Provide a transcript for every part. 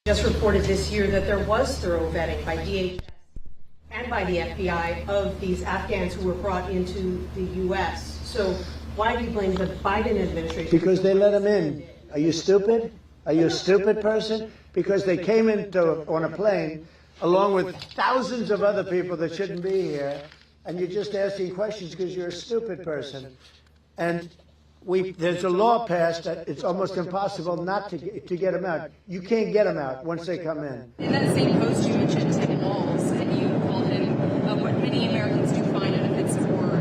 Just reported this year that there was thorough vetting by DHS and by the FBI of these Afghans who were brought into the U.S. So why do you blame the Biden administration? Because they let them in. Are you stupid? Are you a stupid person? Because they came on a plane along with thousands of other people that shouldn't be here, and you're just asking questions because you're a stupid person. And there's a law passed that it's almost impossible not to get them out. You can't get them out once they come in. In that same post, you mentioned Tim Walz, and you called him what many Americans do find offensive or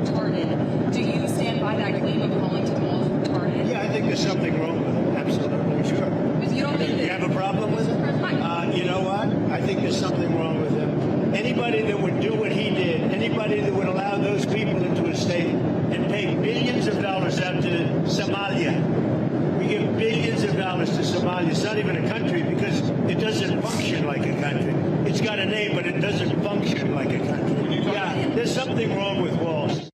retarded. Do you stand by that claim of calling Tim Walz retarded? Yeah, I think there's something wrong with him. Absolutely, sure. But you don't think that you have a problem with it? You know what? I think there's something wrong with him. Anybody that would do what he did, anybody that would allow those people into a state and pay billions of dollars out to Somalia. We give billions of dollars to Somalia. It's not even a country because it doesn't function like a country. It's got a name, but it doesn't function like a country. Yeah, there's something wrong with Walz.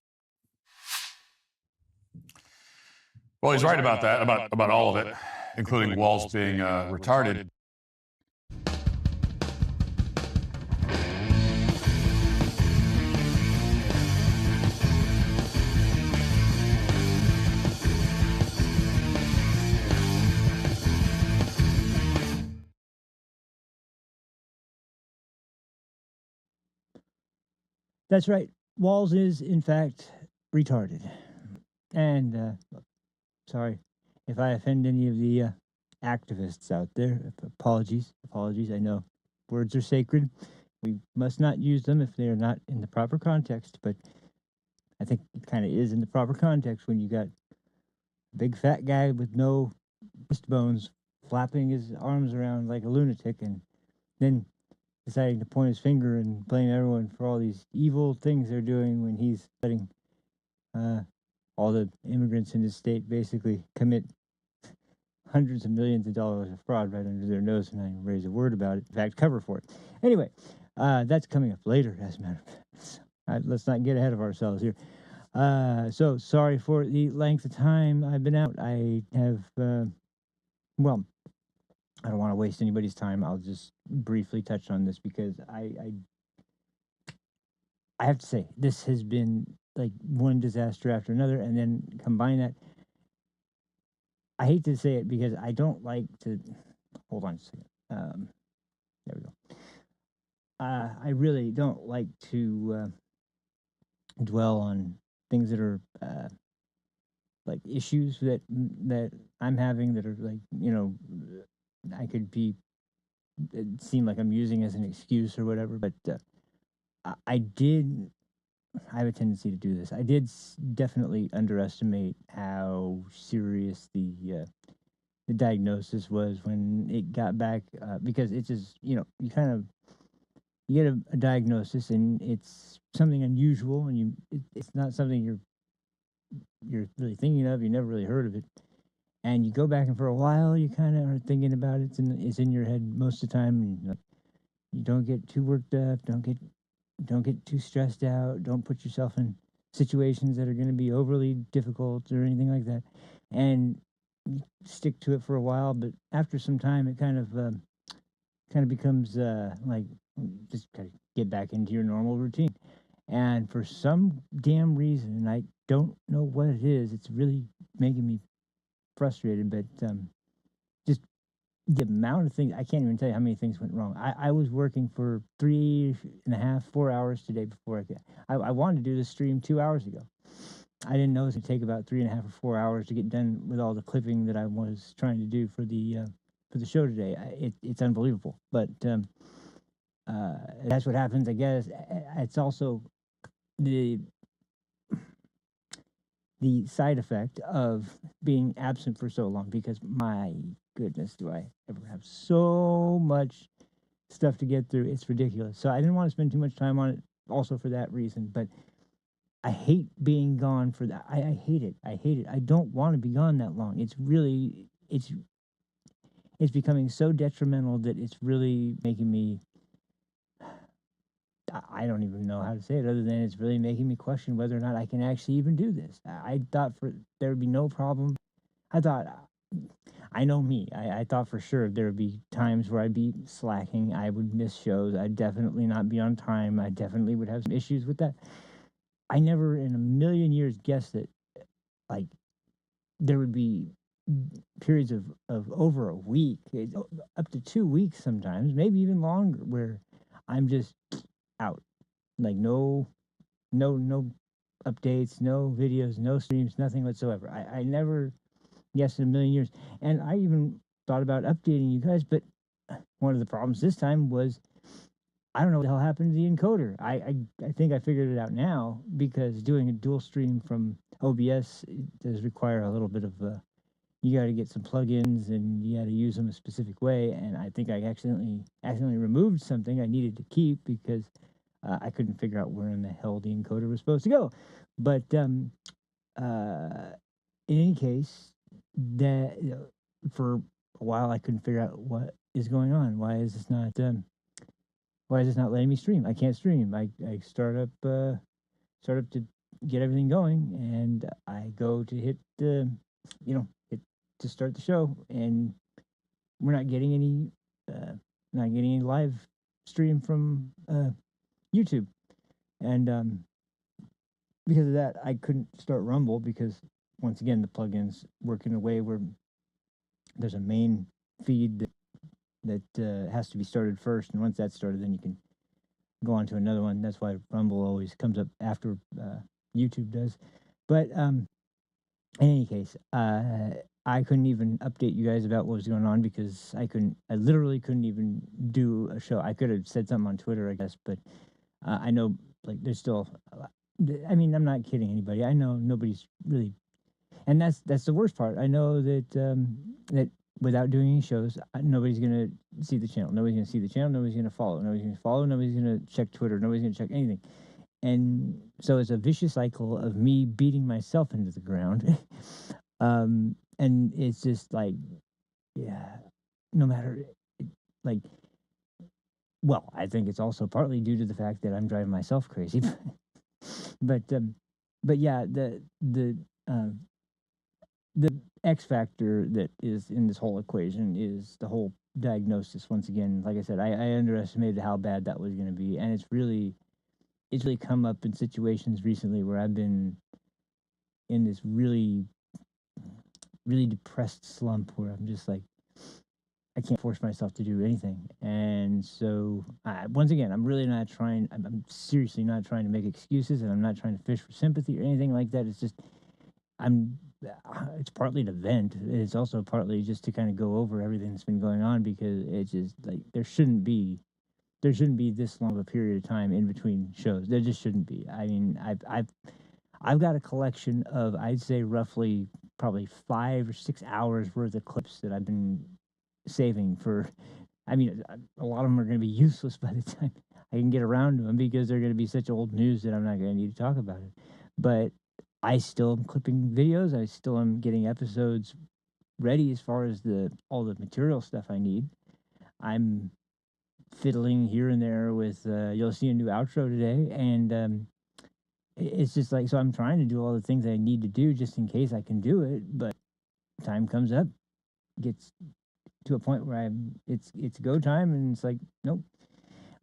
Well, he's right about that, about all of it, including Walz being retarded. That's right. Walz is, in fact, retarded. And sorry if I offend any of the activists out there. Apologies. I know words are sacred. We must not use them if they are not in the proper context. But I think it kind of is in the proper context when you got a big fat guy with no wrist bones flapping his arms around like a lunatic and then deciding to point his finger and blame everyone for all these evil things they're doing when he's letting all the immigrants in his state basically commit hundreds of millions of dollars of fraud right under their nose and not even raise a word about it. In fact, cover for it. Anyway, that's coming up later, as a matter of fact. Let's not get ahead of ourselves here. So sorry for the length of time I've been out. I have, well, I don't want to waste anybody's time. I'll just briefly touch on this because I have to say this has been like one disaster after another, and then combine that. I hate to say it because I don't like to. Hold on a second. There we go. I really don't like to dwell on things that are like issues that I'm having that are like, you know, I could be, it seem like I'm using as an excuse or whatever, but I have a tendency to do this. I did definitely underestimate how serious the diagnosis was when it got back, because it's just, you know, you get a diagnosis and it's something unusual and it's not something you're really thinking of. You never really heard of it. And you go back and for a while, you kind of are thinking about it. It's in your head most of the time. And you don't get too worked up. Don't get too stressed out. Don't put yourself in situations that are going to be overly difficult or anything like that. And you stick to it for a while. But after some time, it kind of becomes like just kind of get back into your normal routine. And for some damn reason, and I don't know what it is, it's really making me frustrated, but just the amount of things, I can't even tell you how many things went wrong. I was working for 3.5, 4 hours today before I wanted to do this stream 2 hours ago. I didn't know it would take about 3.5 or 4 hours to get done with all the clipping that I was trying to do for the show today. It's unbelievable, but that's what happens, I guess. It's also the side effect of being absent for so long, because my goodness, do I ever have so much stuff to get through. It's ridiculous. So I didn't want to spend too much time on it also for that reason, but I hate being gone for that. I hate it. I don't want to be gone that long. It's becoming so detrimental that it's really making me, I don't even know how to say it other than it's really making me question whether or not I can actually even do this. I thought there would be no problem. I thought I know me. I thought for sure there would be times where I'd be slacking. I would miss shows. I'd definitely not be on time. I definitely would have some issues with that. I never in a million years guessed that like there would be periods of over a week, up to 2 weeks sometimes, maybe even longer, where I'm just out. Like no updates, no videos, no streams, nothing whatsoever. I never guessed in a million years. And I even thought about updating you guys, but one of the problems this time was I don't know what the hell happened to the encoder. I think I figured it out now because doing a dual stream from OBS does require a little bit of you got to get some plugins and you got to use them a specific way. And I think I accidentally removed something I needed to keep because I couldn't figure out where in the hell the encoder was supposed to go. But in any case, that for a while I couldn't figure out what is going on. Why is this not letting me stream? I can't stream. I start up to get everything going, and I go to hit hit to start the show, and we're not getting any live stream from YouTube, and because of that, I couldn't start Rumble because once again the plugins work in a way where there's a main feed that has to be started first, and once that's started, then you can go on to another one. That's why Rumble always comes up after YouTube does. But in any case, I couldn't even update you guys about what was going on because I literally couldn't even do a show. I could have said something on Twitter, I guess, but I know like there's still. I mean, I'm not kidding anybody. I know nobody's really, and that's the worst part. I know that that without doing any shows, nobody's gonna see the channel. Nobody's gonna see the channel. Nobody's gonna follow. Nobody's gonna follow. Nobody's gonna check Twitter. Nobody's gonna check anything. And so it's a vicious cycle of me beating myself into the ground. And it's just like, yeah, no matter, like, well, I think it's also partly due to the fact that I'm driving myself crazy. but yeah, the X factor that is in this whole equation is the whole diagnosis. Once again, like I said, I underestimated how bad that was going to be, and it's really come up in situations recently where I've been in this really depressed slump where I'm just like I can't force myself to do anything. And so once again, I'm really not trying. I'm seriously not trying to make excuses, and I'm not trying to fish for sympathy or anything like that. It's just it's partly to vent. It's also partly just to kind of go over everything that's been going on because it's just like there shouldn't be this long of a period of time in between shows. There just shouldn't be. I mean, I've got a collection of I'd say roughly probably 5 or 6 hours worth of clips that I've been saving for. I mean, a lot of them are going to be useless by the time I can get around to them because they're going to be such old news that I'm not going to need to talk about it. But I still am clipping videos. I still am getting episodes ready as far as all the material stuff I need. I'm fiddling here and there with you'll see a new outro today, and it's just like so I'm trying to do all the things I need to do just in case I can do it, but time comes up, gets to a point where it's go time, and it's like nope.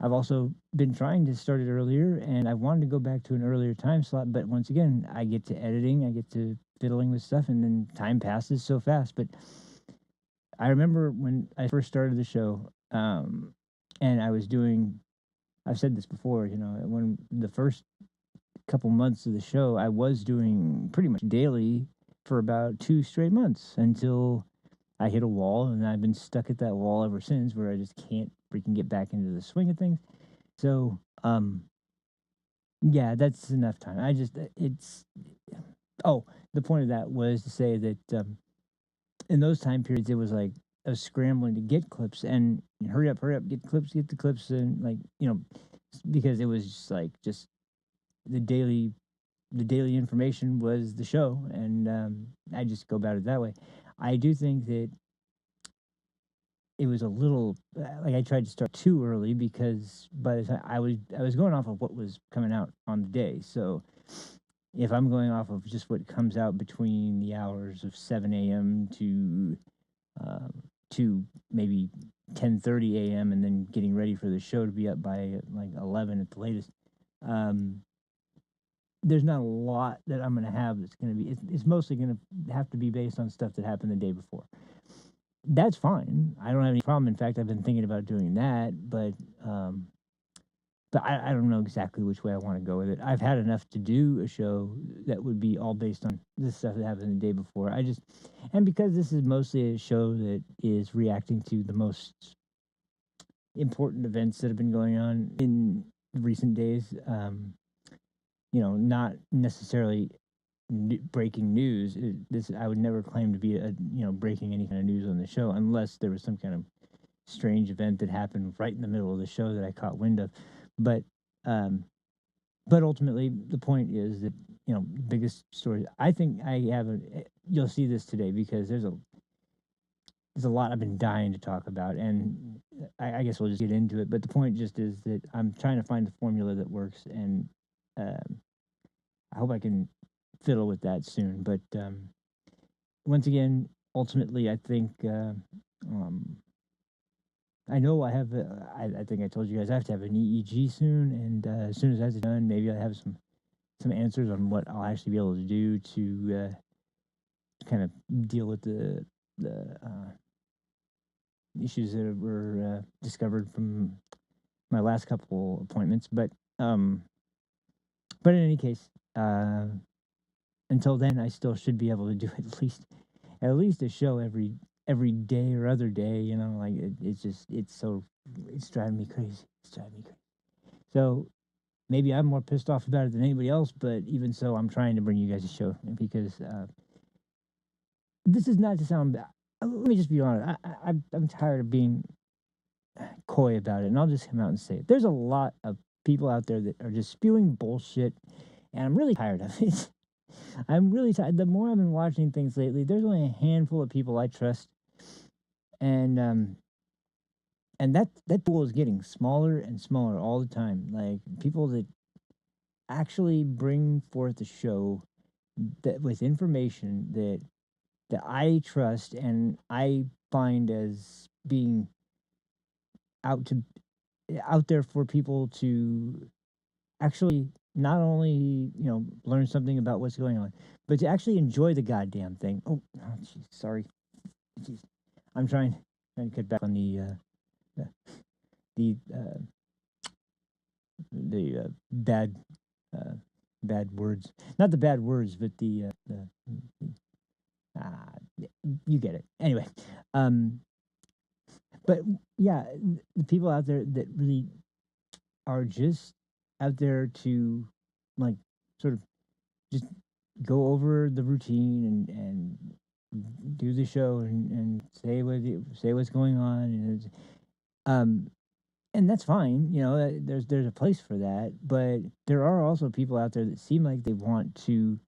I've also been trying to start it earlier, and I wanted to go back to an earlier time slot, but once again, I get to editing, I get to fiddling with stuff, and then time passes so fast. But I remember when I first started the show, and I was doing, I've said this before, when the first couple months of the show, I was doing pretty much daily for about 2 straight months until I hit a wall, and I've been stuck at that wall ever since where I just can't freaking get back into the swing of things. So, yeah, that's enough time. The point of that was to say that in those time periods, it was like I was scrambling to get clips and hurry up, get the clips, and because it was just the daily information was the show, and I just go about it that way. I do think that it was a little like I tried to start too early because by the time I was going off of what was coming out on the day. So if I'm going off of just what comes out between the hours of 7 a.m. to to maybe 10:30 a.m. and then getting ready for the show to be up by like 11 at the latest. Um, there's not a lot that I'm going to have that's going to be. It's mostly going to have to be based on stuff that happened the day before. That's fine. I don't have any problem. In fact, I've been thinking about doing that, but I don't know exactly which way I want to go with it. I've had enough to do a show that would be all based on this stuff that happened the day before. And because this is mostly a show that is reacting to the most important events that have been going on in recent days, not necessarily breaking news. This I would never claim to be breaking any kind of news on the show unless there was some kind of strange event that happened right in the middle of the show that I caught wind of. But um, but ultimately, the point is that biggest story. I think I have a. You'll see this today because there's a lot I've been dying to talk about, and I guess we'll just get into it. But the point just is that I'm trying to find the formula that works, and I hope I can fiddle with that soon. But once again, ultimately, I think. I know I have. I think I told you guys I have to have an EEG soon, and as soon as that's done, maybe I have some answers on what I'll actually be able to do to kind of deal with the issues that were discovered from my last couple appointments. But in any case, until then, I still should be able to do at least a show every day or other day. Like it's driving me crazy. It's driving me crazy. So maybe I'm more pissed off about it than anybody else, but even so, I'm trying to bring you guys a show because this is not to sound bad. Let me just be honest. I'm tired of being coy about it, and I'll just come out and say it. There's a lot of people out there that are just spewing bullshit, and I'm really tired of it. I'm really tired. The more I've been watching things lately, there's only a handful of people I trust, and that pool is getting smaller and smaller all the time. Like people that actually bring forth a show that with information that I trust and I find as being out there for people to actually not only learn something about what's going on, but to actually enjoy the goddamn thing. Oh, jeez, sorry. Jeez. I'm trying to cut back on the bad bad words. Not the bad words, but you get it. Anyway, but yeah, the people out there that really are just out there to like sort of just go over the routine and do the show and say what's going on um and that's fine. There's a place for that, but there are also people out there that seem like they want to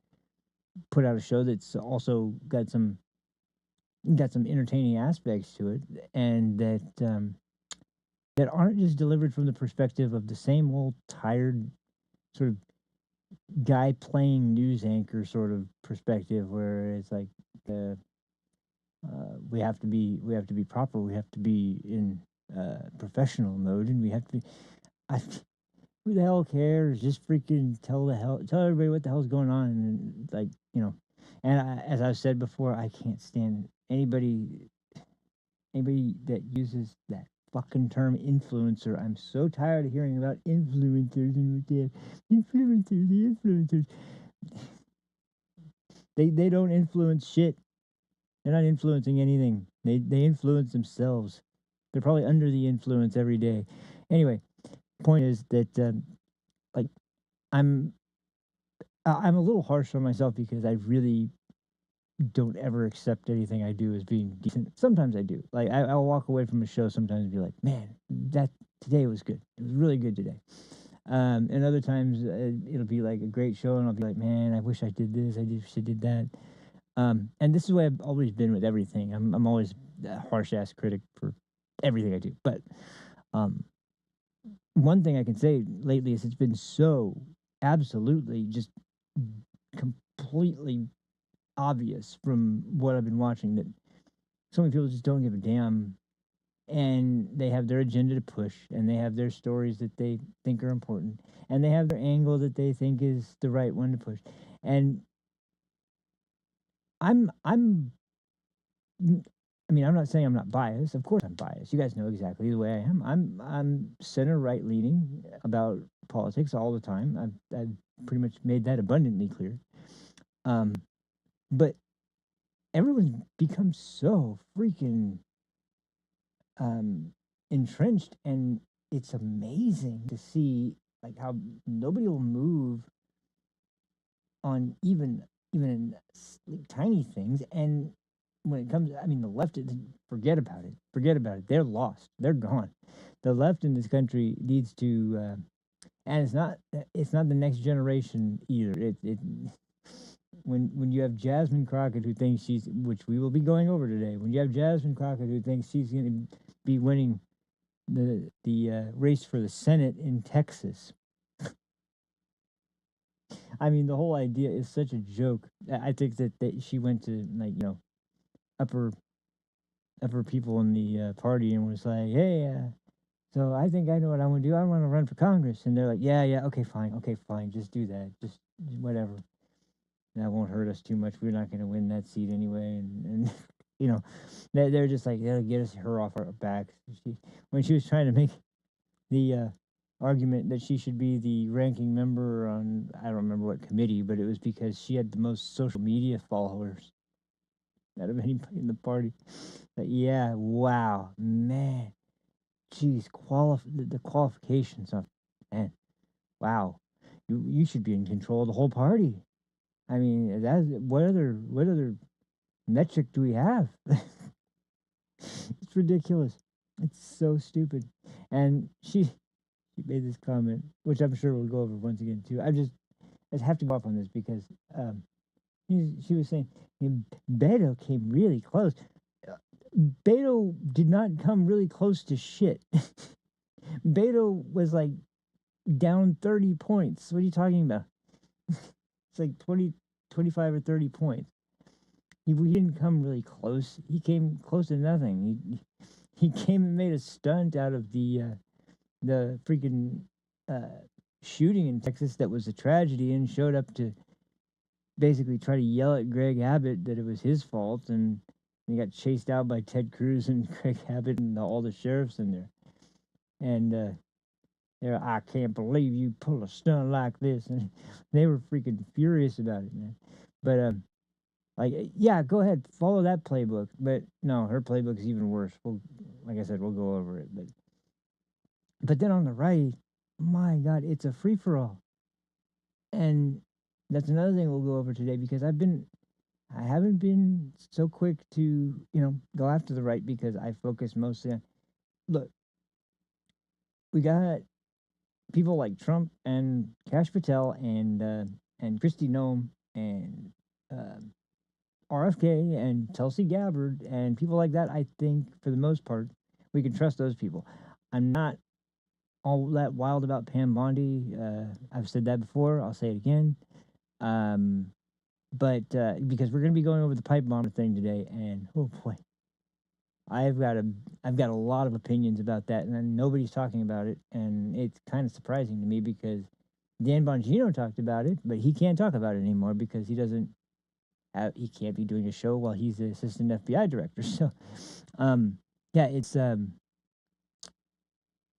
put out a show that's also got some entertaining aspects to it, and that aren't just delivered from the perspective of the same old tired sort of guy playing news anchor sort of perspective, where it's like we have to be proper, we have to be in professional mode, and we have to be. Who the hell cares? Just freaking tell everybody what the hell's going on, and as I've said before, I can't stand anybody that uses that fucking term influencer. I'm so tired of hearing about influencers and the influencers. They don't influence shit. They're not influencing anything. They influence themselves. They're probably under the influence every day. Anyway, point is that like I'm a little harsh on myself because I really don't ever accept anything I do as being decent. Sometimes I do. Like I'll walk away from a show sometimes and be like, man, that today was good. It was really good today. And other times it'll be like a great show and I'll be like, man, I wish I did this. I wish I did that. And this is the way I've always been with everything. I'm always a harsh ass critic for everything I do. But one thing I can say lately is it's been so absolutely just completely obvious from what I've been watching that so many people just don't give a damn, and they have their agenda to push, and they have their stories that they think are important, and they have their angle that they think is the right one to push. And I'm I mean, I'm not saying I'm not biased. Of course I'm biased. You guys know exactly the way I am. I'm center right leaning about politics all the time. I've pretty much made that abundantly clear. Um, but everyone's become so freaking um, entrenched, and it's amazing to see like how nobody will move on even like, tiny things. And when it comes, I mean, the left, forget about it. Forget about it. They're lost. They're gone. The left in this country needs to, and it's not the next generation either. It when you have Jasmine Crockett who thinks she's, which we will be going over today, when you have Jasmine Crockett who thinks she's going to be winning the race for the Senate in Texas. I mean, the whole idea is such a joke. I think that she went to like upper upper people in the party and was like, "Hey, so I think I know what I want to do. I want to run for Congress." And they're like, "Yeah, yeah, okay, fine, just do that, just whatever. That won't hurt us too much. We're not going to win that seat anyway." And you know, they're just like, "That'll get her off our backs." When she was trying to make the argument that she should be the ranking member on, I don't remember what committee, but it was because she had the most social media followers out of anybody in the party. But yeah, wow, man, geez, the qualifications of, man, wow, you should be in control of the whole party. I mean, that's what other metric do we have? It's ridiculous. It's so stupid. And she made this comment, which I'm sure we'll go over once again too. I have to go off on this because she was saying Beto came really close. Beto did not come really close to shit. Beto was like down 30 points. What are you talking about? It's like 20, 25 or 30 points. He didn't come really close. He came close to nothing. He came and made a stunt out of the freaking uh, shooting in Texas that was a tragedy, and showed up to basically try to yell at Greg Abbott that it was his fault, and he got chased out by Ted Cruz and Greg Abbott and all the sheriffs in there. And I can't believe you pull a stunt like this, and they were freaking furious about it, man. But like, yeah, go ahead, follow that playbook. But no, her playbook is even worse. Like I said, we'll go over it. But then on the right, my God, it's a free for all. And that's another thing we'll go over today, because I haven't been so quick to, go after the right, because I focus mostly on, look, we got people like Trump and Kash Patel and Kristi Noem and RFK and Tulsi Gabbard and people like that. I think for the most part we can trust those people. I'm not all that wild about Pam Bondi. I've said that before. I'll say it again. But because we're going to be going over the pipe bomber thing today, and oh boy, I've got a lot of opinions about that, and nobody's talking about it, and it's kind of surprising to me, because Dan Bongino talked about it, but he can't talk about it anymore because he can't be doing a show while he's the assistant FBI director. So, yeah,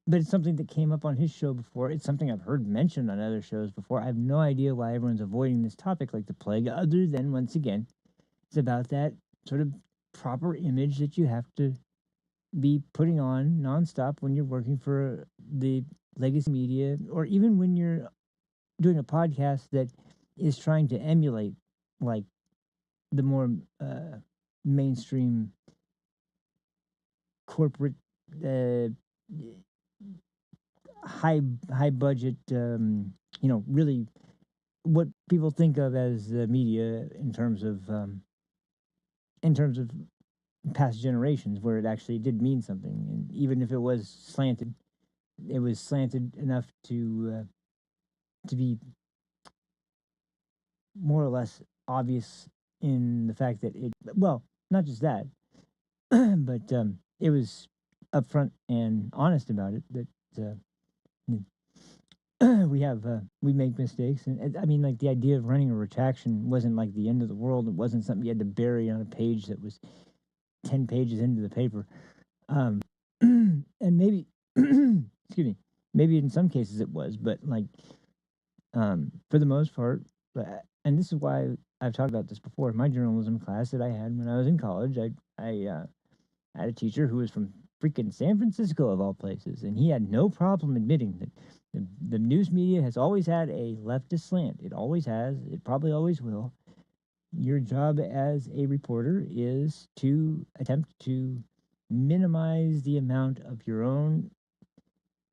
but it's something that came up on his show before. It's something I've heard mentioned on other shows before. I have no idea why everyone's avoiding this topic like the plague, other than, once again, it's about that sort of proper image that you have to be putting on nonstop when you're working for the legacy media, or even when you're doing a podcast that is trying to emulate like the more mainstream corporate uh, high budget, really what people think of as media in terms of past generations, where it actually did mean something. And even if it was slanted, it was slanted enough to be more or less obvious in the fact that it, well, not just that, but it was upfront and honest about it that we make mistakes, and I mean, like, the idea of running a retraction wasn't like the end of the world. It wasn't something you had to bury on a page that was 10 pages into the paper. Um, and maybe, excuse me, maybe in some cases it was, but like, for the most part, and this is why I've talked about this before. My journalism class that I had when I was in college, I had a teacher who was from freaking San Francisco of all places, and he had no problem admitting that the news media has always had a leftist slant. It always has. It probably always will. Your job as a reporter is to attempt to minimize the amount of your own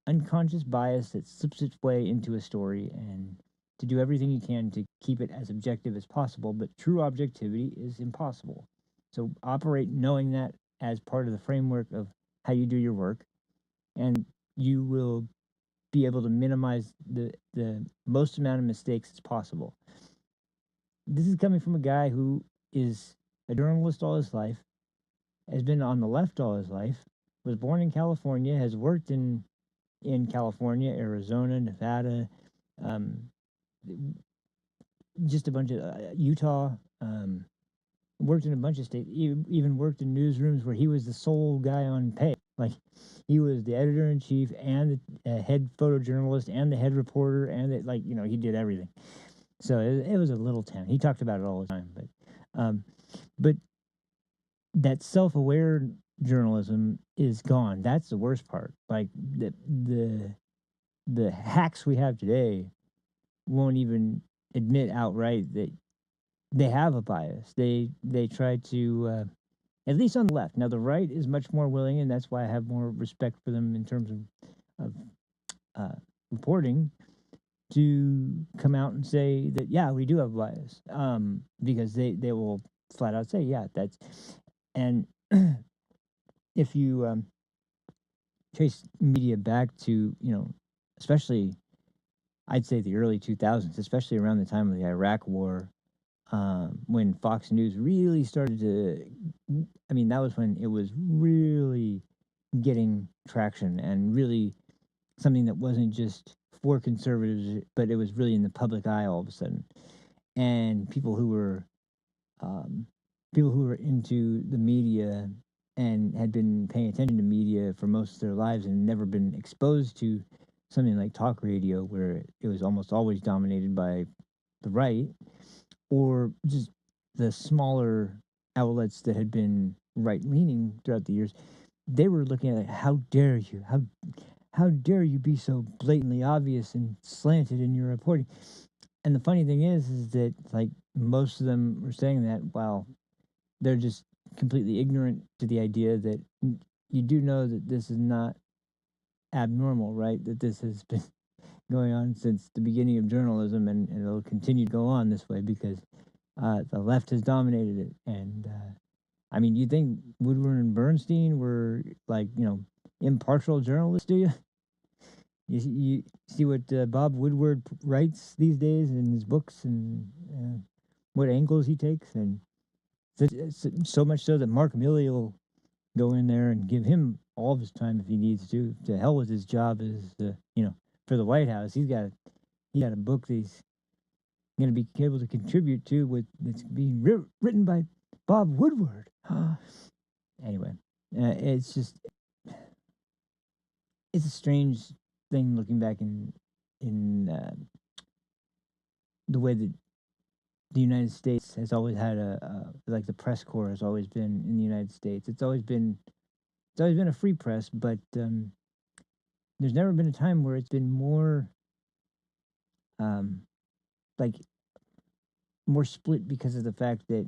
unconscious bias that slips its way into a story, and to do everything you can to keep it as objective as possible. But true objectivity is impossible. So operate knowing that as part of the framework of how you do your work, and you will be able to minimize the most amount of mistakes as possible. This is coming from a guy who is a journalist all his life, has been on the left all his life, was born in California, has worked in California, Arizona, Nevada, um, just a bunch of Utah. Worked in a bunch of states. Even worked in newsrooms where he was the sole guy on pay. Like, he was the editor in chief and the head photojournalist and the head reporter, and he did everything. So it was a little town. He talked about it all the time, but that self-aware journalism is gone. That's the worst part. Like, the hacks we have today won't even admit outright that they have a bias. They try to, at least on the left. Now the right is much more willing, and that's why I have more respect for them in terms of reporting, to come out and say that, yeah, we do have bias, because they will flat out say, yeah, that's, and if you trace media back to, especially, I'd say the early 2000s, especially around the time of the Iraq War, when Fox News really started to, I mean, that was when it was really getting traction, and really something that wasn't just for conservatives, but it was really in the public eye all of a sudden. And people who were into the media and had been paying attention to media for most of their lives and never been exposed to something like talk radio, where it was almost always dominated by the right, or just the smaller outlets that had been right leaning throughout the years, they were looking at it, how dare you? How dare you be so blatantly obvious and slanted in your reporting? And the funny thing is that, like, most of them were saying that while they're just completely ignorant to the idea that you do know that this is not abnormal, right? That this has been going on since the beginning of journalism, and it'll continue to go on this way because the left has dominated it. And I mean, you think Woodward and Bernstein were, like, impartial journalists, do you? You see what Bob Woodward writes these days in his books, and what angles he takes, and so much so that Mark Milley will go in there and give him all of his time if he needs to. To hell with his job as for the White House. He got a book that he's going to be able to contribute to that's being written by Bob Woodward. Anyway, it's a strange thing looking back in the way that the United States has always had like the press corps has always been in the United States. It's always been a free press, but there's never been a time where it's been more like more split, because of the fact that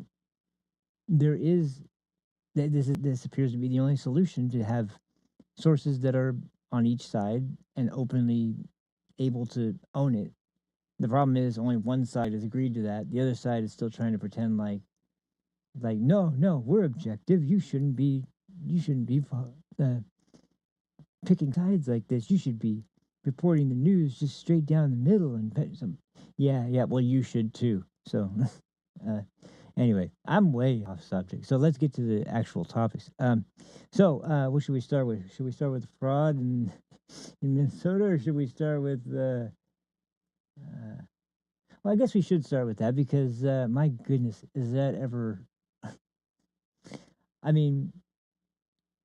this appears to be the only solution, to have sources that are on each side and openly able to own it. The problem is only one side has agreed to that. The other side is still trying to pretend like no, we're objective. You shouldn't be picking sides like this. You should be reporting the news just straight down the middle and some. Yeah. Well, you should too. So, Anyway, I'm way off subject. So let's get to the actual topics. What should we start with? Should we start with fraud in Minnesota, or should we start with? Well, I guess we should start with that because my goodness, is that ever? I mean,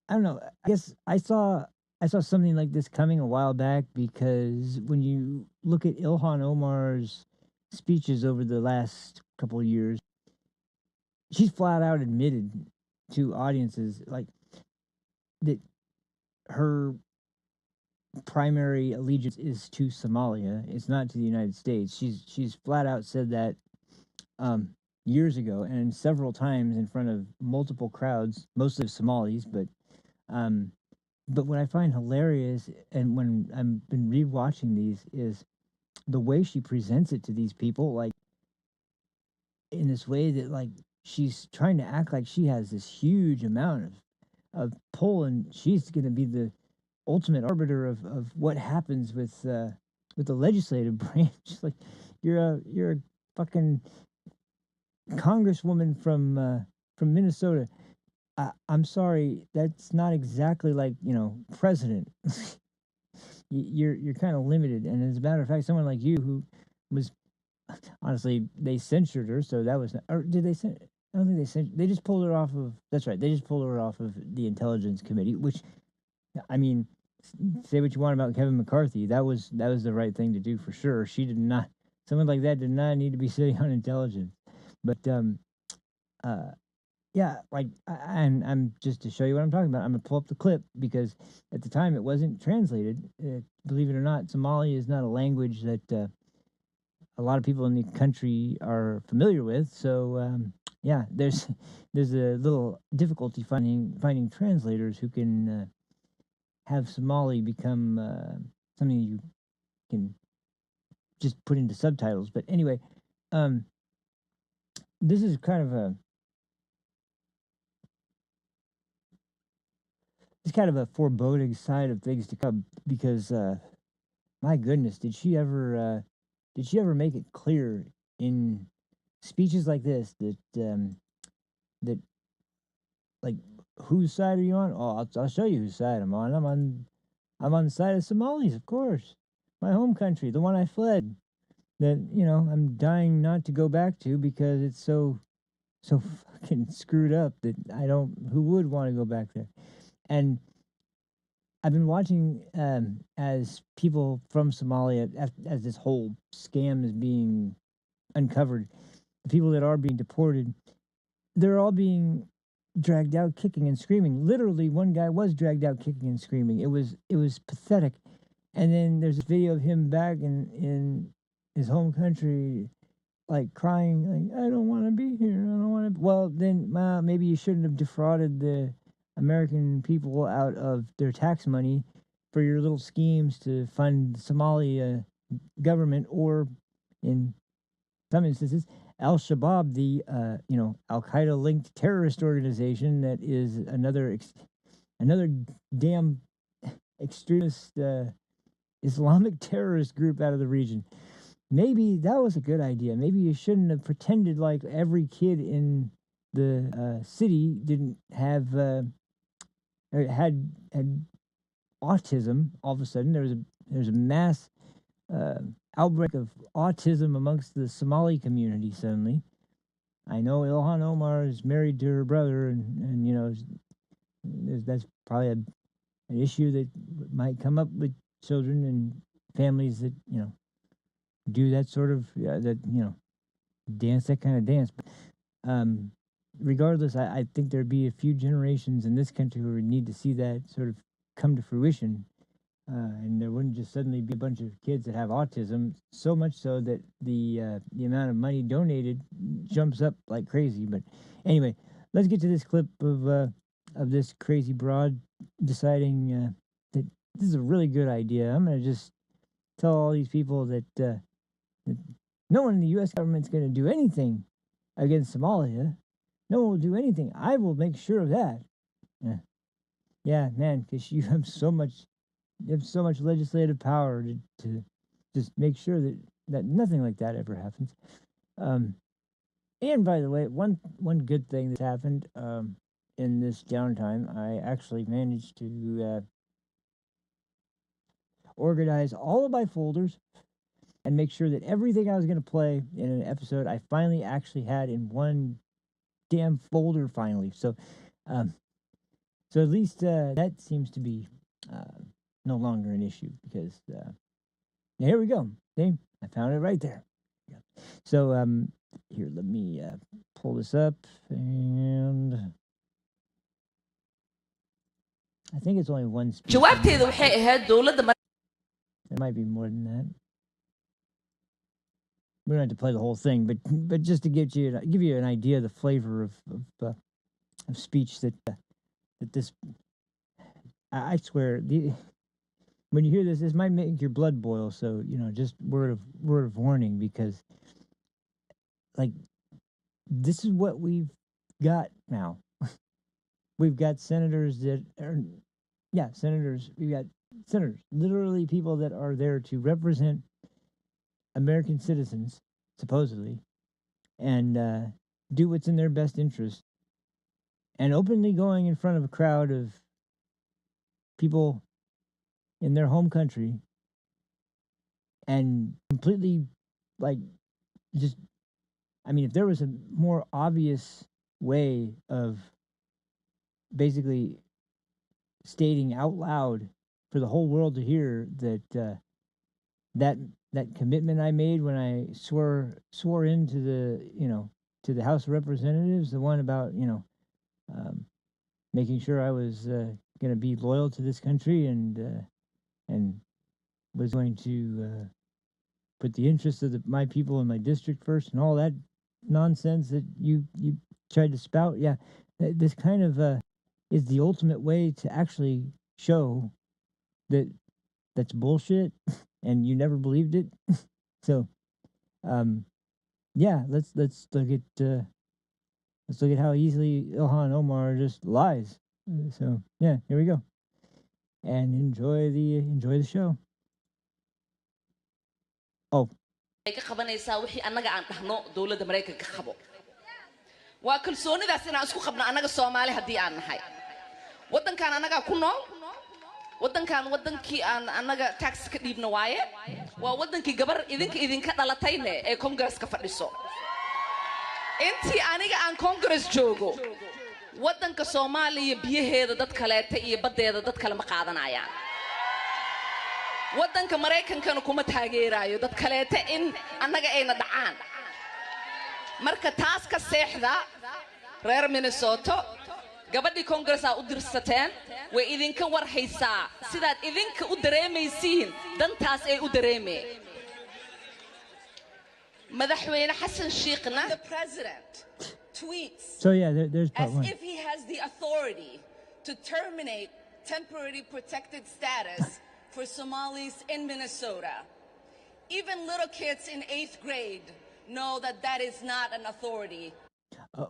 I don't know. I guess I saw something like this coming a while back because when you look at Ilhan Omar's speeches over the last couple of years, she's flat out admitted to audiences like that her primary allegiance is to Somalia. It's not to the United States. She's flat out said that years ago and several times in front of multiple crowds, mostly of Somalis. Um, but what I find hilarious, and when I've been rewatching these, is the way she presents it to these people, like in this way that like she's trying to act like she has this huge amount of pull, and she's going to be the ultimate arbiter of what happens with the legislative branch. Like you're a fucking congresswoman from Minnesota. I'm sorry, that's not exactly like president. You're kind of limited, and as a matter of fact, someone like you who was honestly they censured her, so that was not, or did they censure? I don't think they censured. They just pulled her off of. That's right. They just pulled her off of the Intelligence Committee, which I mean, say what you want about Kevin McCarthy, that was the right thing to do for sure. She did not. Someone like that did not need to be sitting on intelligence. But uh, yeah, like I'm just to show you what I'm talking about. I'm gonna pull up the clip because at the time it wasn't translated. Believe it or not, Somali is not a language that a lot of people in the country are familiar with. So yeah, there's a little difficulty finding translators who can have Somali become something you can just put into subtitles. But anyway, this is kind of a foreboding side of things to come because my goodness, did she ever make it clear in speeches like this that like whose side are you on? Oh, I'll show you whose side I'm on. I'm on the side of Somalis, of course. My home country, the one I fled. That I'm dying not to go back to because it's so fucking screwed up that I don't. Who would want to go back there? And I've been watching as people from Somalia, as this whole scam is being uncovered, the people that are being deported, they're all being dragged out kicking and screaming. Literally, one guy was dragged out kicking and screaming. It was pathetic. And then there's a video of him back in his home country, like crying, like I don't want to be here. I don't want to. Well, then maybe you shouldn't have defrauded the American people out of their tax money for your little schemes to fund the Somali government, or in some instances, Al Shabaab, the Al Qaeda linked terrorist organization that is another damn extremist Islamic terrorist group out of the region. Maybe that was a good idea. Maybe you shouldn't have pretended like every kid in the city didn't have or had autism. All of a sudden, there's a mass outbreak of autism amongst the Somali community. Suddenly, I know Ilhan Omar is married to her brother, and that's probably an issue that might come up with children and families that do that sort of dance that kind of dance. But regardless, I think there'd be a few generations in this country who would need to see that sort of come to fruition, and there wouldn't just suddenly be a bunch of kids that have autism. So much so that the amount of money donated jumps up like crazy. But anyway, let's get to this clip of this crazy broad deciding that this is a really good idea. I'm gonna just tell all these people that no one in the U.S. government's going to do anything against Somalia. No one will do anything. I will make sure of that. Yeah, man, because you have so much legislative power to just make sure that nothing like that ever happens. And by the way, one good thing that's happened in this downtime, I actually managed to organize all of my folders and make sure that everything I was going to play in an episode, I finally actually had in one damn folder finally. Um, so at least that seems to be no longer an issue because here we go. See, I found it right there. Yeah. So here, let me pull this up, and I think it's only one speech. jawaabteeda waxay ahayd dowladda There might be more than that. We don't have to play the whole thing, but just to give you an idea of the flavor of speech that this. I swear, when you hear this might make your blood boil. So just word of warning, because like this is what we've got now. We've got senators that are, senators. We've got senators, literally people that are there to represent American citizens, supposedly, and do what's in their best interest, and openly going in front of a crowd of people in their home country and completely, like, just, I mean, if there was a more obvious way of basically stating out loud for the whole world to hear that that commitment I made when I swore into to the House of Representatives, the one about making sure I was going to be loyal to this country and was going to put the interests of my people in my district first, and all that nonsense that you tried to spout. Yeah, this kind of is the ultimate way to actually show that that's bullshit and you never believed it. So, yeah, let's look at how easily Ilhan Omar just lies. So yeah, here we go, and enjoy the show. Oh, ay ka qabanaysaa wixii annaga aan dhahno dowladda Mareykanka qabo waa kalsoonidaas inaan isku qabno annaga Soomaali haddii aan nahay waddankan annaga ku nool waddankan waddankii aan annaga tax ka dhiibno waaye waa waddankii gabar idinka dhalatayne ee Congress-ka fadhiso intii aniga aan Congress joogo waddanka Soomaaliya biyaheeda dad kaleeta iyo badeeda dad kale ma qaadanayaan waddanka Mareykankana kuma taageerayo dad kaleeta in annaga ayna dhacaan marka taas ka seexda reer Minnesota gabadhii Congress-a u dirsateen way idinka war haysaa sidaad idinka u dareemaysiin dantaas ay u dareemeen madaxweyne Xasan Sheekhna the president tweets so yeah, there's part as one. if he has the authority to terminate temporary protected status for Somalis in Minnesota. Even little kids in 8th grade know that is not an authority.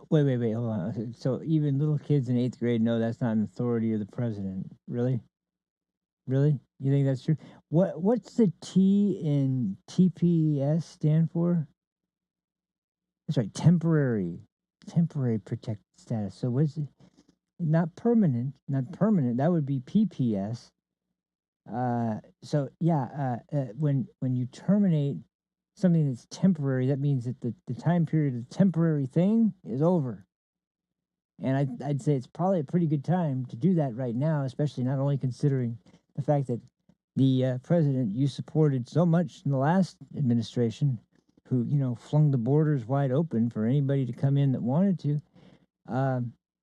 Wait, hold on. So even little kids in 8th grade know that's not an authority of the president. Really? Really? You think that's true? What's the T in TPS stand for? That's right, temporary protected status. So what's it? Not permanent. That would be PPS. So yeah, when you terminate something that's temporary, that means that the time period of the temporary thing is over. And I'd say it's probably a pretty good time to do that right now, especially not only considering the fact that the president you supported so much in the last administration, who flung the borders wide open for anybody to come in that wanted to,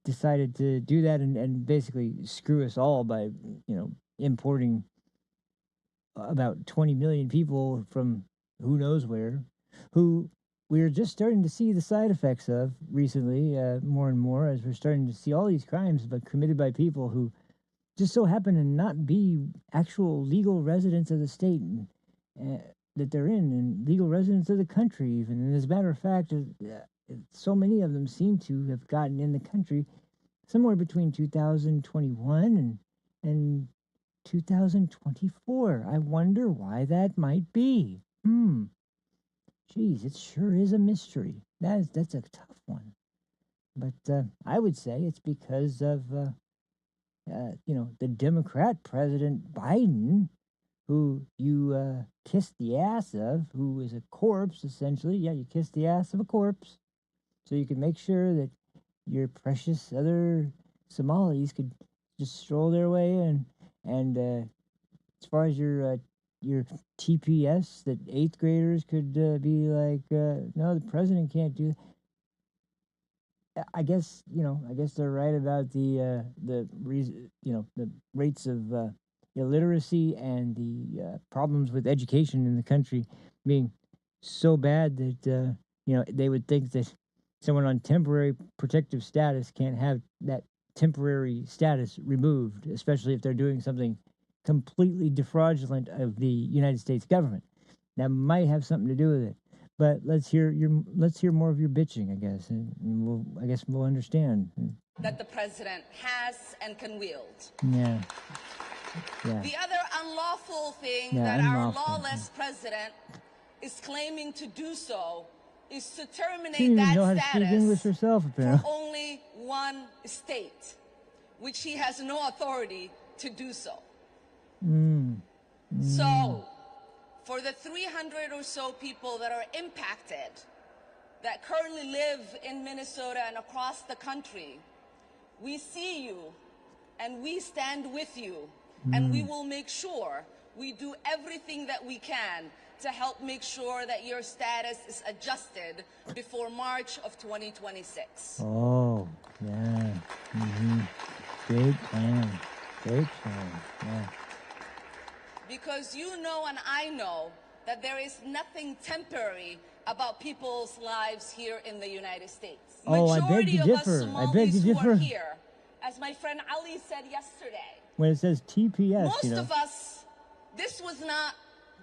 decided to do that and basically screw us all by importing about 20 million people from who knows where, who we're just starting to see the side effects of recently, more and more, as we're starting to see all these crimes but committed by people who just so happen to not be actual legal residents of the state that they're in, and legal residents of the country even. And as a matter of fact, so many of them seem to have gotten in the country somewhere between 2021 and 2024. I wonder why that might be. Geez, it sure is a mystery. that's a tough one. But I would say it's because of the Democrat President Biden, who you kissed the ass of, who is a corpse essentially. Yeah, you kissed the ass of a corpse, so you could make sure that your precious other Somalis could just stroll their way and as far as your TPS that eighth graders could be like, no, the president can't do. I guess I guess they're right about the rates of illiteracy and the problems with education in the country being so bad that they would think that someone on temporary protective status can't have that temporary status removed, especially if they're doing something completely defraudulent of the United States government. That might have something to do with it. But let's hear more of your bitching, I guess, and we'll understand. That the president has and can wield. Yeah. Yeah. The other unlawful thing Yeah, that unlawful, our lawless president is claiming to do so is to She terminate didn't even that know how to speak English status herself, for apparently. only one state, which he has no authority to do so. So, for the 300 or so people that are impacted, that currently live in Minnesota and across the country, we see you and we stand with you, and we will make sure we do everything that we can to help make sure that your status is adjusted before March of 2026. Oh, yeah. Great plan. Great plan. Yeah. Because you know and I know that there is nothing temporary about people's lives here in the United States. Oh, I beg to Majority of us differ. I Somalis beg to who differ. are here, as my friend Ali said yesterday, When it says TPS, most you know. of us, this was not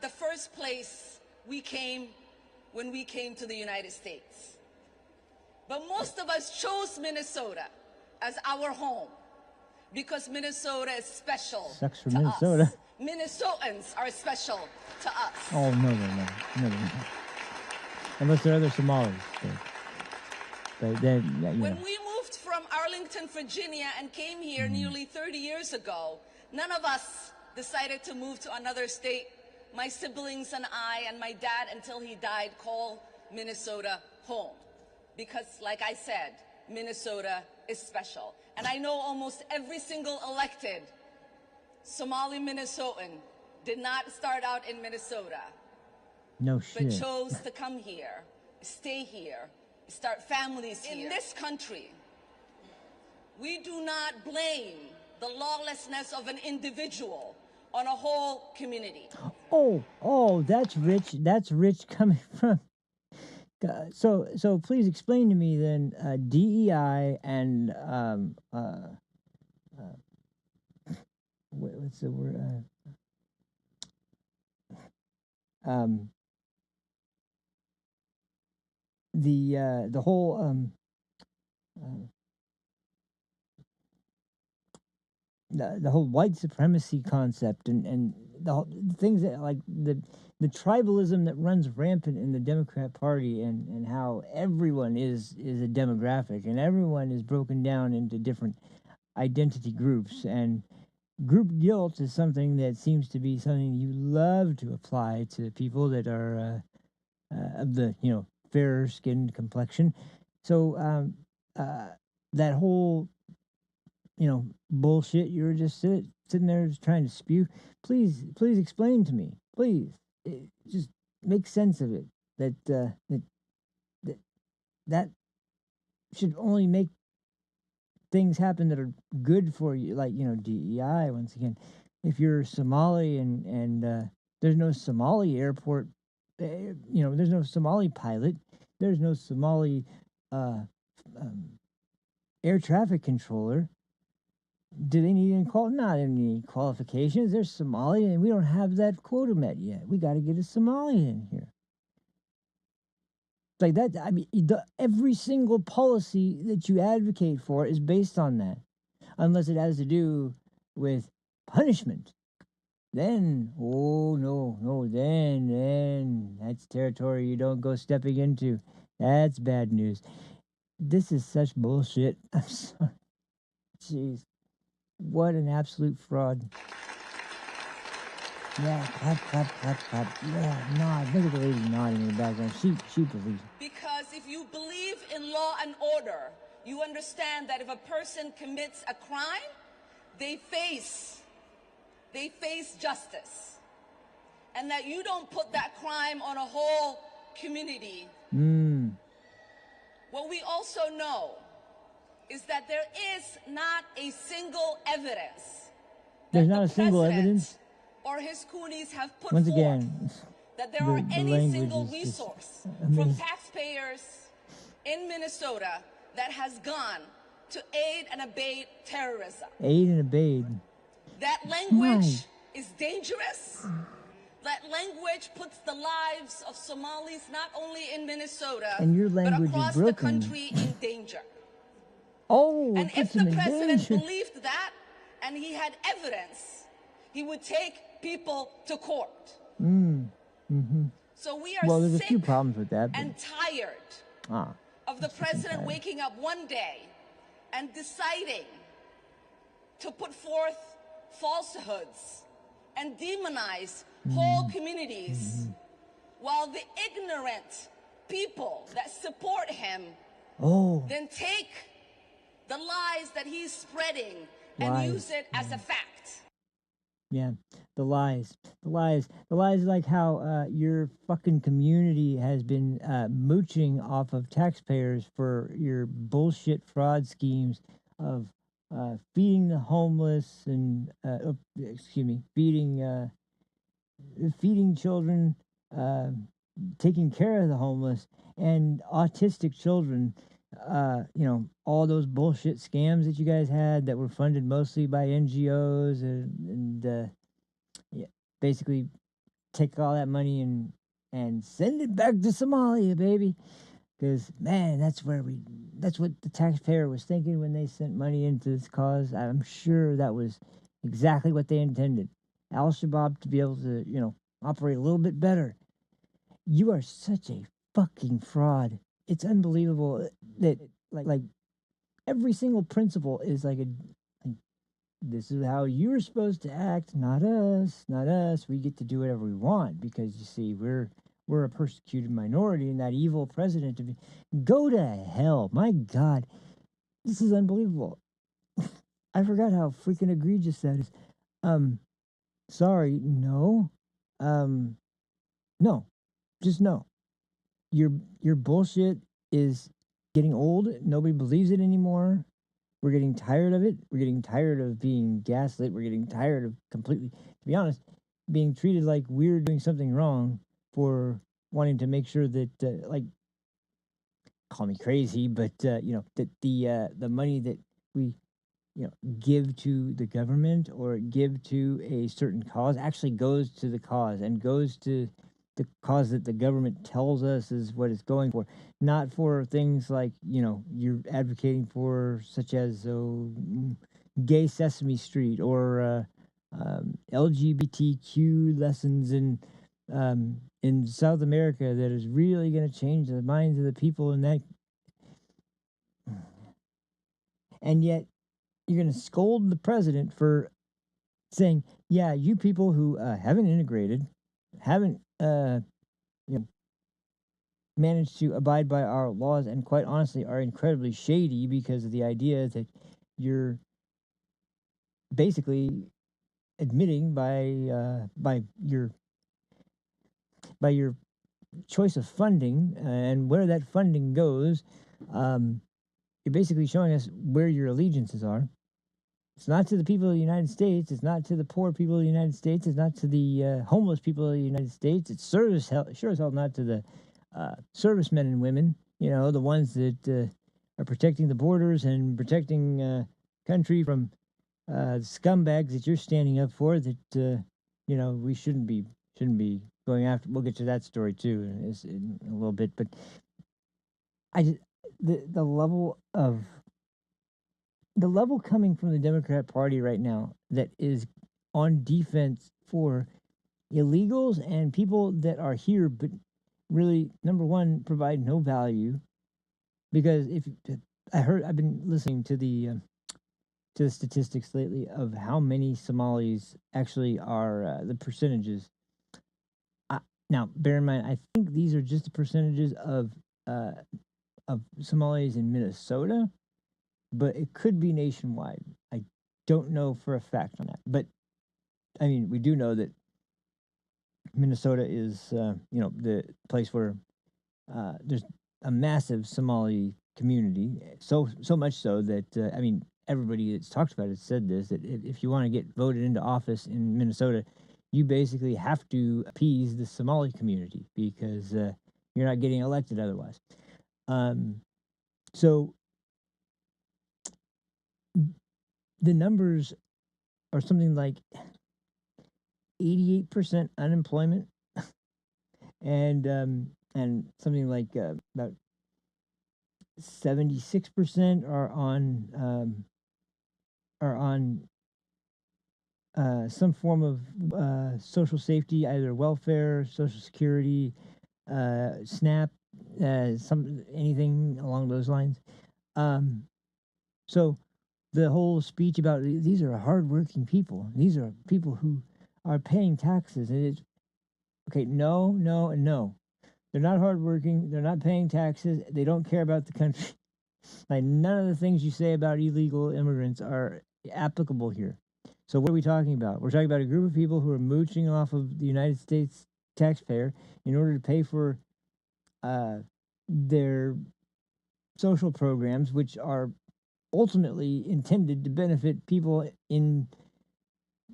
the first place we came when we came to the United States. But most of us chose Minnesota as our home because Minnesota is special Sucks for to Minnesota. us. Minnesotans are special to us. Oh, no, they're not. No, they're not. Unless they're other Somalis. But then, yeah, When we moved from Arlington, Virginia and came here nearly 30 years ago, none of us decided to move to another state. My siblings and I and my dad, until he died, called Minnesota home. Because, like I said, Minnesota is special. And I know almost every single elected Somali Minnesotan did not start out in Minnesota, no but shit. chose to come here, stay here, start families here. In this country, we do not blame the lawlessness of an individual on a whole community. Oh, that's rich. That's rich coming from. So please explain to me then DEI and what's the word? The whole the whole white supremacy concept and the things that like the tribalism that runs rampant in the Democrat Party and how everyone is a demographic and everyone is broken down into different identity groups, and group guilt is something that seems to be something you love to apply to people that are of the fairer skinned complexion. So that whole bullshit you were just sitting there just trying to spew. Please explain to me. Please, just make sense of it. That should only make things happen that are good for you, like DEI. Once again, if you're Somali and there's no Somali airport, there's no Somali pilot, there's no Somali air traffic controller. Do they need any not any qualifications? There's Somali, and we don't have that quota met yet. We got to get a Somali in here. Like that, I mean, every single policy that you advocate for is based on that, unless it has to do with punishment. Then, oh no, then that's territory you don't go stepping into. That's bad news. This is such bullshit. I'm sorry. Jeez. What an absolute fraud. Yeah, clap, clap, clap, clap. Yeah, nod. Look at the lady nodding in the background. She believes. Because if you believe in law and order, you understand that if a person commits a crime, they face justice. And that you don't put that crime on a whole community. What we also know is that there is not a single evidence. There's that not the a single president evidence. Or his coonies have put Once forth again, that there the- are the any language single is just resource amazing. from taxpayers in Minnesota that has gone to aid and abet terrorism. Aid and abate. That language Right. is dangerous. That language puts the lives of Somalis not only in Minnesota And your but language is across the broken. country in danger. Oh, And it if puts him the in president danger. believed that and he had evidence, he would take people to court. So we are Well, there's a sick few problems with that. But, and tired ah, of the sick and president tired. waking up one day and deciding to put forth falsehoods and demonize whole communities while the ignorant people that support him oh, then take the lies that he's spreading and Lies. use it as a fact. yeah. The lies. Like how your fucking community has been mooching off of taxpayers for your bullshit fraud schemes of feeding the homeless and feeding children, taking care of the homeless and autistic children. All those bullshit scams that you guys had that were funded mostly by NGOs and basically take all that money and send it back to Somalia, baby. Because man, that's what the taxpayer was thinking when they sent money into this cause. I'm sure that was exactly what they intended. Al Shabaab to be able to, operate a little bit better. You are such a fucking fraud. It's unbelievable that like every single principle is like this is how you're supposed to act, not us. We get to do whatever we want because you see we're a persecuted minority and that evil president go to hell. My God, this is unbelievable. I forgot how freaking egregious that is. Sorry, no. No. Just no. Your bullshit is getting old. Nobody believes it anymore. We're getting tired of it. We're getting tired of being gaslit. We're getting tired of completely, to be honest, being treated like we're doing something wrong for wanting to make sure that, call me crazy, but that the money that we give to the government or give to a certain cause actually goes to the cause and goes to the cause that the government tells us is what it's going for, not for things like you're advocating for, such as gay Sesame Street or LGBTQ lessons in South America that is really going to change the minds of the people in that. And yet you're going to scold the president for saying, yeah, you people who haven't integrated, haven't managed to abide by our laws, and quite honestly are incredibly shady because of the idea that you're basically admitting by your choice of funding and where that funding goes, you're basically showing us where your allegiances are. It's not to the people of the United States. It's not to the poor people of the United States. It's not to the homeless people of the United States. It's sure as hell not to the servicemen and women, the ones that are protecting the borders and protecting country from scumbags that you're standing up for that, we shouldn't be going after. We'll get to that story too in a little bit. But the level coming from the Democrat Party right now that is on defense for illegals and people that are here but really, number one, provide no value because if I've been listening to the statistics lately of how many Somalis actually are the percentages. Now, bear in mind, I think these are just the percentages uh, of Somalis in Minnesota, but it could be nationwide. I don't know for a fact on that, but I mean, we do know that Minnesota is, the place where there's a massive Somali community. So much so that I mean, everybody that's talked about it said this that if you want to get voted into office in Minnesota, you basically have to appease the Somali community because you're not getting elected otherwise. So the numbers are something like 88% unemployment, and something like about 76% are on some form of social safety, either welfare, social security, SNAP, anything along those lines. So the whole speech about these are hardworking people, these are people who are paying taxes, and it's okay. No, no, and no. They're not hardworking. They're not paying taxes. They don't care about the country. Like none of the things you say about illegal immigrants are applicable here. So what are we talking about? We're talking about a group of people who are mooching off of the United States taxpayer in order to pay for their social programs, which are ultimately intended to benefit people in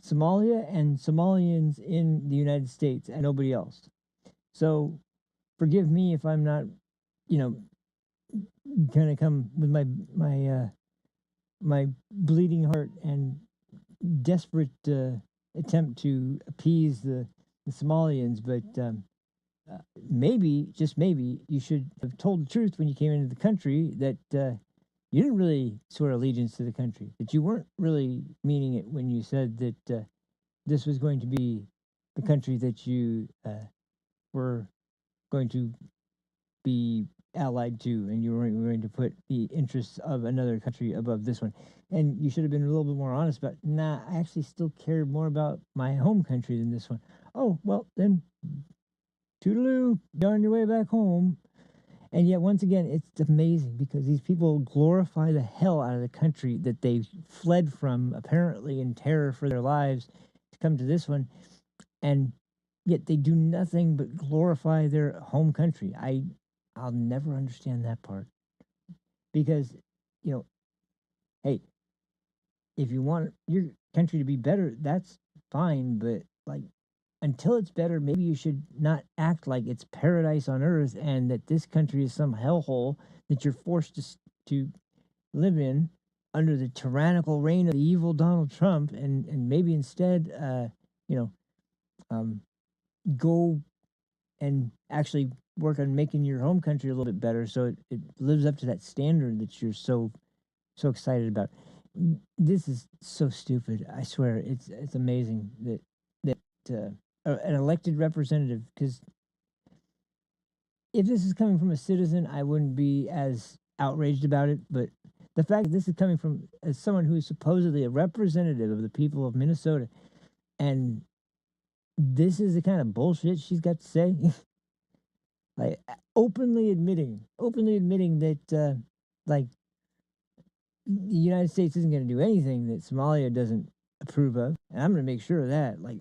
Somalia and Somalians in the United States and nobody else. So forgive me if I'm not, you know, gonna come with my bleeding heart and desperate attempt to appease the Somalians, but maybe, just maybe, you should have told the truth when you came into the country that you didn't really swear allegiance to the country, that you weren't really meaning it when you said that this was going to be the country that you were going to be allied to, and you weren't going to put the interests of another country above this one. And you should have been a little bit more honest about, nah, I actually still care more about my home country than this one. Oh, well, then toodaloo, be on your way back home. And yet, once again, it's amazing because these people glorify the hell out of the country that they fled from, apparently in terror for their lives, to come to this one. And yet they do nothing but glorify their home country. I'll never understand that part. Because, hey, if you want your country to be better, that's fine. But, like, until it's better, maybe you should not act like it's paradise on earth and that this country is some hellhole that you're forced to live in under the tyrannical reign of the evil Donald Trump, and maybe instead, go and actually work on making your home country a little bit better so it lives up to that standard that you're so excited about. This is so stupid. I swear, it's amazing that an elected representative, because if this is coming from a citizen, I wouldn't be as outraged about it. But the fact that this is coming from as someone who is supposedly a representative of the people of Minnesota, and this is the kind of bullshit she's got to say, like openly admitting that like the United States isn't going to do anything that Somalia doesn't approve of, and I'm going to make sure of that. Like,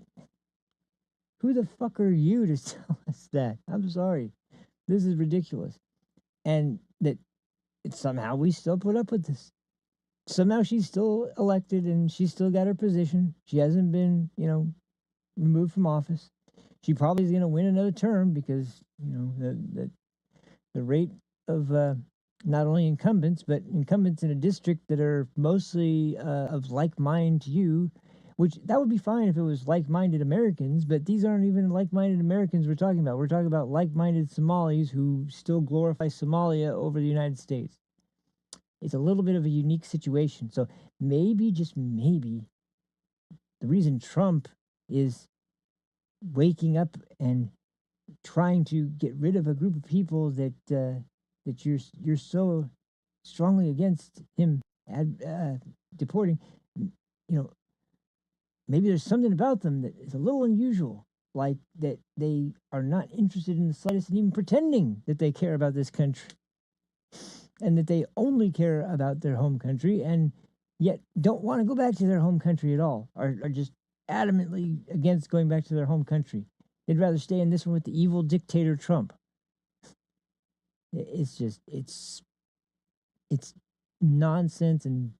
who the fuck are you to tell us that? I'm sorry. This is ridiculous. And that somehow we still put up with this. Somehow she's still elected and she's still got her position. She hasn't been, removed from office. She probably is going to win another term because, the rate of not only incumbents, but incumbents in a district that are mostly of like mind to you, which that would be fine if it was like-minded Americans, but these aren't even like-minded Americans we're talking about. We're talking about like-minded Somalis who still glorify Somalia over the United States. It's a little bit of a unique situation. So maybe, just maybe, the reason Trump is waking up and trying to get rid of a group of people that that you're so strongly against him deporting. You know, maybe there's something about them that is a little unusual, like that they are not interested in the slightest in even pretending that they care about this country, and that they only care about their home country, and yet don't want to go back to their home country at all, are just adamantly against going back to their home country. They'd rather stay in this one with the evil dictator Trump. It's just it's nonsense, and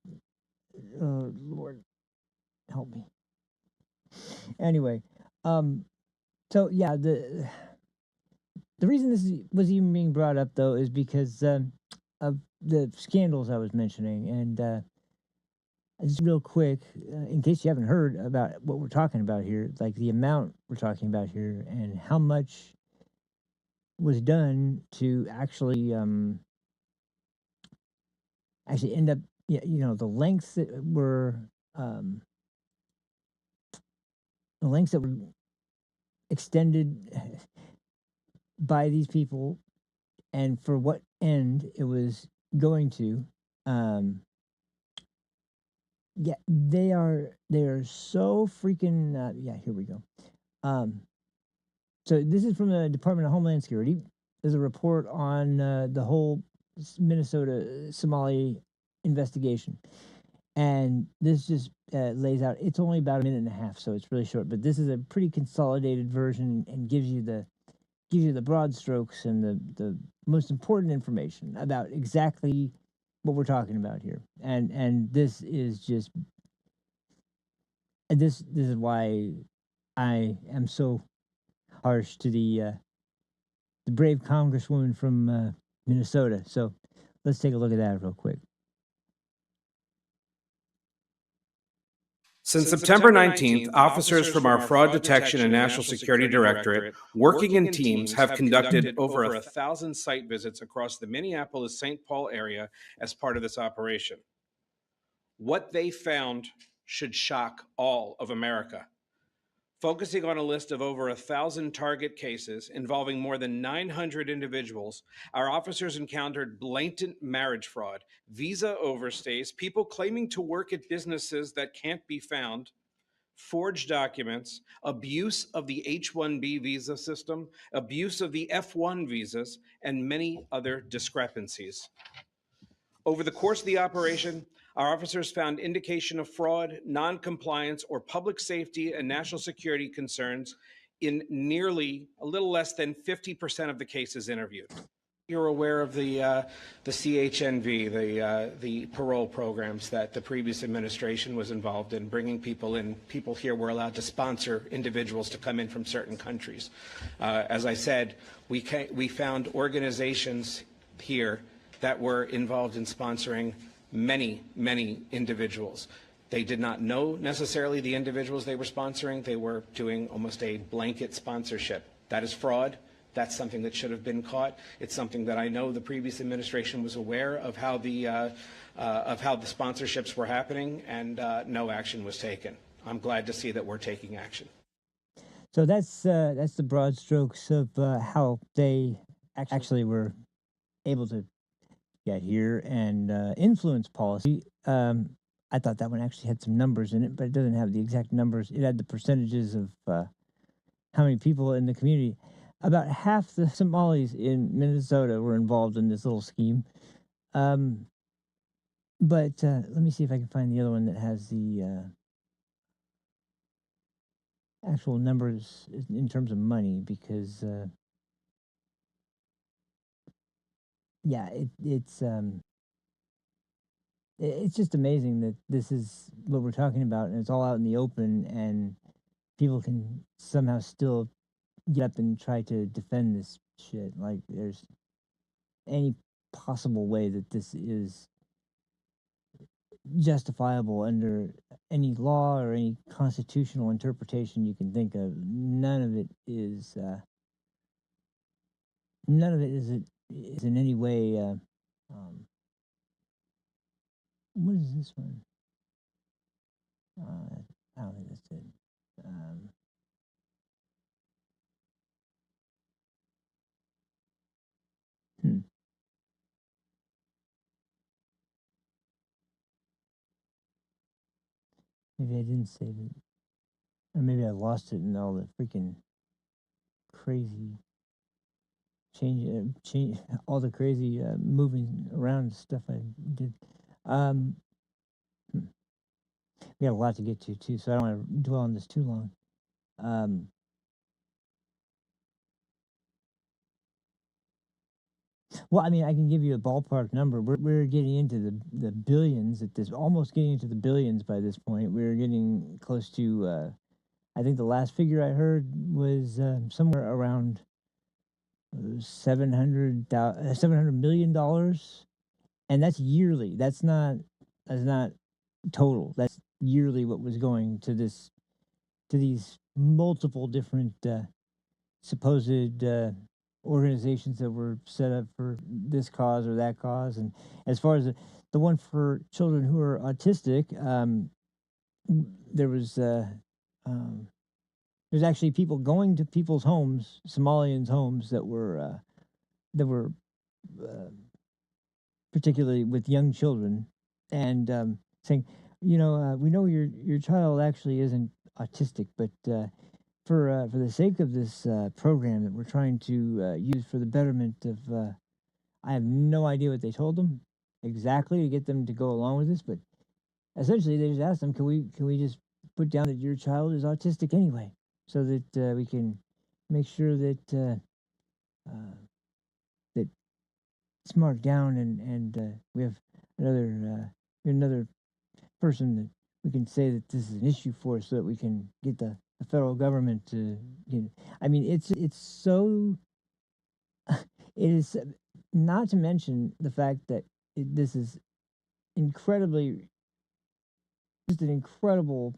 Lord help me. Anyway, so yeah, the reason this was even being brought up though is because of the scandals I was mentioning, and just real quick, in case you haven't heard about what we're talking about here, like the amount we're talking about here, and how much was done to actually end up, the lengths that were um, the lengths that were extended by these people, and for what end it was going to. Yeah, they are so freaking. Yeah, here we go. So this is from the Department of Homeland Security. There's a report on the whole Minnesota Somali investigation, and this just lays out. It's only about a minute and a half, so it's really short. But this is a pretty consolidated version and gives you the broad strokes and the most important information about exactly what we're talking about here. And this is just this is why I am so harsh to the brave congresswoman from Minnesota. So let's take a look at that real quick. Since September 19th, officers from our Fraud Detection and National Security Directorate, working in teams, have conducted over 1,000 site visits across the Minneapolis-St. Paul area as part of this operation. What they found should shock all of America. Focusing on a list of over 1,000 target cases involving more than 900 individuals, our officers encountered blatant marriage fraud, visa overstays, people claiming to work at businesses that can't be found, forged documents, abuse of the H-1B visa system, abuse of the F-1 visas, and many other discrepancies. Over the course of the operation, our officers found indication of fraud, non-compliance, or public safety and national security concerns in nearly a little less than 50% of the cases interviewed. You're aware of the CHNV, the parole programs that the previous administration was involved in, bringing people in. People here were allowed to sponsor individuals to come in from certain countries. As I said, we found organizations here that were involved in sponsoring many, many individuals. They did not know necessarily the individuals they were sponsoring. They were doing almost a blanket sponsorship. That is fraud. That's something that should have been caught. It's something that I know the previous administration was aware of how the sponsorships were happening, and no action was taken. I'm glad to see that we're taking action. So that's the broad strokes of how they actually were able to get here and influence policy. I thought that one actually had some numbers in it, but it doesn't have the exact numbers. It had the percentages of how many people in the community. About half the Somalis in Minnesota were involved in this little scheme. But let me see if I can find the other one that has the actual numbers in terms of money, because yeah, it's just amazing that this is what we're talking about, and it's all out in the open, and people can somehow still get up and try to defend this shit. Like there's any possible way that this is justifiable under any law or any constitutional interpretation you can think of. None of it is in any way what is this one? I don't think that's it. Maybe I didn't save it, or maybe I lost it in all the freaking crazy change, all the crazy moving around stuff I did. Um, hmm, we got a lot to get to too, so I don't want to dwell on this too long. Um, well, I mean, I can give you a ballpark number. We're getting into the billions at this, almost getting into the billions by this point. We're getting close to. I think the last figure I heard was somewhere around $700 million, and that's yearly. That's not total. That's yearly what was going to these multiple different supposed organizations that were set up for this cause or that cause. And as far as the one for children who are autistic, there was there's actually people going to people's homes, Somalians' homes that were uh, particularly with young children, and saying, we know your child actually isn't autistic, but for the sake of this program that we're trying to use for the betterment of, I have no idea what they told them exactly to get them to go along with this, but essentially they just asked them, can we just put down that your child is autistic anyway, so that we can make sure that that it's marked down, and we have another person that we can say that this is an issue for, so that we can get the federal government to, I mean, it's so it is, not to mention the fact that this is incredibly, just an incredible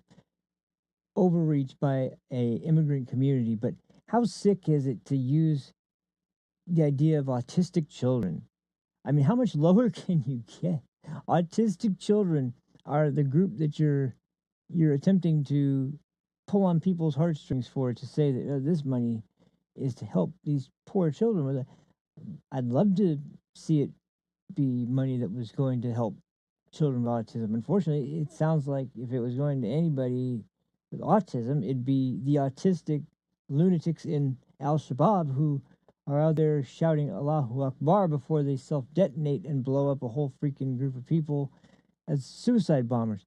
overreach by a immigrant community. But how sick is it to use the idea of autistic children? I mean, how much lower can you get? Autistic children are the group that you're attempting to pull on people's heartstrings for, to say that this money is to help these poor children with it. I'd love to see it be money that was going to help children with autism. Unfortunately, it sounds like if it was going to anybody with autism, it'd be the autistic lunatics in Al Shabaab who are out there shouting Allahu Akbar before they self detonate and blow up a whole freaking group of people as suicide bombers.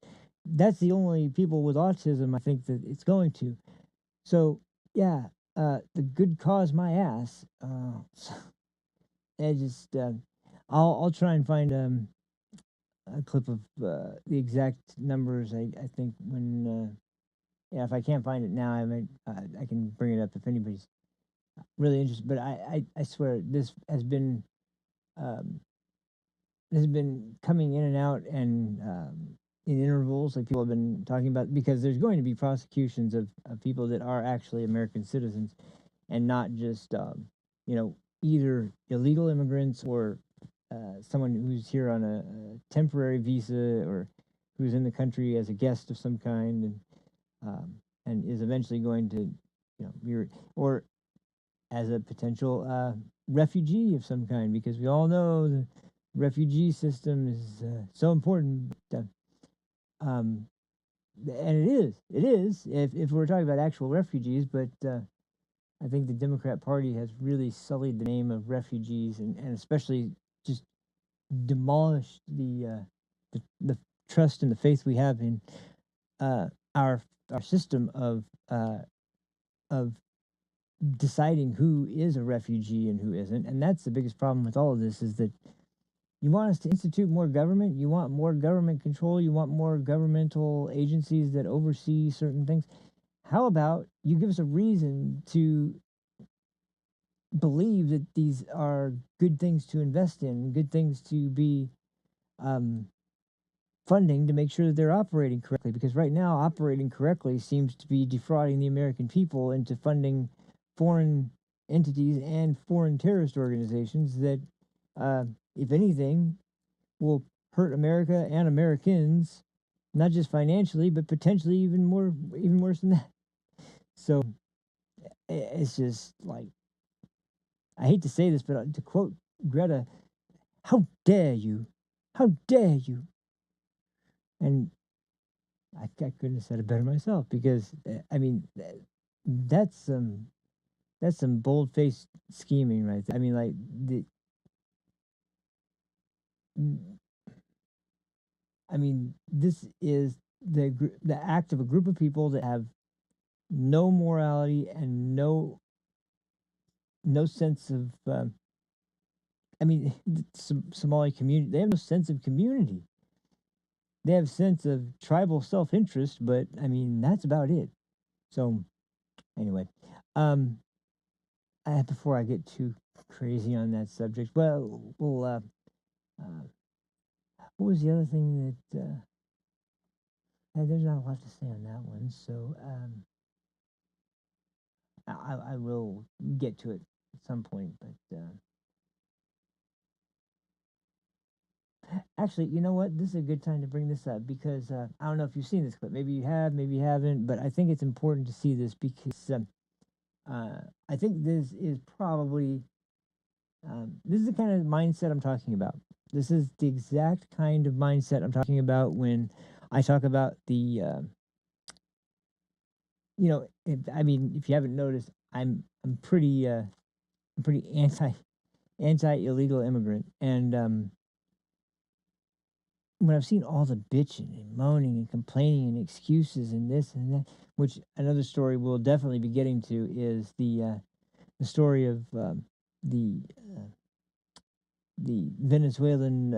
That's the only people with autism I think that it's going to. So, yeah, the good cause my ass. I just, I'll try and find a clip of the exact numbers. I think when, yeah, if I can't find it now, I can bring it up if anybody's really interested. But I swear um, this has been coming in and out, and in intervals, like people have been talking about, because there's going to be prosecutions of people that are actually American citizens, and not just either illegal immigrants or someone who's here on a temporary visa, or who's in the country as a guest of some kind, and is eventually going to or as a potential refugee of some kind, because we all know the refugee system is so important. Um, and it is if we're talking about actual refugees, but I think the Democrat Party has really sullied the name of refugees, and especially just demolished the trust and the faith we have in uh, our our system of deciding who is a refugee and who isn't. And that's the biggest problem with all of this, is that you want us to institute more government, you want more government control, you want more governmental agencies that oversee certain things. How about you give us a reason to believe that these are good things to invest in, good things to be um, funding, to make sure that they're operating correctly? Because right now, operating correctly seems to be defrauding the American people into funding foreign entities and foreign terrorist organizations that, if anything, will hurt America and Americans, not just financially, but potentially even worse than that. So it's just like, I hate to say this, but to quote Greta, how dare you? How dare you? And I couldn't have said it better myself because I mean that's some bold faced scheming right there. I mean, like I mean, this is the act of a group of people that have no morality and no sense of. I mean, the Somali community, they have no sense of community. They have a sense of tribal self interest, but I mean that's about it. So anyway, um, before I get too crazy on that subject, uh, what was the other thing that? There's not a lot to say on that one, so I will get to it at some point. But actually, you know what? This is a good time to bring this up because I don't know if you've seen this clip. Maybe you have, maybe you haven't. But I think it's important to see this because I think this is probably this is the kind of mindset I'm talking about. This is the exact kind of mindset I'm talking about when I talk about the I mean, if you haven't noticed, I'm pretty anti illegal immigrant, and when I've seen all the bitching and moaning and complaining and excuses and this and that, which another story we'll definitely be getting to is the story of the uh, the Venezuelan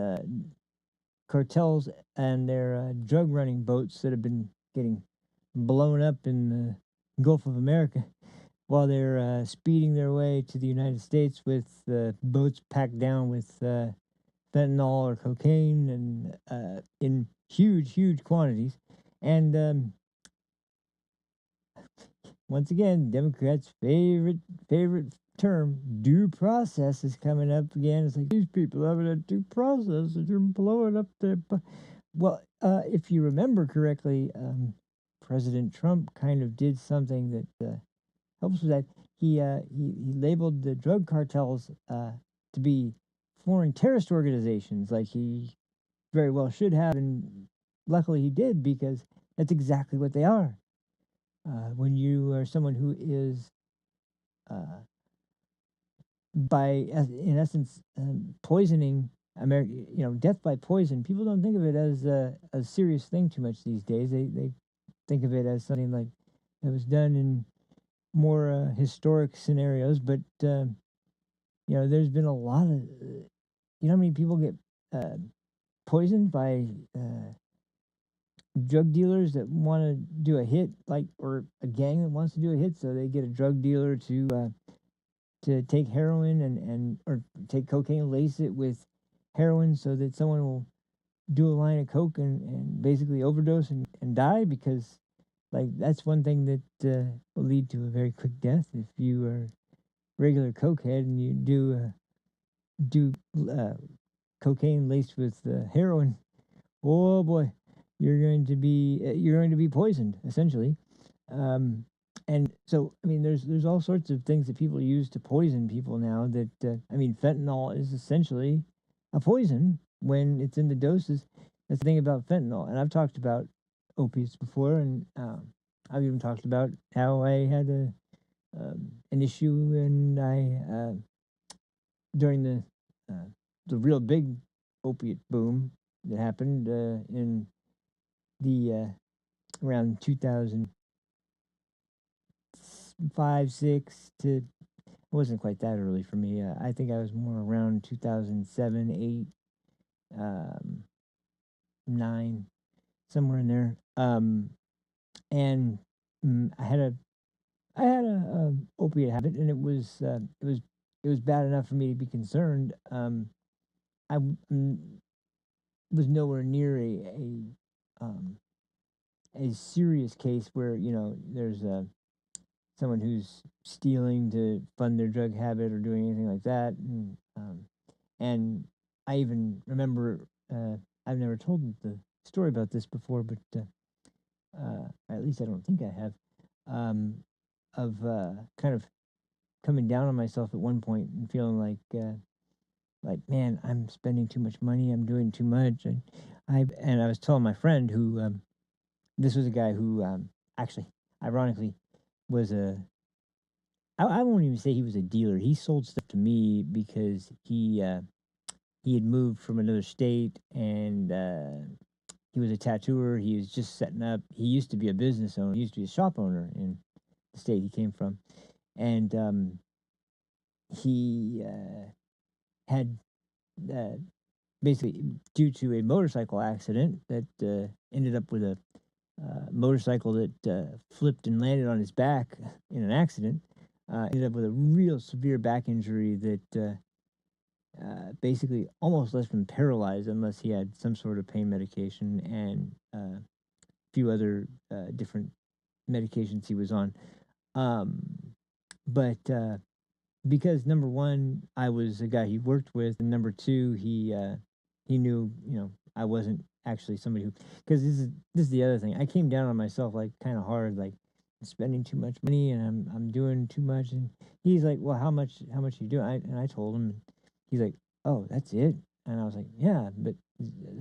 cartels and their drug running boats that have been getting blown up in the Gulf of America while they're speeding their way to the United States with boats packed down with fentanyl or cocaine and in huge quantities. And once again, Democrats' favorite term, due process, is coming up again. It's like these people having a due process and they're blowing up their. Well, if you remember correctly, President Trump kind of did something that helps with that. He labeled the drug cartels to be foreign terrorist organizations, like he very well should have, and luckily he did because that's exactly what they are. When you are someone who is, uh, in essence, poisoning America, death by poison, people don't think of it as a serious thing too much these days. They think of it as something like that was done in more historic scenarios, but there's been a lot of, how many people get uh, poisoned by drug dealers that want to do a hit, like, or a gang that wants to do a hit, so they get a drug dealer to take heroin and or take cocaine, lace it with heroin, so that someone will do a line of coke and basically overdose and die because, like, that's one thing that will lead to a very quick death if you are regular cokehead and you do cocaine laced with heroin. Oh boy, you're going to be poisoned essentially. Um, and so I mean, there's all sorts of things that people use to poison people now. That I mean, fentanyl is essentially a poison when it's in the doses. That's the thing about fentanyl, and I've talked about opiates before, and I've even talked about how I had an issue and I during the real big opiate boom that happened in the around 2005, 6 to, it wasn't quite that early for me. I think I was more around 2007, 8, 9, somewhere in there. And I had a opiate habit, and it was bad enough for me to be concerned. I was nowhere near um, a serious case where there's someone who's stealing to fund their drug habit or doing anything like that, and I even remember I've never told the story about this before, but at least I don't think I have, um, of kind of coming down on myself at one point and feeling like, man, I'm spending too much money, I'm doing too much, and I was telling my friend who this was a guy who actually, ironically, was a I won't even say he was a dealer. He sold stuff to me because he had moved from another state and he was a tattooer. He was just setting up. He used to be a business owner. He used to be a shop owner in the state he came from, and he had uh, basically due to a motorcycle accident that ended up with a motorcycle that flipped and landed on his back in an accident. Ended up with a real severe back injury that basically almost left him paralyzed unless he had some sort of pain medication and a few other different medications he was on. Um, but because number one, I was a guy he worked with, and number two, he knew I wasn't actually somebody who because this is the other thing. I came down on myself like kind of hard, like spending too much money and I'm doing too much. And he's like, well, how much you doing? And I told him. He's like, oh, that's it. And I was like, yeah, but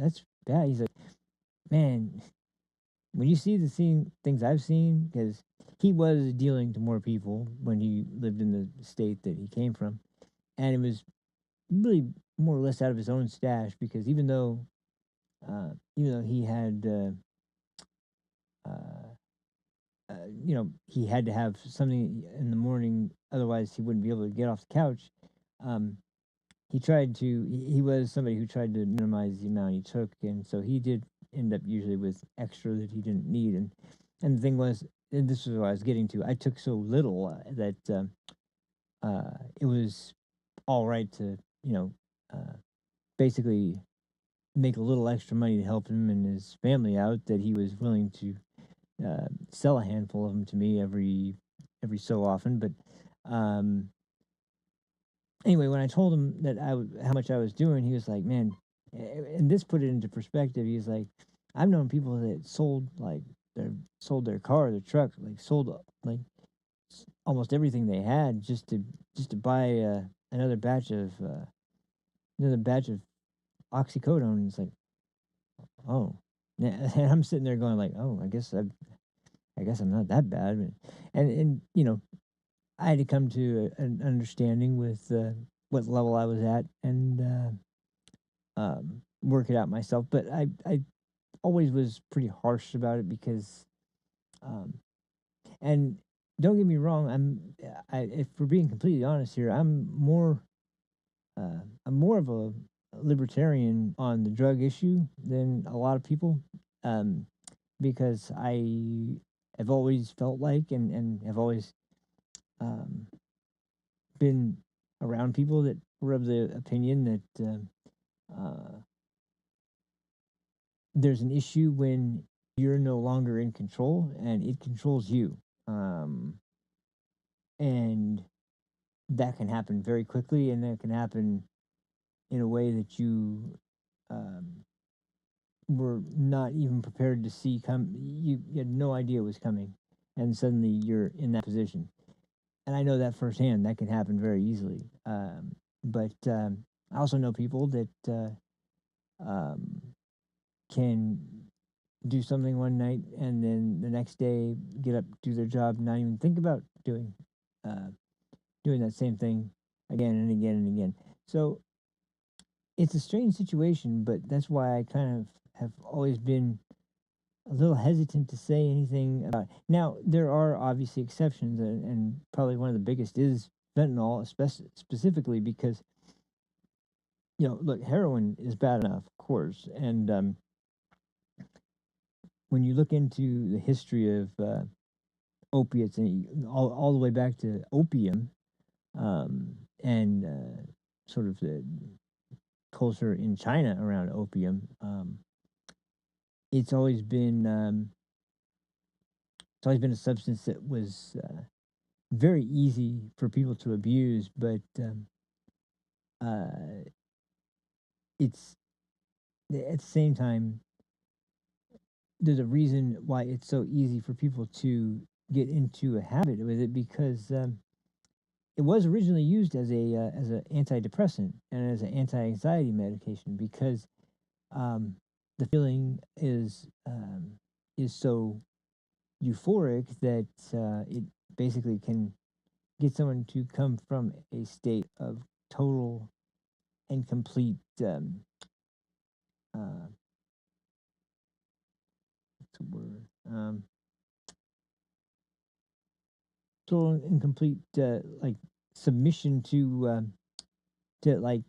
that's bad. He's like, man, when you see the things I've seen, because he was dealing to more people when he lived in the state that he came from, and it was really more or less out of his own stash because even though he had he had to have something in the morning, otherwise he wouldn't be able to get off the couch. Um, he was somebody who tried to minimize the amount he took, and so he did end up usually with extra that he didn't need. And the thing was, and this is what I was getting to, I took so little that it was all right to uh, basically make a little extra money to help him and his family out, that he was willing to sell a handful of them to me every so often. But um, anyway, when I told him that how much I was doing, he was like, "Man," and this put it into perspective. He's like, "I've known people that sold their car, their truck, like sold like almost everything they had just to buy another batch of oxycodone." And it's like, oh, and I'm sitting there going like, "Oh, I guess I'm not that bad." And I had to come to an understanding with what level I was at and work it out myself. But I always was pretty harsh about it because, um, and don't get me wrong, if we're being completely honest here, I'm more of a libertarian on the drug issue than a lot of people, um, because I have always felt like and have always um, been around people that were of the opinion that there's an issue when you're no longer in control and it controls you. And that can happen very quickly, and that can happen in a way that you um, were not even prepared to see come. You had no idea it was coming, and suddenly you're in that position. And I know that firsthand. That can happen very easily. But I also know people that um, can do something one night and then the next day get up, do their job, not even think about uh, doing that same thing again and again and again. So it's a strange situation, but that's why I kind of have always been a little hesitant to say anything about it. Now, there are obviously exceptions, and probably one of the biggest is fentanyl, specifically because, look, heroin is bad enough, of course. And when you look into the history of opiates and all the way back to opium and sort of the culture in China around opium, it's always been a substance that was very easy for people to abuse, but uh, it's at the same time there's a reason why it's so easy for people to get into a habit with it because it was originally used as an antidepressant and as an anti-anxiety medication because the feeling is is so euphoric that it basically can get someone to come from a state of total and complete uh, what's the word? Total and complete like submission to like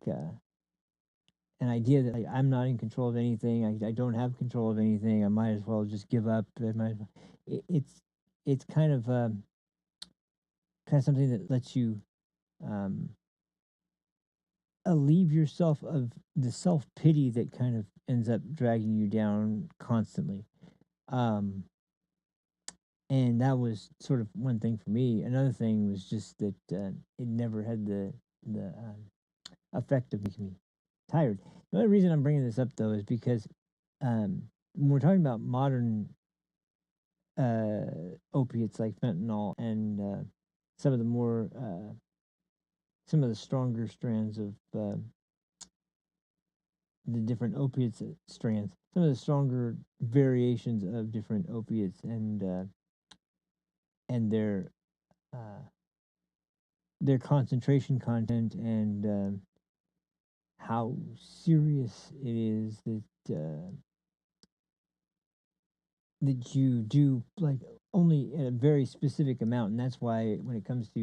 an idea that like I'm not in control of anything. I don't have control of anything. I might as well just give up. I might. It's kind of something that lets you um, alleviate yourself of the self pity that kind of ends up dragging you down constantly. Um, and that was sort of one thing for me. Another thing was just that it never had the effect of making me tired. The only reason I'm bringing this up though is because when we're talking about modern opiates like fentanyl and some of the more some of the stronger strands of the different opiates strands, some of the stronger variations of different opiates and uh, their concentration content and how serious it is that you do like only in a very specific amount, and that's why when it comes to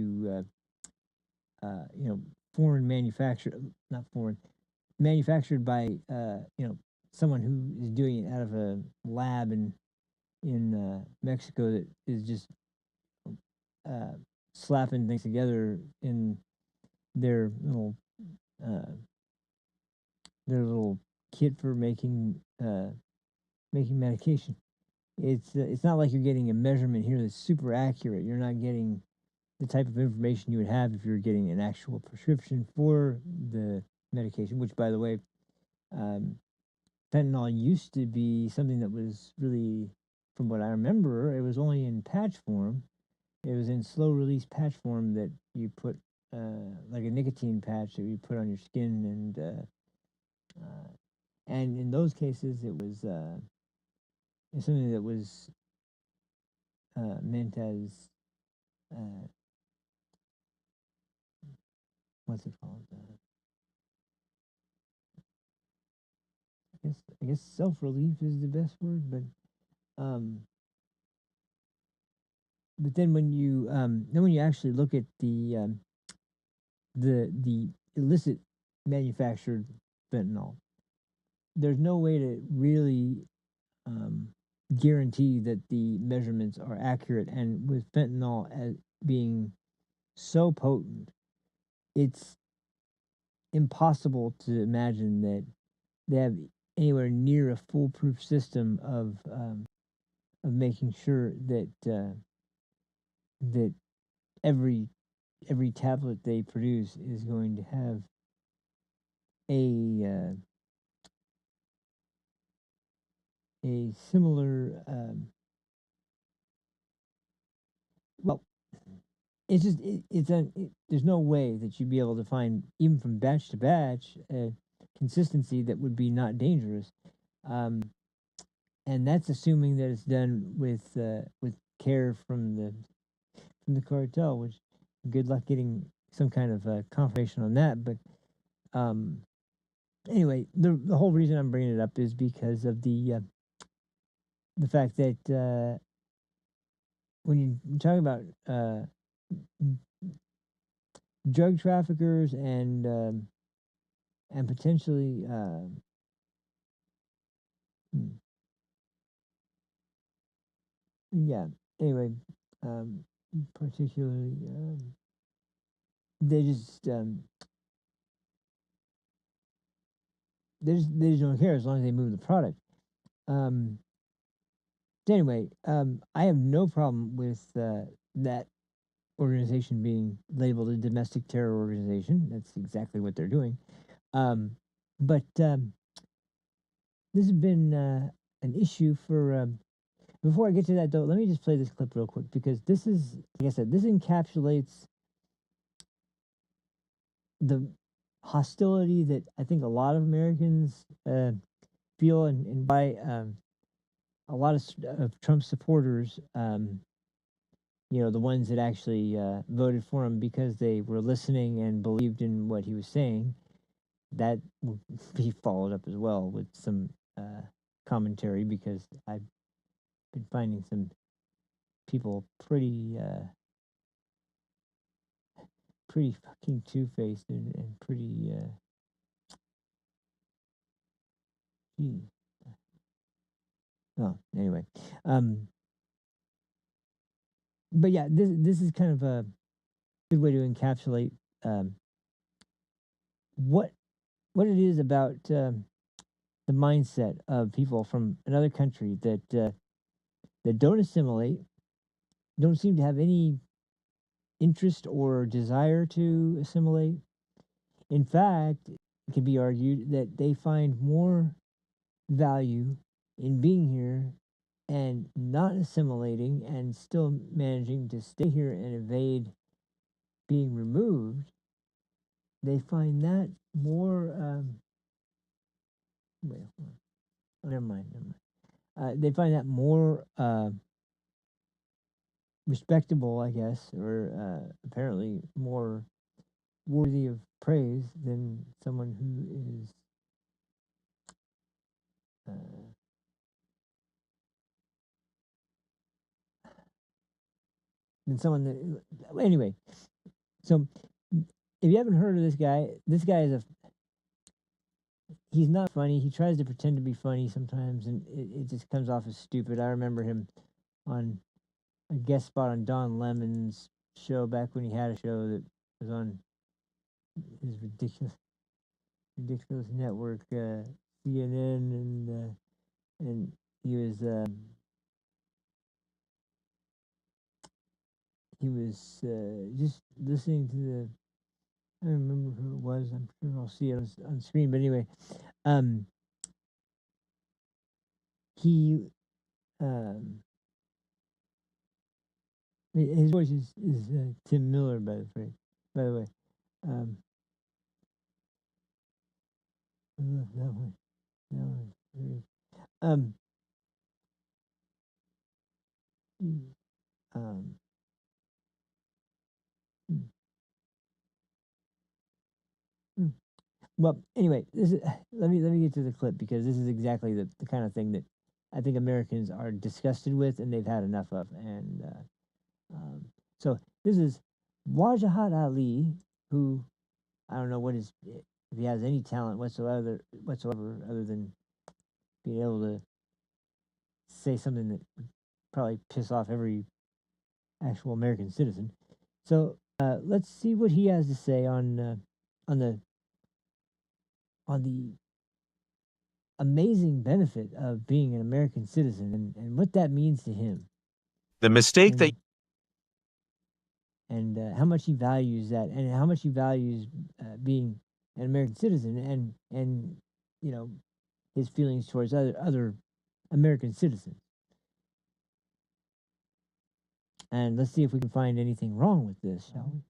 you know foreign manufacture, not foreign, manufactured by you know someone who is doing it out of a lab in Mexico that is just uh, slapping things together in their little uh, their little kit for making medication. It's not like you're getting a measurement here that's super accurate. You're not getting the type of information you would have if you were getting an actual prescription for the medication. Which, by the way, um, fentanyl used to be something that was really, from what I remember, it was only in patch form. It was in slow release patch form that you put, like a nicotine patch that you put on your skin, and in those cases, it was something that was meant as uh, what's it called? I guess self relief is the best word, um, but then when you actually look at the illicit manufactured fentanyl, there's no way to really um, guarantee that the measurements are accurate. And with fentanyl as being so potent, it's impossible to imagine that they have anywhere near a foolproof system of making sure that every tablet they produce is going to have a a similar well it's just there's no way that you'd be able to find even from batch to batch consistency that would be not dangerous um, and that's assuming that it's done with care from the cartel, which good luck getting some kind of confirmation on that. But um, anyway, the whole reason I'm bringing it up is because of the fact that when you talk about drug traffickers and potentially hmm, yeah. Anyway, um, particularly they just they just don't care as long as they move the product. Um, anyway, I have no problem with that organization being labeled a domestic terror organization. That's exactly what they're doing. Um, but this has been an issue for. Before I get to that, though, let me just play this clip real quick because this is, like I said, this encapsulates the hostility that I think a lot of Americans feel, and why a lot of Trump supporters, the ones that actually voted for him because they were listening and believed in what he was saying, that will be followed up as well with some commentary, because I've been finding some people pretty fucking two-faced and pretty gee. Oh, anyway. But yeah, this is kind of a good way to encapsulate um, what it is about the mindset of people from another country that don't assimilate, don't seem to have any interest or desire to assimilate. In fact, it can be argued that they find more value in being here and not assimilating and still managing to stay here and evade being removed. They find that more. Wait, hold on. Oh, never mind. They find that more respectable, I guess, or apparently more worthy of praise than someone who is than someone that. Anyway, so if you haven't heard of this guy is he's not funny. He tries to pretend to be funny sometimes, and it just comes off as stupid. I remember him on a guest spot on Don Lemon's show back when he had a show that was on his ridiculous network, CNN, and he was just listening to the. I don't remember who it was. I'm sure I'll see it on screen. But anyway, he his voice is Tim Miller, by the way. I love that one. That one. Um, mm, um, mm, mm. Well, anyway, this is, let me get to the clip, because this is exactly the kind of thing that I think Americans are disgusted with and they've had enough of. And so this is Wajahat Ali, who I don't know if he has any talent whatsoever other than being able to say something that would probably piss off every actual American citizen. So let's see what he has to say on the amazing benefit of being an American citizen, and what that means to him. The mistake that And how much he values that, and how much he values being an American citizen, and his feelings towards other American citizens. And let's see if we can find anything wrong with this, shall we?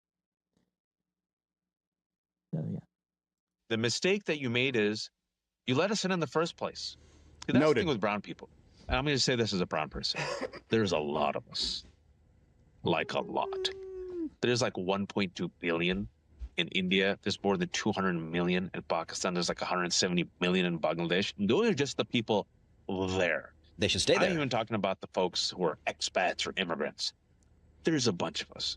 So yeah. the mistake that you made is you let us in the first place. See, that's the Noted. thing with brown people. And I'm going to say this as a brown person. There's a lot of us. Like a lot. There's like 1.2 billion in India. There's more than 200 million in Pakistan. There's like 170 million in Bangladesh. Those are just the people there. They should stay I'm there. not even talking about the folks who are expats or immigrants. There's a bunch of us.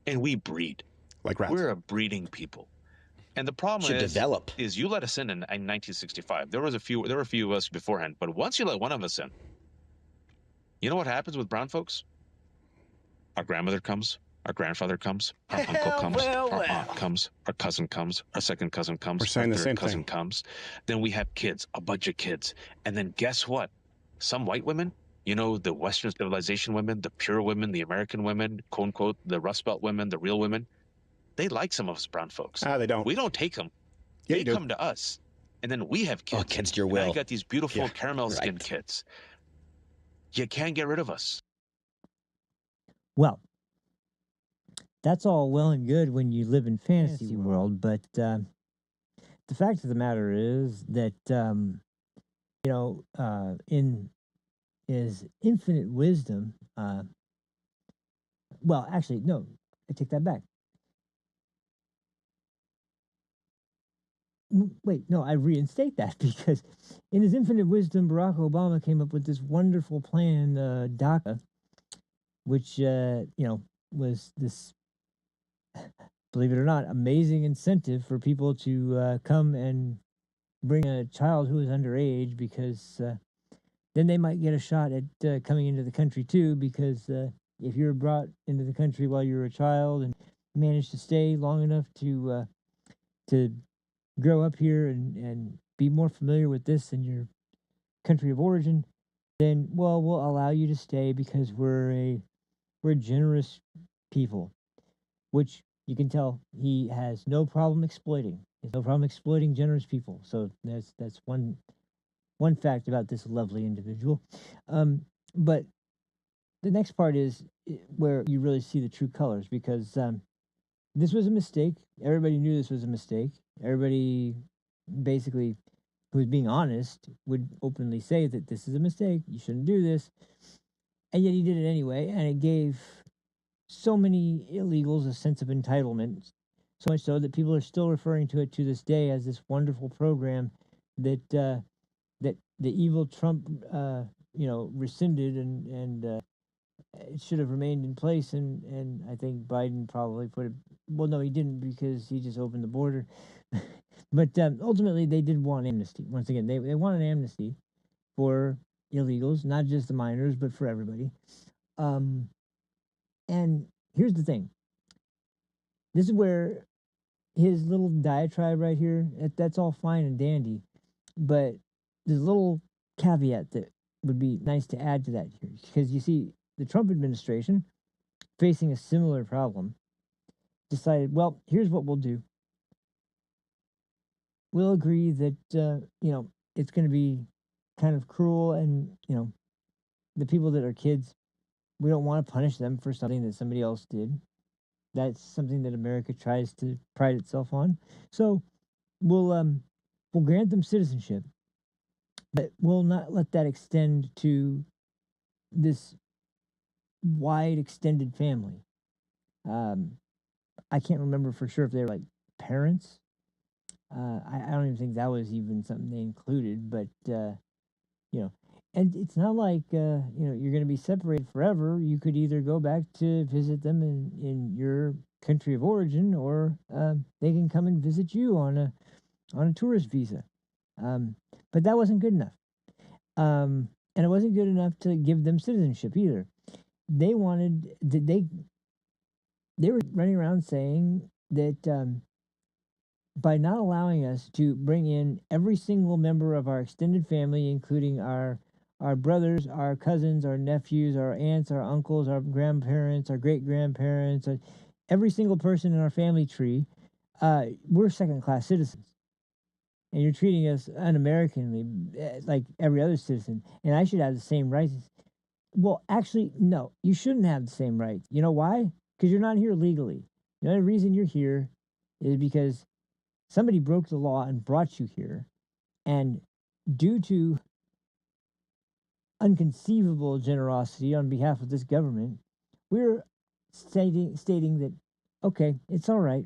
And we breed. Like rats. We're a breeding people. And the problem Should develop. is you let us in 1965. There were a few of us beforehand, but once you let one of us in, you know what happens with brown folks? Our grandmother comes, our grandfather comes, our uncle comes, our aunt comes, our cousin comes, our second cousin comes, We're saying our the third same cousin thing. comes. Then we have kids, a bunch of kids. And then guess what? Some white women, the Western civilization women, the pure women, the American women, quote unquote, the Rust Belt women, the real women, they like some of us brown folks. They don't. We don't take them. Yeah, They you do. come to us. And then we have kids. Against your And now will. you got these beautiful Yeah, caramel skinned right. kids. You can't get rid of us. Well, that's all well and good when you live in fantasy world, but the fact of the matter is that in is infinite wisdom. Well, actually, no, I take that back. Wait, no, I reinstate that because in his infinite wisdom, Barack Obama came up with this wonderful plan, DACA, which, was this, believe it or not, amazing incentive for people to come and bring a child who is underage because then they might get a shot at coming into the country too. Because if you're brought into the country while you're a child and manage to stay long enough to grow up here and be more familiar with this in your country of origin, then well, we'll allow you to stay because we're generous people, which you can tell he has no problem exploiting. He has no problem exploiting generous people. So that's one fact about this lovely individual. But the next part is where you really see the true colors because this was a mistake. Everybody knew this was a mistake. Everybody basically who was being honest would openly say that this is a mistake. You shouldn't do this. And yet he did it anyway. And it gave so many illegals a sense of entitlement. So much so that people are still referring to it to this day as this wonderful program that that the evil Trump, rescinded and it should have remained in place. And I think Biden probably put it. Well, no, he didn't because he just opened the border. But ultimately, they did want amnesty. Once again, they want an amnesty for illegals, not just the minors, but for everybody. And here's the thing. This is where his little diatribe right here, that's all fine and dandy. But there's a little caveat that would be nice to add to that here. Because you see, the Trump administration, facing a similar problem, decided, well, here's what we'll do. We'll agree that, it's going to be kind of cruel and, the people that are kids, we don't want to punish them for something that somebody else did. That's something that America tries to pride itself on. So we'll grant them citizenship, but we'll not let that extend to this wide extended family. I can't remember for sure if they were like parents. I don't even think that was even something they included, but and it's not like you're going to be separated forever. You could either go back to visit them in your country of origin, or they can come and visit you on a tourist visa. But that wasn't good enough, and it wasn't good enough to give them citizenship either. They wanted they were running around saying that by not allowing us to bring in every single member of our extended family, including our brothers, our cousins, our nephews, our aunts, our uncles, our grandparents, our great grandparents, every single person in our family tree, we're second class citizens. And you're treating us un Americanly like every other citizen. And I should have the same rights. Well, actually, no, you shouldn't have the same rights. You know why? Because you're not here legally. The only reason you're here is because somebody broke the law and brought you here. And due to unconceivable generosity on behalf of this government, we're stating that, okay, it's all right.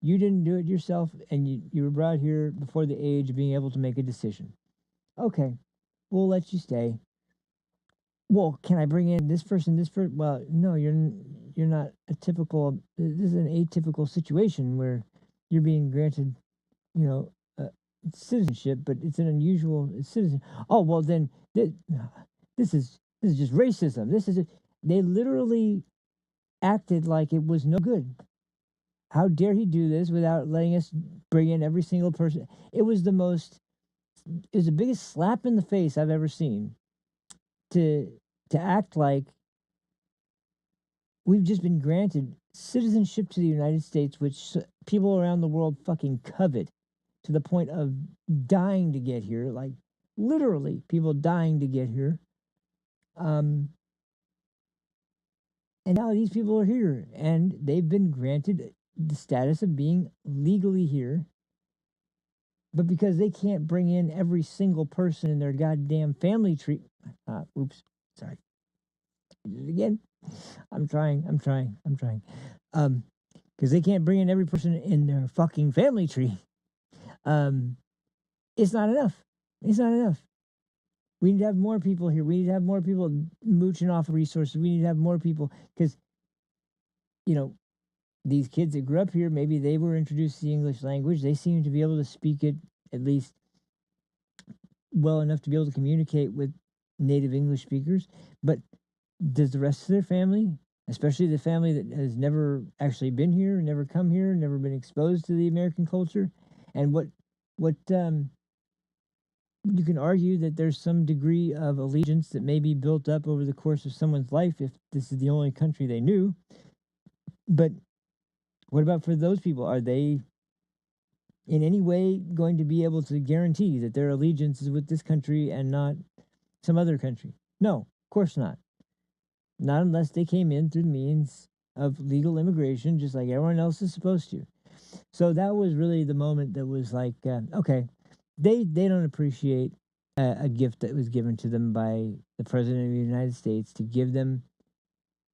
You didn't do it yourself, and you were brought here before the age of being able to make a decision. Okay, we'll let you stay. Well, can I bring in this person, this person? Well, no, you're not a typical. This is an atypical situation where you're being granted, citizenship, but it's an unusual citizen. Oh well, then this is just racism. They literally acted like it was no good. How dare he do this without letting us bring in every single person? It was the biggest slap in the face I've ever seen. To act like we've just been granted citizenship to the United States, which people around the world fucking covet to the point of dying to get here, like literally people dying to get here. And now these people are here and they've been granted the status of being legally here But because they can't bring in every single person in their goddamn family tree. Oops, sorry. Did it again. I'm trying. Because they can't bring in every person in their fucking family tree. It's not enough. It's not enough. We need to have more people here. We need to have more people mooching off of resources. We need to have more people because, you know, these kids that grew up here, maybe they were introduced to the English language. They seem to be able to speak it at least well enough to be able to communicate with native English speakers. But does the rest of their family, especially the family that has never actually been here, never come here, never been exposed to the American culture, and what you can argue that there's some degree of allegiance that may be built up over the course of someone's life if this is the only country they knew. But what about for those people? Are they in any way going to be able to guarantee that their allegiance is with this country and not some other country? No, of course not. Not unless they came in through the means of legal immigration, just like everyone else is supposed to. So that was really the moment that was like, okay, they don't appreciate a gift that was given to them by the President of the United States to give them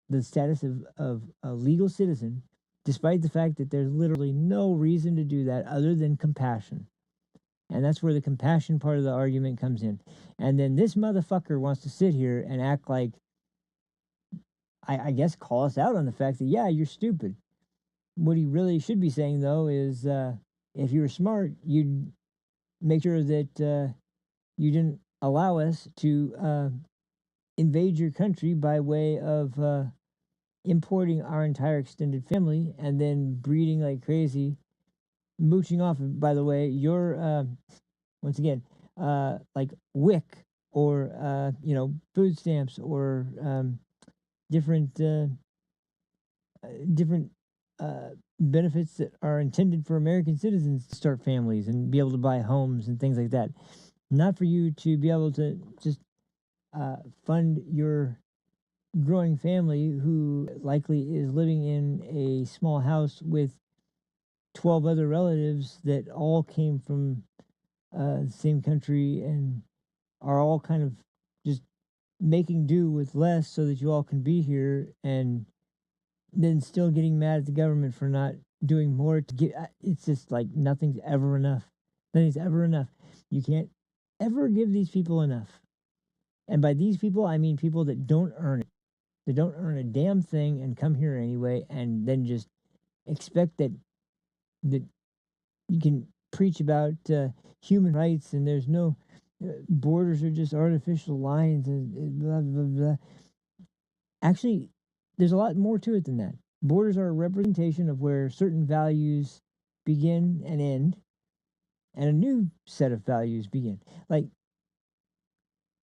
the status of a legal citizen, despite the fact that there's literally no reason to do that other than compassion. And that's where the compassion part of the argument comes in. And then this motherfucker wants to sit here and act like, I guess, call us out on the fact that, yeah, you're stupid. What he really should be saying, though, is if you were smart, you'd make sure that you didn't allow us to invade your country by way of importing our entire extended family and then breeding like crazy, mooching off. By the way, you're once again like WIC or food stamps or different benefits that are intended for American citizens to start families and be able to buy homes and things like that. Not for you to be able to just fund your growing family who likely is living in a small house with 12 other relatives that all came from the same country and are all kind of just making do with less so that you all can be here, and then still getting mad at the government for not doing more to get. It's just like nothing's ever enough. Nothing's ever enough. You can't ever give these people enough. And by these people, I mean people that don't earn it. They don't earn a damn thing and come here anyway, and then just expect that you can preach about human rights and there's no borders are just artificial lines and blah blah blah. Actually, there's a lot more to it than that. Borders are a representation of where certain values begin and end, and a new set of values begin. Like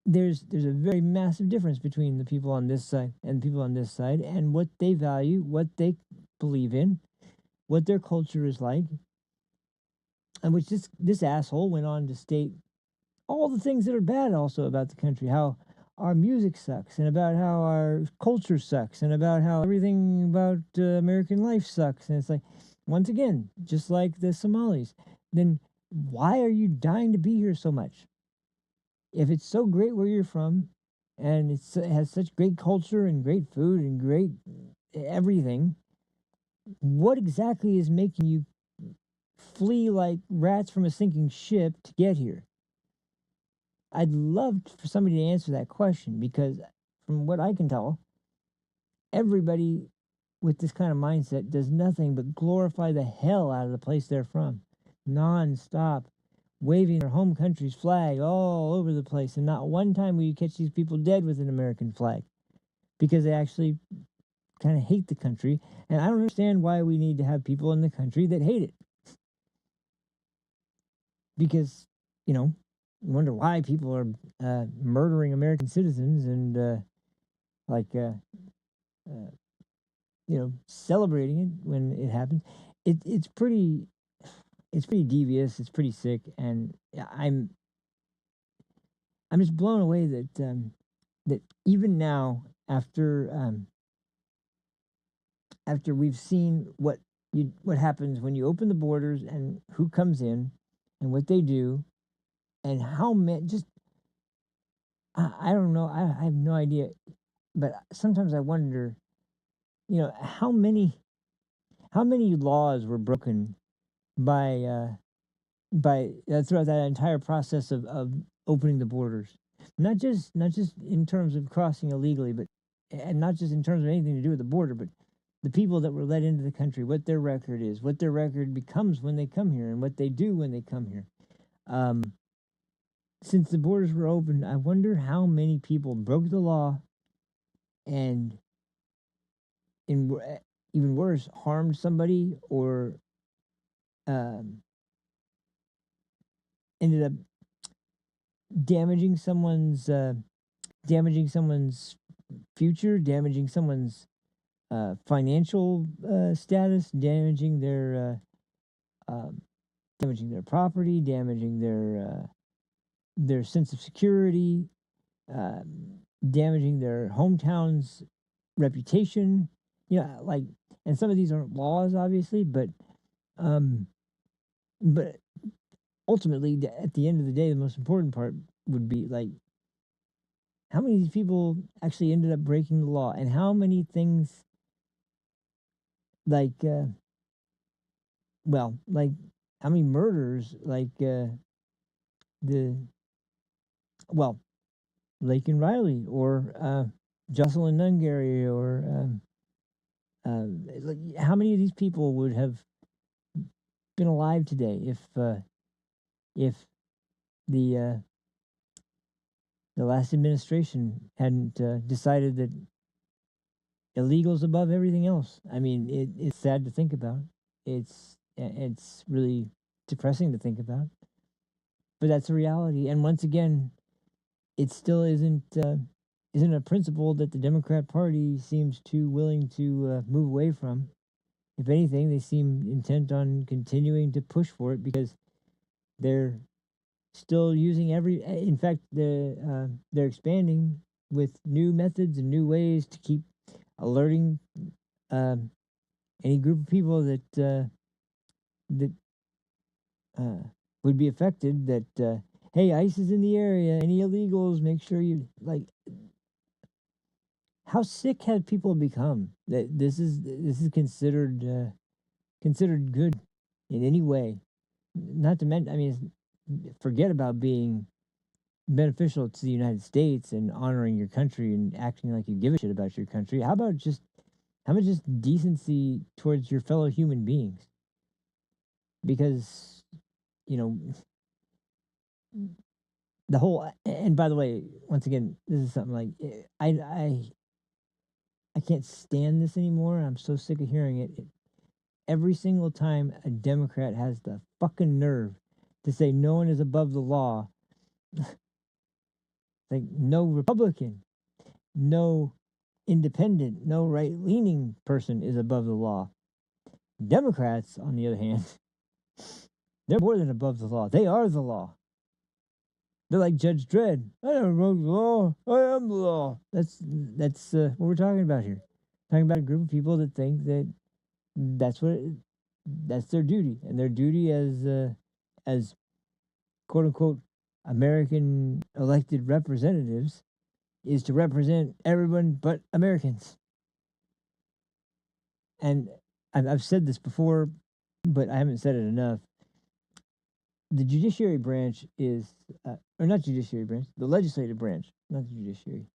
there's a very massive difference between the people on this side and the people on this side, and what they value, what they believe in, what their culture is like. And which this asshole went on to state all the things that are bad also about the country, how our music sucks, and about how our culture sucks, and about how everything about American life sucks. And it's like, once again, just like the Somalis, then why are you dying to be here so much? If it's so great where you're from, and it has such great culture and great food and great everything, what exactly is making you flee like rats from a sinking ship to get here? I'd love for somebody to answer that question, because from what I can tell, everybody with this kind of mindset does nothing but glorify the hell out of the place they're from, non-stop, waving their home country's flag all over the place, and not one time will you catch these people dead with an American flag, because they actually kind of hate the country. And I don't understand why we need to have people in the country that hate it, because you wonder why people are murdering American citizens and celebrating it when it happens. It's pretty devious. It's pretty sick, and I'm just blown away that even now, after we've seen what happens when you open the borders and who comes in, and what they do, and how many. Just I don't know. I have no idea, but sometimes I wonder. How many laws were broken by throughout that entire process of opening the borders, not just in terms of crossing illegally, but and not just in terms of anything to do with the border, but the people that were let into the country, what their record is, what their record becomes when they come here, and what they do when they come here. um since the borders were open, I wonder how many people broke the law and even worse, harmed somebody, or um ended up damaging someone's future, damaging someone's financial status, um, damaging their property, damaging their sense of security, damaging their hometown's reputation. Like, and some of these aren't laws, obviously, um, but ultimately, at the end of the day, the most important part would be like how many of these people actually ended up breaking the law, and how many things like like how many murders, like the well Laken Riley, or Jocelyn Nungary, or like how many of these people would have been alive today if the last administration hadn't decided that illegals above everything else. I mean, it's sad to think about. It's really depressing to think about, but that's a reality. And once again, it still isn't a principle that the Democrat Party seems too willing to move away from. If anything, they seem intent on continuing to push for it because they're still using In fact, they're expanding with new methods and new ways to keep alerting um, any group of people that uh, would be affected. That hey, ICE is in the area. Any illegals, make sure you like. How sick have people become that this is considered good in any way? Not to mention, I mean, forget about being beneficial to the United States and honoring your country and acting like you give a shit about your country. How about just decency towards your fellow human beings? Because you know the whole. And by the way, once again, this is something like I can't stand this anymore. I'm so sick of hearing it. Every single time a Democrat has the fucking nerve to say no one is above the law, like no Republican, no independent, no right leaning person is above the law. Democrats, on the other hand, they're more than above the law. They are the law. They're like Judge Dredd. I never broke the law. I am the law. That's what we're talking about here. Talking about a group of people that think that that's that's their duty, and their duty as quote unquote American elected representatives is to represent everyone but Americans. And I've said this before, but I haven't said it enough. The judiciary branch is, or not judiciary branch, the legislative branch, not the judiciary.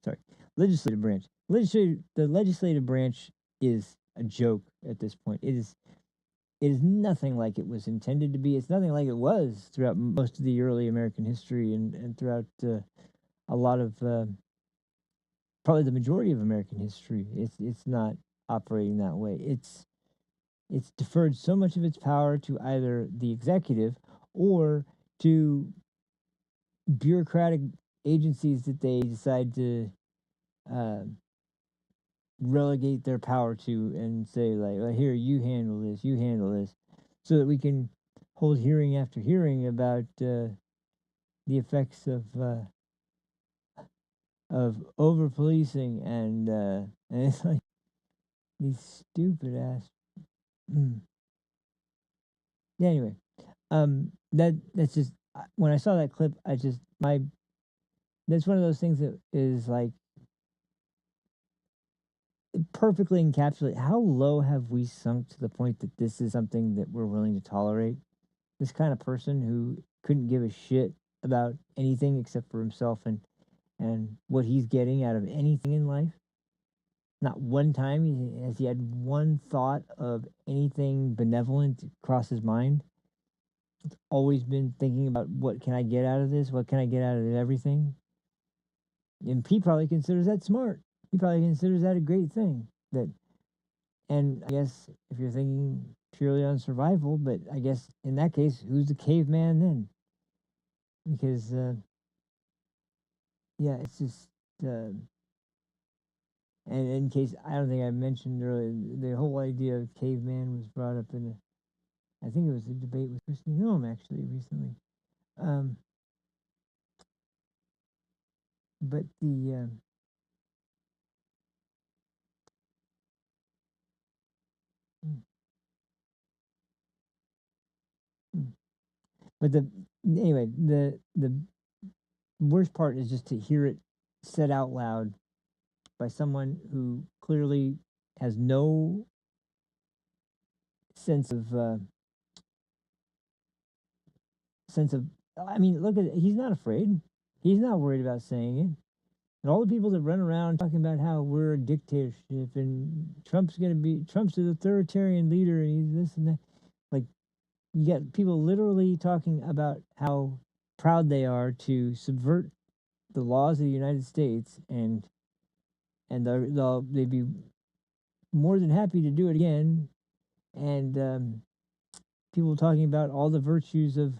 Sorry, legislative branch. The legislative branch is a joke at this point. It is nothing like it was intended to be. It's nothing like it was throughout most of the early American history and throughout a lot of probably the majority of American history. It's not operating that way. It's deferred so much of its power to either the executive or to bureaucratic agencies that they decide to uh, relegate their power to and say like, well, here, you handle this, so that we can hold hearing after hearing about the effects of over policing and it's like these stupid ass. Yeah, anyway, That's just when I saw that clip, I just my that's one of those things that is like perfectly encapsulate how low have we sunk to the point that this is something that we're willing to tolerate. This kind of person who couldn't give a shit about anything except for himself and what he's getting out of anything in life. Not one time has he had one thought of anything benevolent cross his mind. It's always been thinking about what can I get out of this? What can I get out of everything? And he probably considers that smart. He probably considers that a great thing. That, and I guess if you're thinking purely on survival, but I guess in that case, who's the caveman then? Because yeah, it's just and in case I don't think I mentioned earlier, the whole idea of caveman was brought up in I think it was a debate with Christine Noem actually recently. Um, but the mm, mm. but the anyway the worst part is just to hear it said out loud by someone who clearly has no sense of sense of. I mean, look at it. He's not afraid. He's not worried about saying it. And all the people that run around talking about how we're a dictatorship and Trump's an authoritarian leader and he's this and that. Like you get people literally talking about how proud they are to subvert the laws of the United States and they'd be more than happy to do it again. And people talking about all the virtues of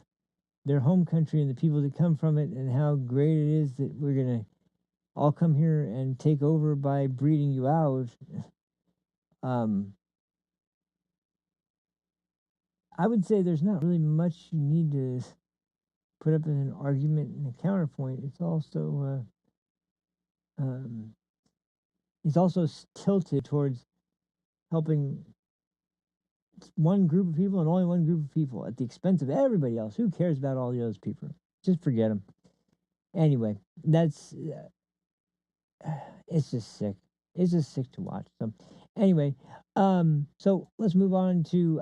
their home country and the people that come from it and how great it is that we're going to all come here and take over by breeding you out. Um, I would say there's not really much you need to put up as an argument and a counterpoint. It's also tilted towards helping one group of people and only one group of people at the expense of everybody else. Who cares about all the other people? Just forget them. Anyway, that's it's just sick. It's just sick to watch. So, anyway, so let's move on to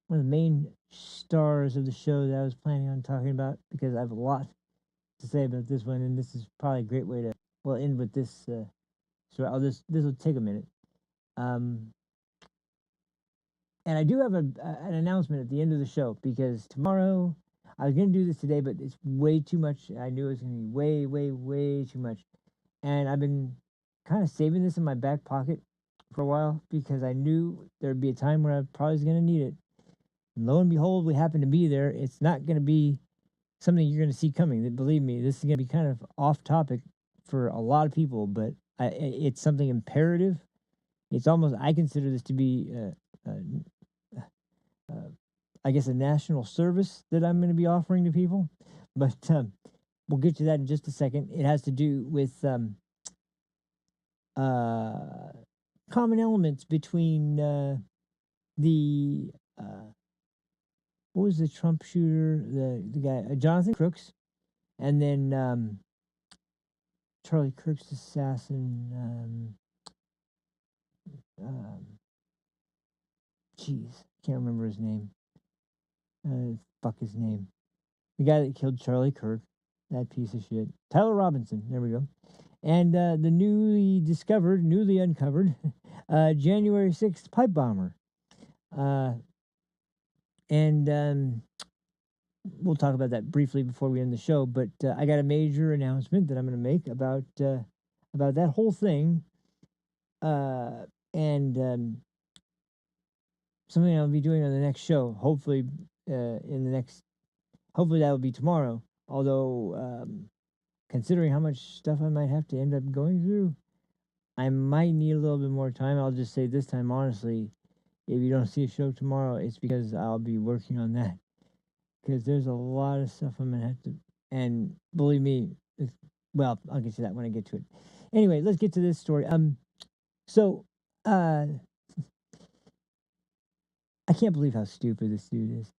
one of the main stars of the show that I was planning on talking about because I have a lot to say about this one, and this is probably a great way to end with this. So this will take a minute. And I do have an announcement at the end of the show because tomorrow I was going to do this today, but it's way too much. I knew it was going to be way, way, way too much. And I've been kind of saving this in my back pocket for a while because I knew there'd be a time where I probably was going to need it. And lo and behold, we happen to be there. It's not going to be something you're going to see coming. Believe me, this is going to be kind of off topic for a lot of people, but it's something imperative. It's almost, I consider this to be I guess a national service that I'm going to be offering to people, but we'll get to that in just a second. It has to do with common elements between the what was the Trump shooter, the guy Jonathan Crooks, and then Charlie Kirk's assassin. Jeez, can't remember his name. Fuck his name. The guy that killed Charlie Kirk, that piece of shit. Tyler Robinson, there we go. And the newly uncovered, January 6th pipe bomber. And we'll talk about that briefly before we end the show. But I got a major announcement that I'm going to make about that whole thing. And something I'll be doing on the next show. Hopefully, hopefully that will be tomorrow. Although, considering how much stuff I might have to end up going through, I might need a little bit more time. I'll just say this time, honestly, if you don't see a show tomorrow, it's because I'll be working on that. Because there's a lot of stuff I'm gonna have to, and believe me, well, I'll get to that when I get to it. Anyway, let's get to this story. So, I can't believe how stupid this dude is.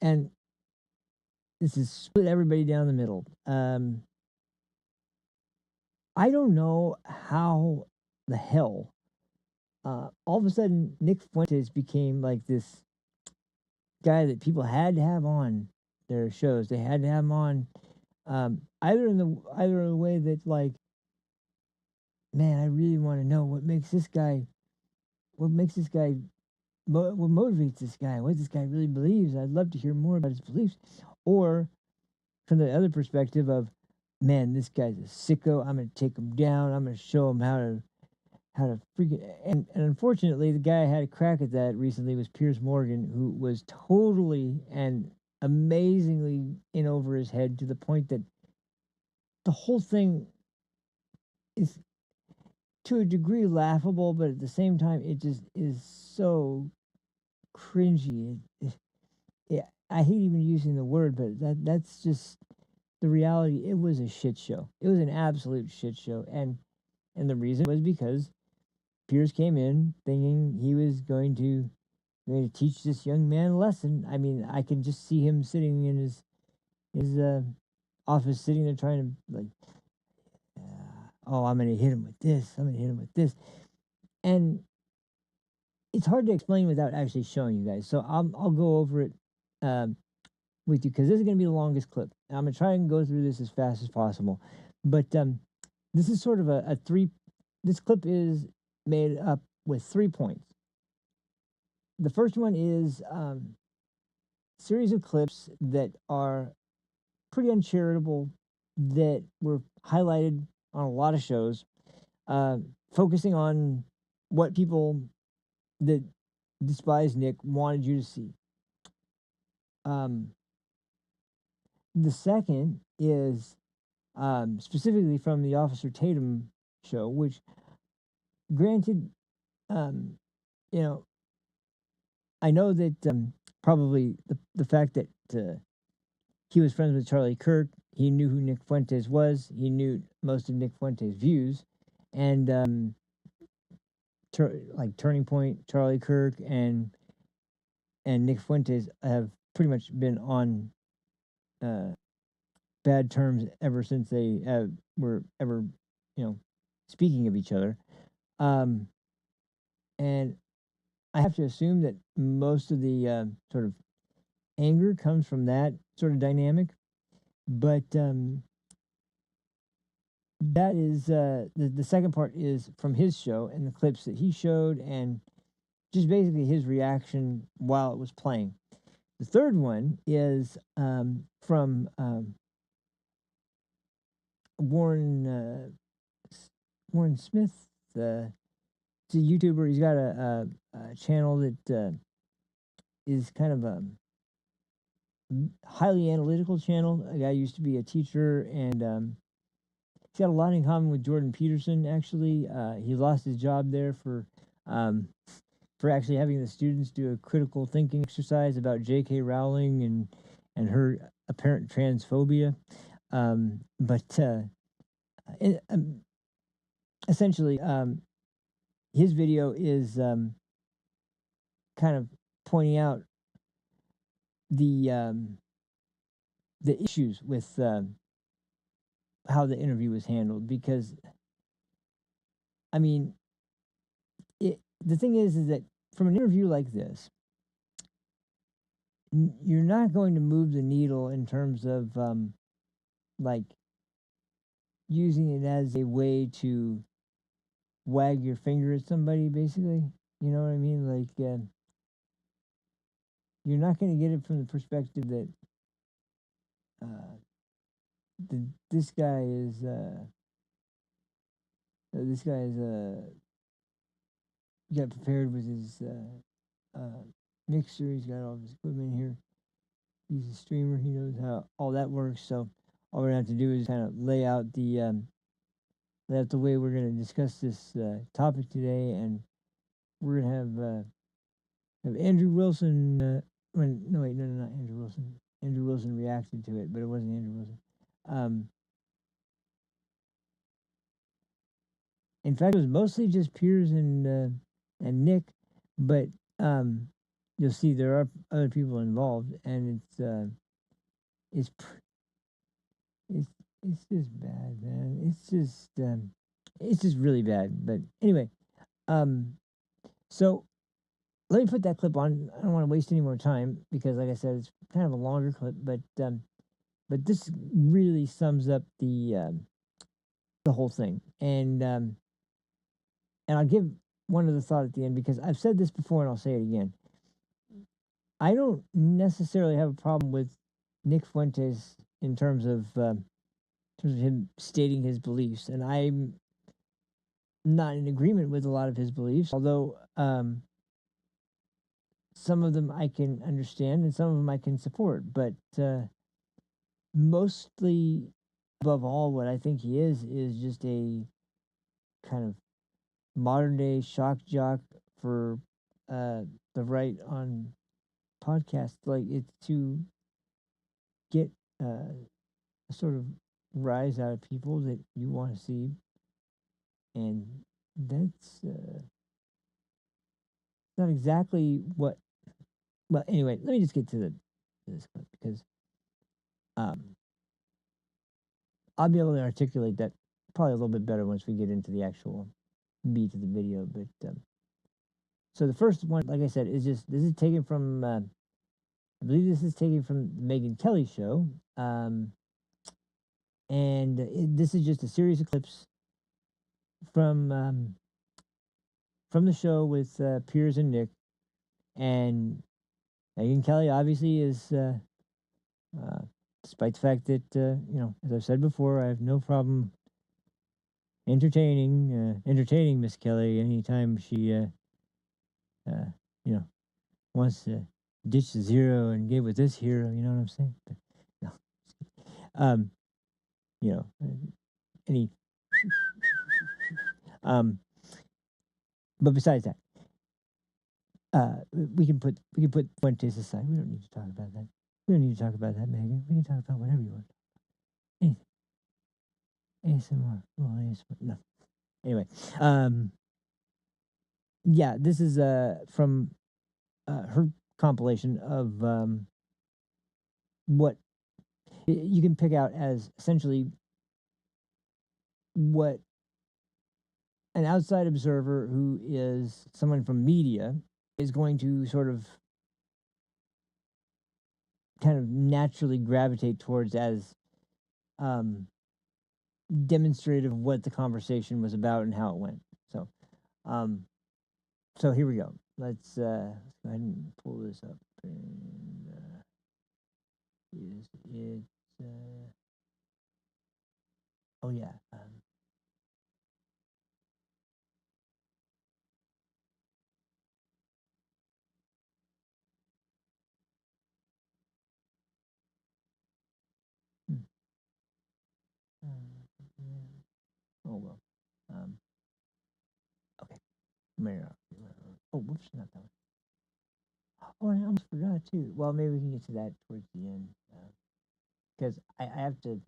And this is split everybody down the middle. I don't know how the hell all of a sudden Nick Fuentes became like this guy that people had to have on their shows. They had to have him on either in the way that like, man, I really want to know what makes this guy, what motivates this guy, what this guy really believes. I'd love to hear more about his beliefs. Or from the other perspective of, man, this guy's a sicko. I'm gonna take him down. I'm gonna show him how to freaking and unfortunately the guy I had a crack at that recently was Piers Morgan, who was totally and amazingly in over his head to the point that the whole thing is to a degree laughable, but at the same time it just is so cringy. Yeah, I hate even using the word, but that's just the reality. It was a shit show. It was an absolute shit show, and the reason was because Pierce came in thinking he was going to teach this young man a lesson. I mean, I can just see him sitting in his office, sitting there trying to like, oh, I'm going to hit him with this. I'm going to hit him with this, and it's hard to explain without actually showing you guys. So I'll go over it with you because this is going to be the longest clip. I'm going to try and go through this as fast as possible, but this is sort of a three. This clip is made up with 3 points. The first one is series of clips that are pretty uncharitable that were highlighted on a lot of shows, focusing on what people that despise Nick wanted you to see. The second is specifically from the Officer Tatum show, which, granted, you know, I know that probably the fact that he was friends with Charlie Kirk, he knew who Nick Fuentes was, he knew most of Nick Fuentes' views, and like Turning Point, Charlie Kirk, and Nick Fuentes have pretty much been on bad terms ever since they were ever, speaking of each other. And I have to assume that most of the sort of anger comes from that sort of dynamic. But that is the second part is from his show and the clips that he showed and just basically his reaction while it was playing. The third one is from Warren Smith. He's a YouTuber. He's got a channel that is kind of a highly analytical channel. A guy used to be a teacher, and he's got a lot in common with Jordan Peterson. Actually, he lost his job there for actually having the students do a critical thinking exercise about J.K. Rowling and her apparent transphobia. Essentially, his video is kind of pointing out the issues with how the interview was handled, because I mean, the thing is that from an interview like this, you're not going to move the needle in terms of like using it as a way to wag your finger at somebody, basically. You know what I mean? Like, you're not going to get it from the perspective that this guy is got prepared with his mixer. He's got all of his equipment here. He's a streamer. He knows how all that works. So all we're gonna have to do is kind of lay out the way we're gonna discuss this topic today, and we're gonna have Andrew Wilson. No, not Andrew Wilson. Andrew Wilson reacted to it, but it wasn't Andrew Wilson. In fact, it was mostly just Piers and Nick, but you'll see there are other people involved, and it's it's it's just bad, man. It's just really bad. But anyway, so let me put that clip on. I don't want to waste any more time because, like I said, it's kind of a longer clip. But this really sums up the whole thing, and I'll give one other thought at the end because I've said this before and I'll say it again. I don't necessarily have a problem with Nick Fuentes in terms of him stating his beliefs, and I'm not in agreement with a lot of his beliefs, although some of them I can understand and some of them I can support. But mostly, above all, what I think he is just a kind of modern day shock jock for the right on podcasts. Like, it's to get a sort of rise out of people that you want to see, and that's not exactly what. Well, anyway, let me just get to this clip because I'll be able to articulate that probably a little bit better once we get into the actual beat of the video. But so the first one, like I said, is this is taken from I believe this is taken from the Megyn Kelly show, and this is just a series of clips from the show with Piers and Nick. And Megyn Kelly obviously is, despite the fact that as I've said before, I have no problem entertaining Miss Kelly anytime she wants to ditch the zero and get with this hero. You know what I'm saying? But, no. Any. But besides that, we can put Fuentes aside. We don't need to talk about that. We don't need to talk about that, Megan. We can talk about whatever you want. Anything. ASMR. Well, ASMR. No. Anyway, yeah, this is from her compilation of what you can pick out as essentially what an outside observer who is someone from media is going to sort of kind of naturally gravitate towards as demonstrative of what the conversation was about and how it went. So so here we go. Let's go ahead and pull this up. And, is it oh yeah, oh well. Okay. Oh, whoops, not that one. Oh, I almost forgot too. Well, maybe we can get to that towards the end, because I have to.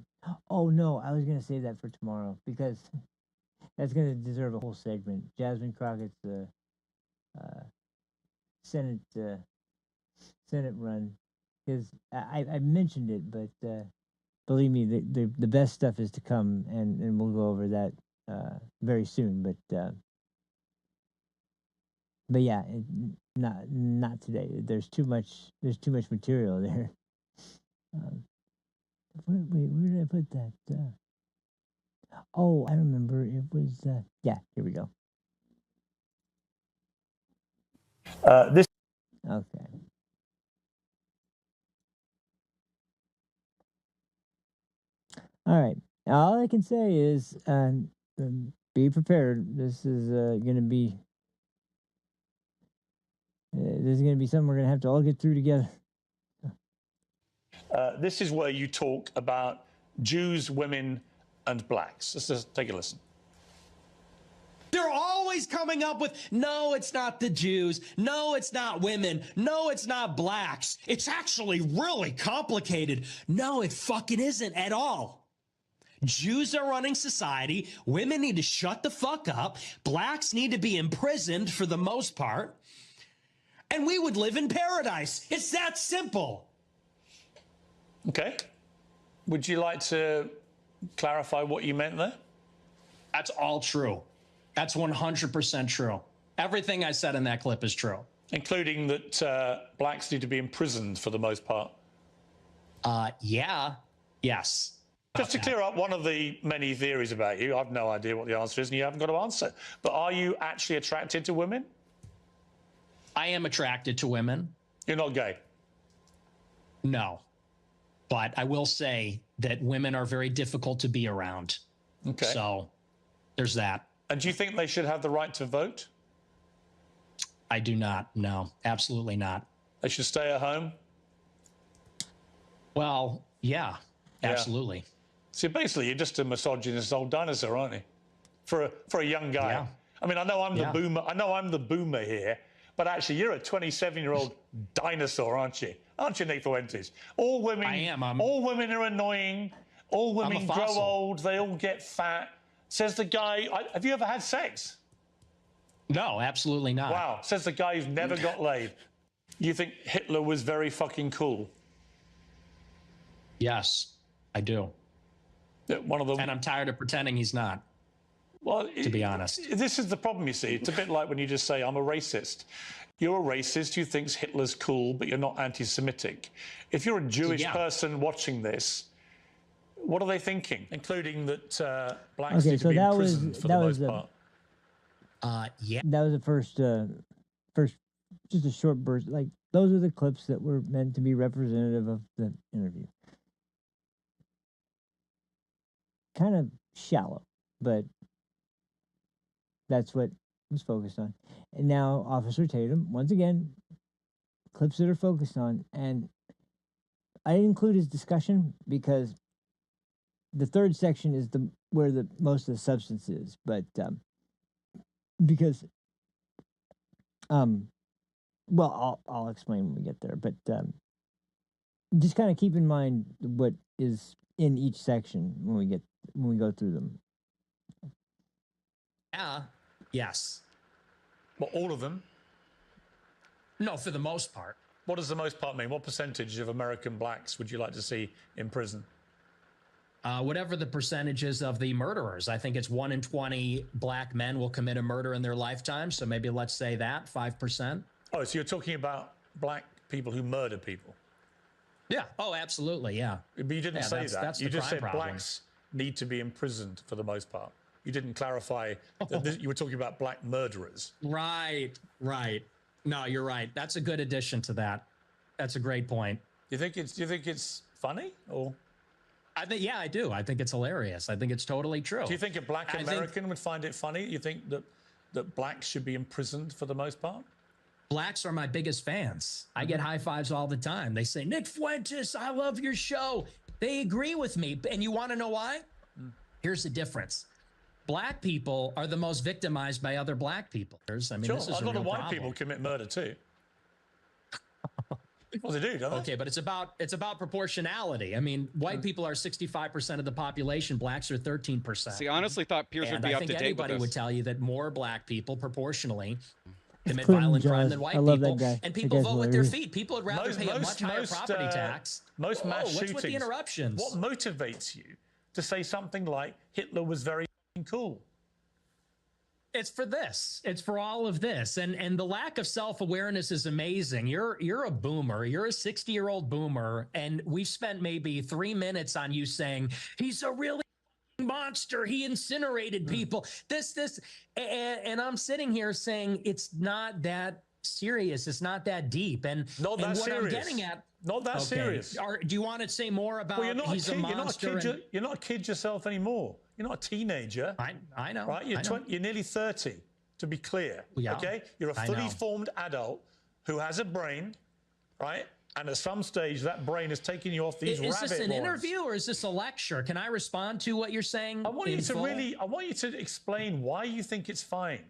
Oh no, I was gonna save that for tomorrow because that's gonna deserve a whole segment. Jasmine Crockett's Senate run, because I mentioned it, but believe me, the best stuff is to come, and we'll go over that very soon. But yeah, not today. There's too much material there. Wait, where did I put that? Oh, I remember. It was yeah. Here we go. This. Okay. All right. All I can say is be prepared. This is going to be something we're going to have to all get through together. This is where you talk about Jews, women, and blacks. Let's just take a listen. They're always coming up with, no, it's not the Jews. No, it's not women. No, it's not blacks. It's actually really complicated. No, it fucking isn't at all. Jews are running society. Women need to shut the fuck up. Blacks need to be imprisoned for the most part. and we would live in paradise. It's that simple. Okay. Would you like to clarify what you meant there? That's all true. That's 100% true. Everything I said in that clip is true. Including that blacks need to be imprisoned for the most part. Yeah. Yes. Just to clear up one of the many theories about you, I've no idea what the answer is and you haven't got to answer. But are you actually attracted to women? I am attracted to women. You're not gay? No. But I will say that women are very difficult to be around. Okay. So there's that. And do you think they should have the right to vote? I do not. No, absolutely not. They should stay at home? Well, yeah, Yeah. absolutely. See, basically, you're just a misogynist old dinosaur, aren't you? For a young guy. Yeah. I mean, I know I'm the Yeah. boomer. I know I'm the boomer here, but actually, you're a 27-year-old dinosaur, aren't you? Aren't you, Nick Fuentes? All women. I am. All women are annoying. All women grow fossil. old. They all get fat. Says the guy. Have you ever had sex? No, absolutely not. Wow. Says the guy who's never got laid. You think Hitler was very fucking cool? Yes, I do. One of the. And I'm tired of pretending he's not. Well, to be honest. This is the problem, you see. It's a bit like when you just say, I'm a racist. You're a racist who thinks Hitler's cool, but you're not anti-Semitic. If you're a Jewish person watching this, what are they thinking? Including that blacks need to be imprisoned for the most part. Yeah. That was the first, just a short burst. Like, those are the clips that were meant to be representative of the interview. Kind of shallow, but that's what was focused on. And now Officer Tatum, once again, clips that are focused on. And I didn't include his discussion because the third section is where the most of the substance is. But because well, I'll explain when we get there. But just kind of keep in mind what is in each section when we go through them. Yeah. Yes. Well, all of them? No, for the most part. What does the most part mean? What percentage of American blacks would you like to see in prison? Whatever the percentages of the murderers. I think it's 1 in 20 black men will commit a murder in their lifetime. So maybe let's say that 5%. Oh, so you're talking about black people who murder people? Yeah. Oh, absolutely. Yeah. But you didn't say that. That's You the just crime said problem. blacks need to be imprisoned for the most part. You didn't clarify that you were talking about black murderers. Right. Right. No, you're right. That's a good addition to that. That's a great point. Do you think it's funny or? Yeah, I do. I think it's hilarious. I think it's totally true. Do you think a black American would find it funny? You think that blacks should be imprisoned for the most part? Blacks are my biggest fans. I get high fives all the time. They say, Nick Fuentes, I love your show. They agree with me. And you want to know why? Here's the difference. Black people are the most victimized by other black people. I mean, Sure, this is a lot of white problem. people commit murder too. Well, they do, don't they? Okay, but it's about proportionality. I mean, white people are 65% of the population. Blacks are 13%. See, I honestly thought Piers would be up to date with this. I think anybody would tell you that more black people proportionally commit Clinton violent crime Jaws. than white I love people. that guy. And That people guy's vote with their hilarious. feet. People would rather pay a much higher property tax. Most mass What's shootings. with the interruptions? What motivates you to say something like Hitler was very cool? It's for this. It's for all of this. And the lack of self-awareness is amazing. You're a boomer. You're a 60-year-old boomer. And we've spent maybe 3 minutes on you saying, he's a really monster. He incinerated people. And I'm sitting here saying it's not that serious. It's not that deep. And Not that what serious. I'm getting at. Not that serious. Do you want to say more about Well, you're not he's a kid. a monster? You're not a kid yourself anymore. You're not a teenager. I know. Right? You're nearly 30, to be clear. Yeah, okay? You're a I fully know. formed adult who has a brain, right? And at some stage, that brain has taken you off these Is rabbit this an warrens. interview or is this a lecture? Can I respond to what you're saying? I want you in to full? I want you to explain why you think it's fine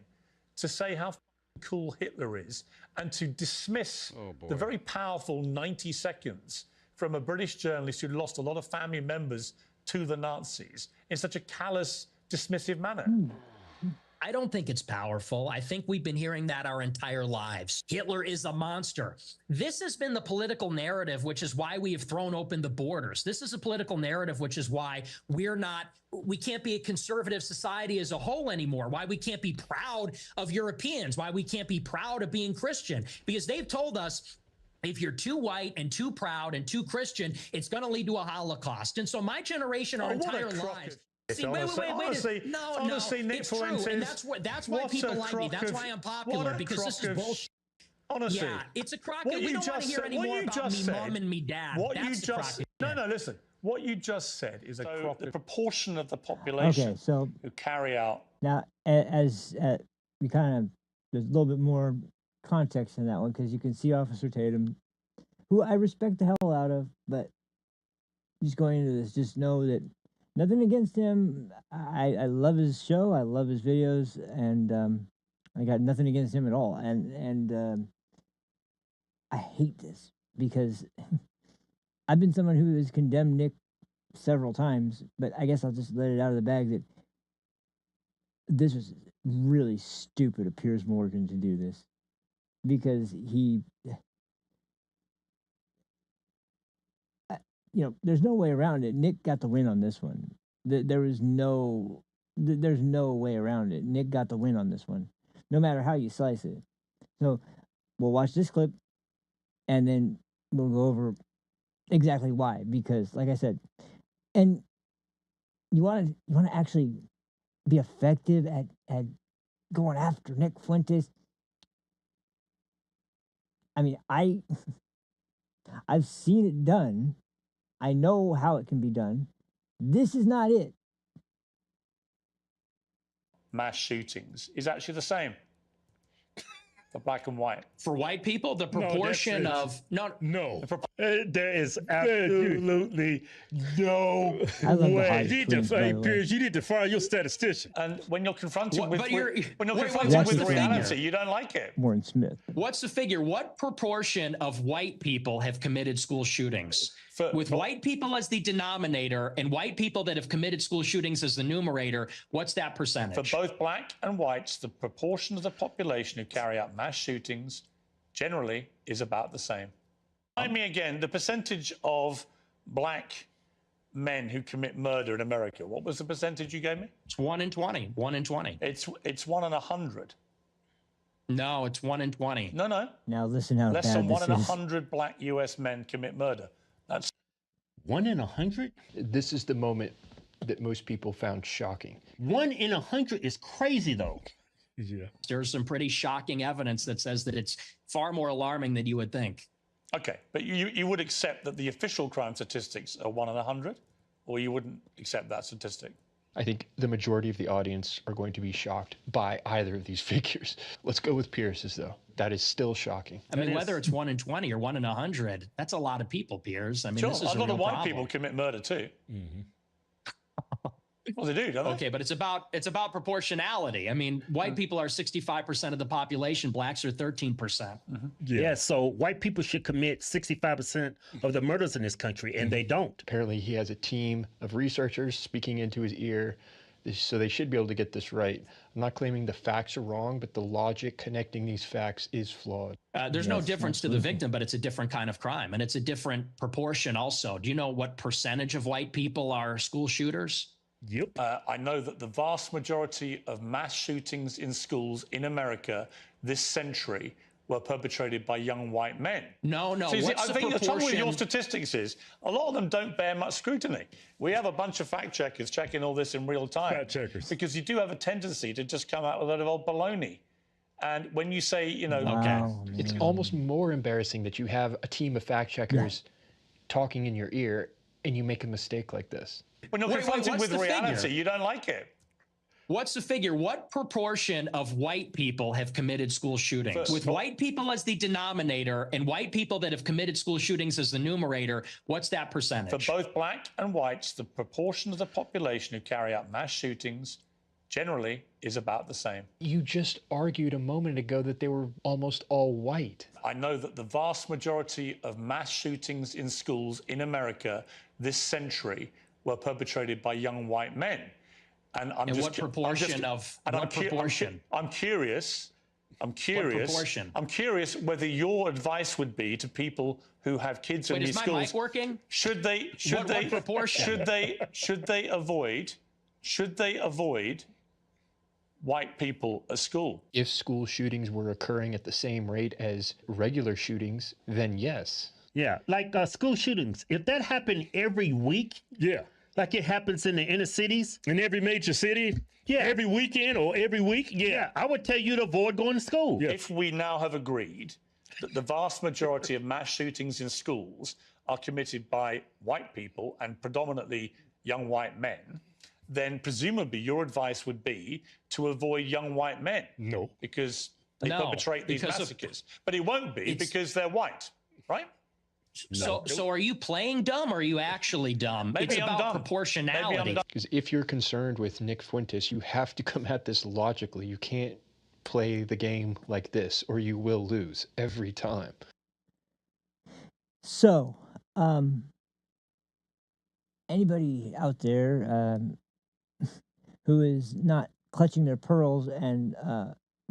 to say how cool Hitler is and to dismiss the very powerful 90 seconds from a British journalist who lost a lot of family members to the Nazis in such a callous, dismissive manner. I don't think it's powerful. I think we've been hearing that our entire lives. Hitler is a monster. This has been the political narrative, which is why we have thrown open the borders. This is a political narrative, which is why we can't be a conservative society as a whole anymore, why we can't be proud of Europeans, why we can't be proud of being Christian, because they've told us if you're too white and too proud and too Christian, it's going to lead to a Holocaust. And so my generation, our entire lives. See, wait. No, Nick, it's true, and that's why people like me. That's why I'm popular, because this is bullshit. Honestly, yeah, it's a crock. You don't want to hear any more about me mom and me dad. No, listen. What you just said is the proportion of the population who carry out. Now, as we kind of, there's a little bit more context in that one, because you can see Officer Tatum, who I respect the hell out of, but just going into this, just know that nothing against him. I love his show. I love his videos, and I got nothing against him at all. And I hate this because I've been someone who has condemned Nick several times, but I guess I'll just let it out of the bag that this was really stupid of Piers Morgan to do this, because he, there's no way around it. Nick got the win on this one. There's no way around it. Nick got the win on this one, no matter how you slice it. So we'll watch this clip, and then we'll go over exactly why. Because, like I said, and you want to actually be effective at going after Nick Fuentes. I mean, I've seen it done. I know how it can be done. This is not it. Mass shootings is actually the same for black and white. For white people, the proportion there is absolutely no way. You need to fire your statistician. And when you're confronted with reality, you don't like it. Warren Smith. What's the figure? What proportion of white people have committed school shootings? With white people as the denominator and white people that have committed school shootings as the numerator, what's that percentage? For both black and whites, the proportion of the population who carry out mass shootings generally is about the same. Remind me again, the percentage of black men who commit murder in America. What was the percentage you gave me? It's 1 in 20. 1 in 20. It's 1 in 100. No, it's 1 in 20. No. Now listen how less bad than 1 this in is. 100 black U.S. men commit murder. That's 1 in 100. This is the moment that most people found shocking. 1 in 100 is crazy, though. Yeah. There's some pretty shocking evidence that says that it's far more alarming than you would think. Okay, but you would accept that the official crime statistics are 1 in 100, or you wouldn't accept that statistic? I think the majority of the audience are going to be shocked by either of these figures. Let's go with Pierce's, though. That is still shocking. I mean, whether it's 1 in 20 or 1 in 100, that's a lot of people, Piers. I mean, Sure, this is a lot of white problem. people commit murder too. Mm-hmm. Well, they do, don't they? Okay, but it's about proportionality. I mean, white people are 65% of the population. Blacks are 13%. Yeah, so white people should commit 65% of the murders in this country, and they don't. Apparently, he has a team of researchers speaking into his ear, so they should be able to get this right. I'm not claiming the facts are wrong, but the logic connecting these facts is flawed. There's no difference to the victim, but it's a different kind of crime, and it's a different proportion also. Do you know what percentage of white people are school shooters? Yep. I know that the vast majority of mass shootings in schools in America this century were perpetrated by young white men. No. So you see, What's I the think the trouble with your proportion? statistics is a lot of them don't bear much scrutiny. We have a bunch of fact checkers checking all this in real time. Fact checkers. Because you do have a tendency to just come out with a lot of old baloney. And when you say, It's almost more embarrassing that you have a team of fact checkers talking in your ear and you make a mistake like this. When you're confronted what's with the reality, figure? you don't like it. What's the figure? What proportion of white people have committed school shootings? With white people as the denominator and white people that have committed school shootings as the numerator, what's that percentage? For both black and whites, the proportion of the population who carry out mass shootings generally is about the same. You just argued a moment ago that they were almost all white. I know that the vast majority of mass shootings in schools in America this century were perpetrated by young white men. And I'm And just what proportion of and what proportion? I'm curious. I'm curious. proportion? I'm curious whether your advice would be to people who have kids in Wait, is these my schools. mic working? Should they? Should What they? proportion? Should they avoid? Should they avoid white people at school? If school shootings were occurring at the same rate as regular shootings, then yes. Yeah, like school shootings. If that happened every week, Yeah. like it happens in the inner cities, In every major city. yeah, Every weekend or every week. yeah, I would tell you to avoid going to school. If we now have agreed that the vast majority of mass shootings in schools are committed by white people and predominantly young white men, then presumably your advice would be to avoid young white men. No. Because they No, perpetrate these because of- massacres. But it won't be It's- because they're white, right? So are you playing dumb or are you actually dumb? Maybe it's I'm about dumb. proportionality. Maybe I'm dumb. Because if you're concerned with Nick Fuentes, you have to come at this logically. You can't play the game like this or you will lose every time. So, anybody out there who is not clutching their pearls and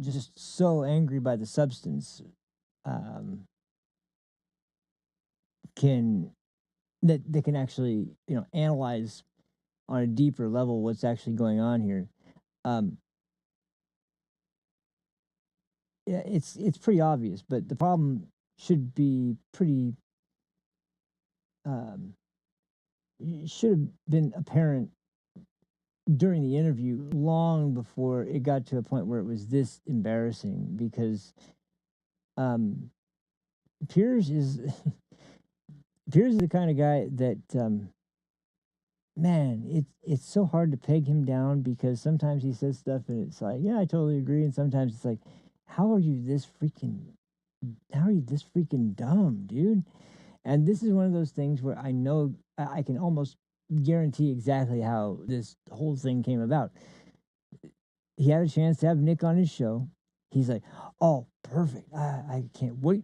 just so angry by the substance can that they can actually analyze on a deeper level what's actually going on here. Yeah, it's pretty obvious, but the problem should be pretty should have been apparent during the interview long before it got to a point where it was this embarrassing because Piers is Piers is the kind of guy that man, it's so hard to peg him down because sometimes he says stuff and it's like, yeah, I totally agree, and sometimes it's like, how are you this freaking dumb, dude? And this is one of those things where I know I can almost guarantee exactly how this whole thing came about. He had a chance to have Nick on his show. He's like, oh, perfect. I can't wait.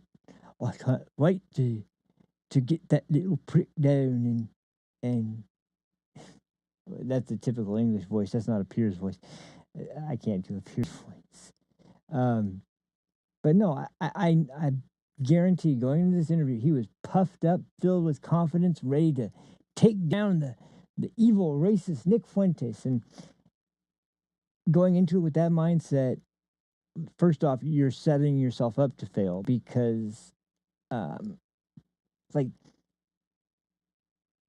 I can't wait to get that little prick down and that's a typical English voice. That's not a Piers voice. I can't do a Piers voice. But no, I guarantee going into this interview, he was puffed up, filled with confidence, ready to take down the evil racist Nick Fuentes. And going into it with that mindset, first off, you're setting yourself up to fail because, like,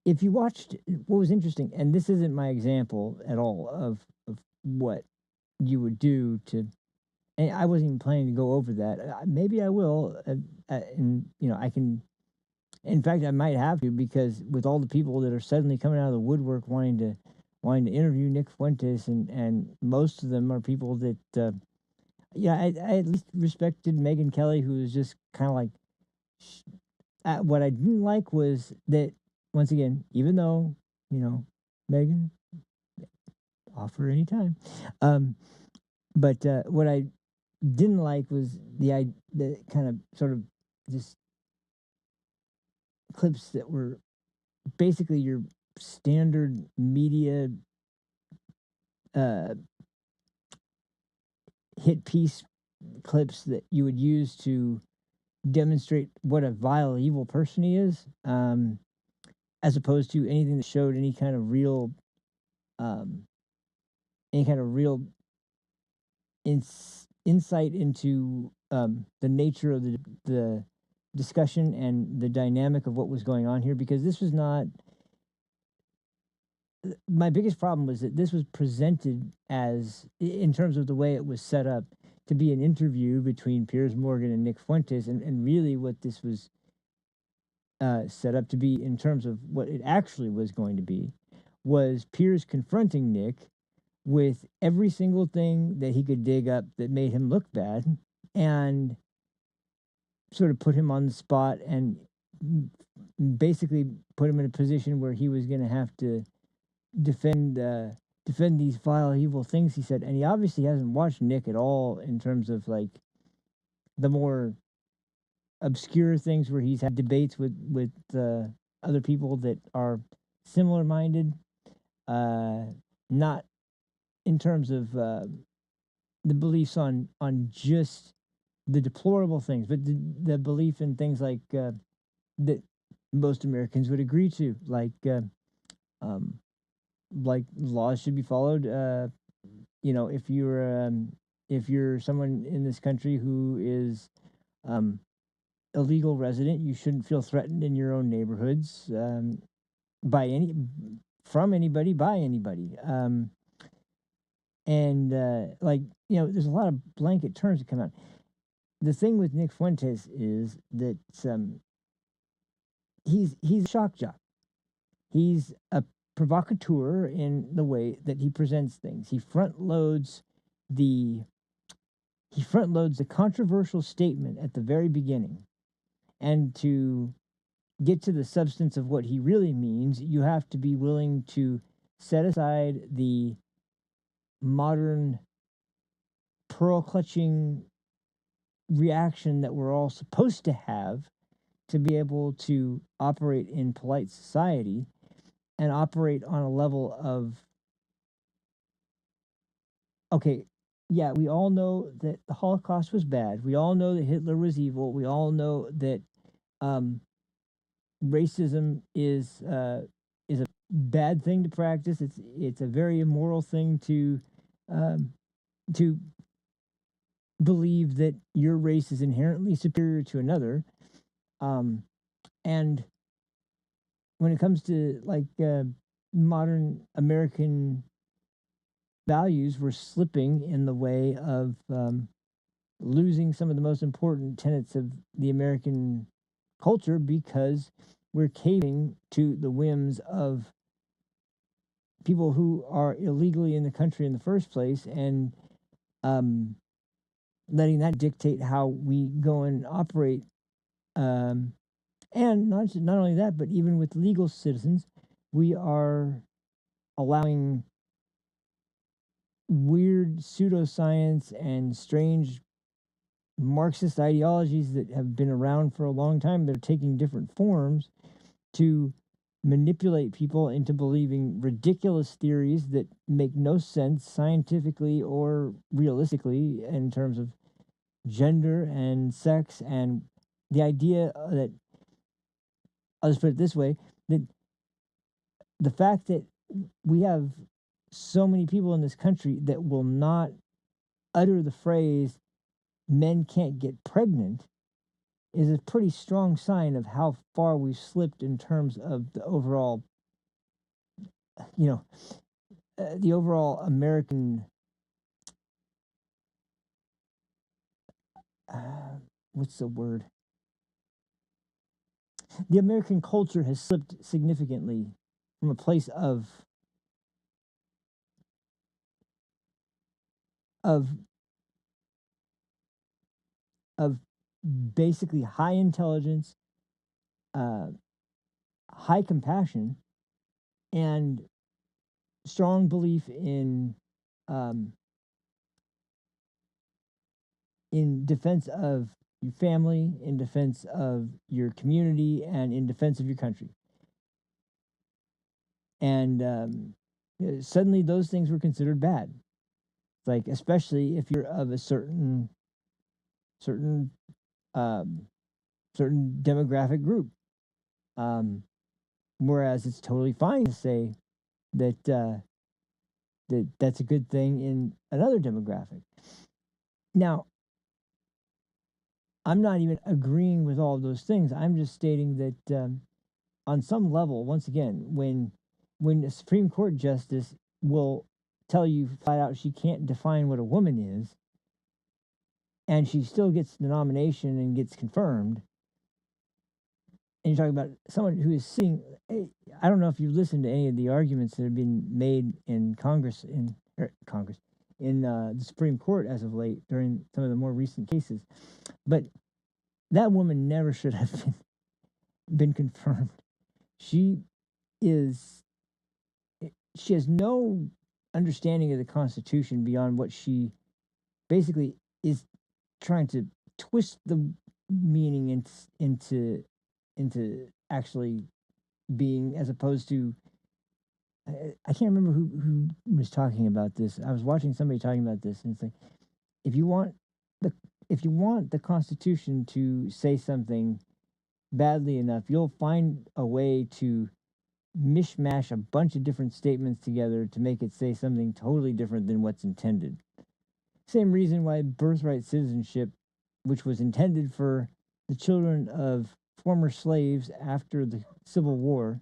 if you watched, what was interesting, and this isn't my example at all of what you would do to, and I wasn't even planning to go over that. Maybe I will, and I can. In fact, I might have to because with all the people that are suddenly coming out of the woodwork wanting to interview Nick Fuentes, and most of them are people that, I at least respected Megyn Kelly, who was just kind of like. What I didn't like was that once again, even though Megyn, offer anytime, but what I didn't like was the kind of sort of just clips that were basically your standard media hit piece clips that you would use to demonstrate what a vile, evil person he is, as opposed to anything that showed any kind of real insight into the nature of the discussion and the dynamic of what was going on here, because this was not. My biggest problem was that this was presented as, in terms of the way it was set up, to be an interview between Piers Morgan and Nick Fuentes, and really what this was set up to be in terms of what it actually was going to be, was Piers confronting Nick with every single thing that he could dig up that made him look bad, and sort of put him on the spot and basically put him in a position where he was going to have to defend these vile, evil things he said. And he obviously hasn't watched Nick at all in terms of like the more obscure things where he's had debates with other people that are similar minded, not in terms of the beliefs on just the deplorable things, but the belief in things like that most Americans would agree to, like laws should be followed. You know, if you're someone in this country who is a legal resident, you shouldn't feel threatened in your own neighborhoods by anybody by anybody. And like, you know, there's a lot of blanket terms that come out. The thing with Nick Fuentes is that he's a shock jock. He's a provocateur in the way that he presents things. He front loads the controversial statement at the very beginning, and to get to the substance of what he really means, you have to be willing to set aside the modern pearl clutching reaction that we're all supposed to have to be able to operate in polite society and operate on a level of, okay, yeah, we all know that the Holocaust was bad. We all know that Hitler was evil. We all know that racism is a bad thing to practice. It's a very immoral thing to believe that your race is inherently superior to another. And when it comes to like modern American values, we're slipping in the way of losing some of the most important tenets of the American culture because we're caving to the whims of people who are illegally in the country in the first place, and letting that dictate how we go and operate. And not only that, but even with legal citizens, we are allowing weird pseudoscience and strange Marxist ideologies that have been around for a long time that are taking different forms to manipulate people into believing ridiculous theories that make no sense scientifically or realistically in terms of gender and sex, and the idea that, I'll just put it this way, that the fact that we have so many people in this country that will not utter the phrase men can't get pregnant is a pretty strong sign of how far we've slipped in terms of the overall, you know, the overall American, what's the word? The American culture has slipped significantly from a place of basically high intelligence, high compassion, and strong belief in defense of your family, in defense of your community, and in defense of your country. And suddenly those things were considered bad. Like, especially if you're of a certain demographic group. Whereas it's totally fine to say that that's a good thing in another demographic. Now, I'm not even agreeing with all of those things. I'm just stating that on some level, once again, when a Supreme Court justice will tell you flat out she can't define what a woman is, and she still gets the nomination and gets confirmed, and you're talking about someone who is sitting, I don't know if you've listened to any of the arguments that have been made in Congress, in the Supreme Court as of late during some of the more recent cases, but that woman never should have been confirmed. She has no understanding of the Constitution beyond what she basically is trying to twist the meaning into actually being, as opposed to I can't remember who was talking about this. I was watching somebody talking about this, and it's like, if you want the if you want the Constitution to say something badly enough, you'll find a way to mishmash a bunch of different statements together to make it say something totally different than what's intended. Same reason why birthright citizenship, which was intended for the children of former slaves after the Civil War,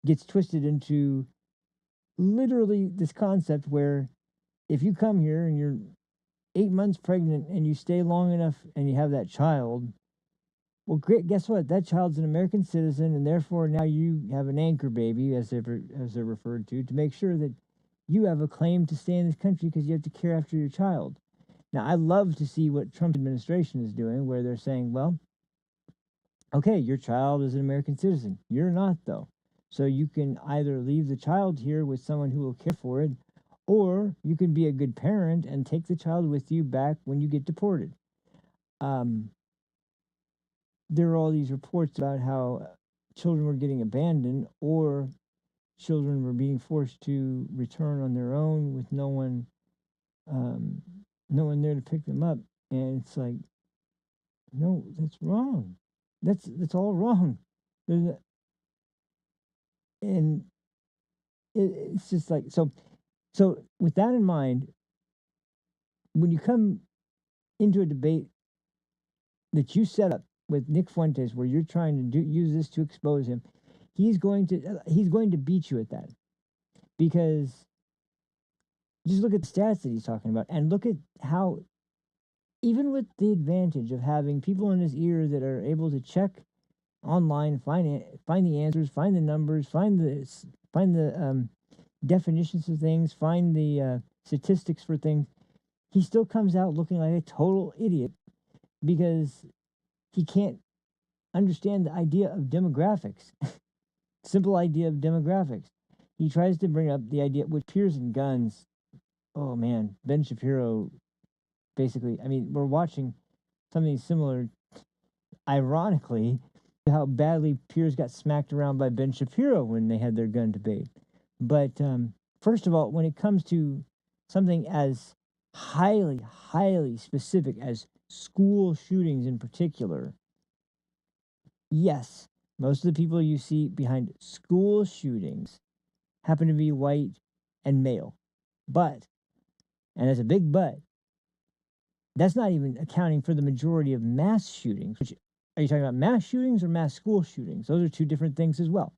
gets twisted into literally this concept where if you come here and you're 8 months pregnant and you stay long enough and you have that child, well, great, guess what? That child's an American citizen, and therefore now you have an anchor baby, as they're referred to make sure that you have a claim to stay in this country because you have to care after your child. Now, I love to see what Trump administration is doing, where they're saying, well, okay, your child is an American citizen. You're not, though. So you can either leave the child here with someone who will care for it, or you can be a good parent and take the child with you back when you get deported. There are all these reports about how children were getting abandoned or children were being forced to return on their own with no one there to pick them up. And it's like, no, that's wrong. That's all wrong. And it's just like, so with that in mind, when you come into a debate that you set up with Nick Fuentes, where you're trying to use this to expose him, he's going to beat you at that, because just look at the stats that he's talking about, and look at how, even with the advantage of having people in his ear that are able to check online, find the answers, find the numbers, find the definitions of things, find the statistics for things, he still comes out looking like a total idiot because he can't understand the idea of demographics. Simple idea of demographics. He tries to bring up the idea with Piers and Guns. Oh man, Ben Shapiro, basically, I mean, we're watching something similar, ironically, to how badly Piers got smacked around by Ben Shapiro when they had their gun debate. But first of all, when it comes to something as highly, highly specific as school shootings in particular, yes, most of the people you see behind school shootings happen to be white and male. But, and there's a big but, that's not even accounting for the majority of mass shootings. Which, are you talking about mass shootings or mass school shootings? Those are two different things as well.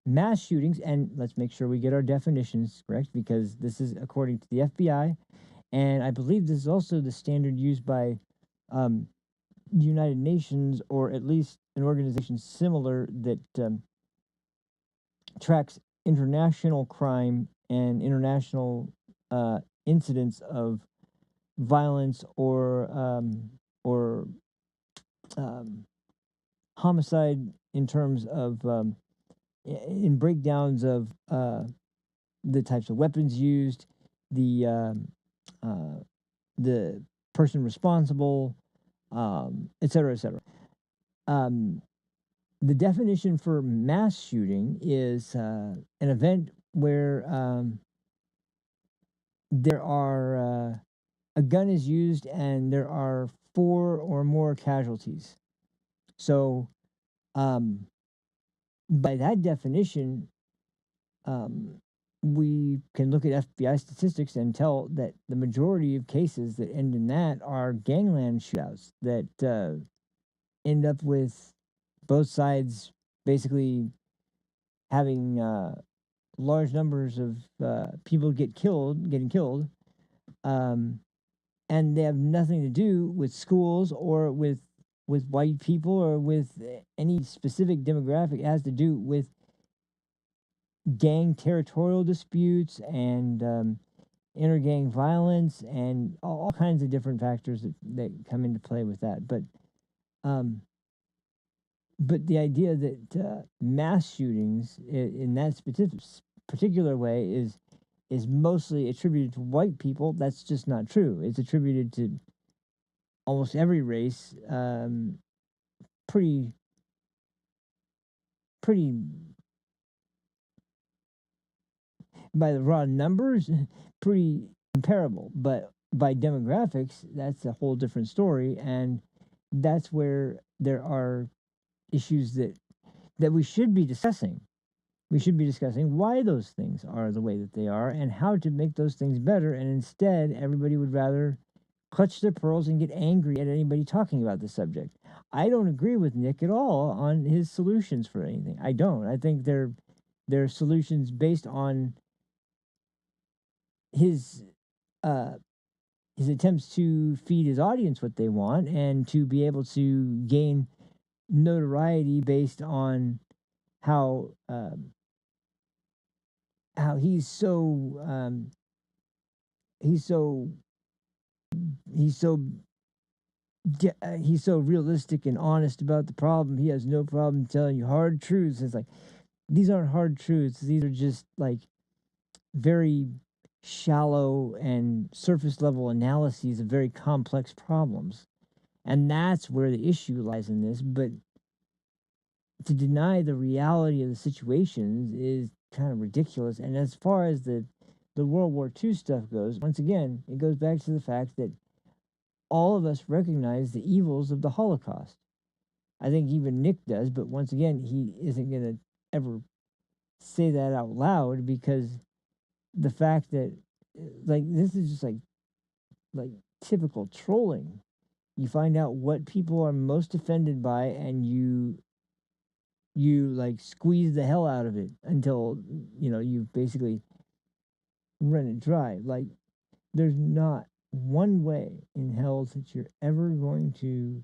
Mass shootings, and let's make sure we get our definitions correct, because this is according to the FBI, and I believe this is also the standard used by the United Nations, or at least an organization similar that tracks international crime and international incidents of violence or homicide in terms of in breakdowns of the types of weapons used, the person responsible, et cetera, et cetera. The definition for mass shooting is an event where there are a gun is used and there are 4 or more casualties. So, by that definition, we can look at FBI statistics and tell that the majority of cases that end in that are gangland shootouts that end up with both sides basically having large numbers of people getting killed, and they have nothing to do with schools or with white people or with any specific demographic. It has to do with gang territorial disputes and inter-gang violence and all kinds of different factors that come into play with that. But the idea that mass shootings in that particular way is mostly attributed to white people, that's just not true. It's attributed to almost every race, pretty by the raw numbers, pretty comparable. But by demographics, that's a whole different story, and that's where there are issues that we should be discussing. We should be discussing why those things are the way that they are and how to make those things better. And instead, everybody would rather clutch their pearls and get angry at anybody talking about the subject. I don't agree with Nick at all on his solutions for anything. I don't. I think they're solutions based on his uh his attempts to feed his audience what they want and to be able to gain notoriety based on how how he's so he's so he's so realistic and honest about the problem. He has no problem telling you hard truths. It's like these aren't hard truths. These are just like very shallow and surface level analyses of very complex problems. And that's where the issue lies in this. But to deny the reality of the situations is kind of ridiculous. And as far as the World War II stuff goes, once again, it goes back to the fact that all of us recognize the evils of the Holocaust. I think even Nick does, but once again, he isn't going to ever say that out loud because the fact that, like, this is just like typical trolling. You find out what people are most offended by, and you like squeeze the hell out of it until you've basically run it dry. Like, there's not one way in hell that you're ever going to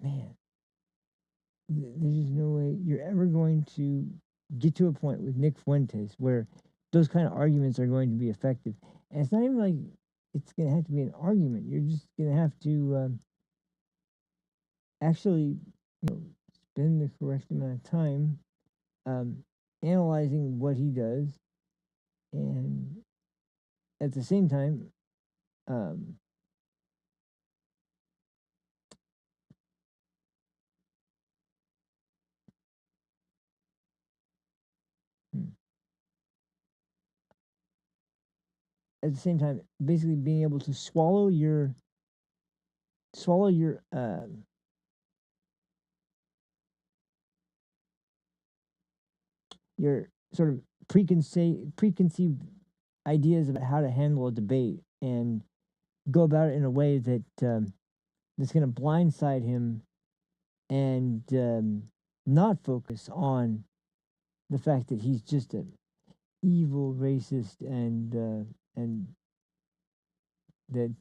man, there's just no way you're ever going to get to a point with Nick Fuentes where those kind of arguments are going to be effective. And it's not even like it's going to have to be an argument. You're just going to have to actually, spend the correct amount of time analyzing what he does, and at the same time, um, basically being able to swallow your sort of preconceived ideas about how to handle a debate and go about it in a way that that's going to blindside him and not focus on the fact that he's just an evil racist and that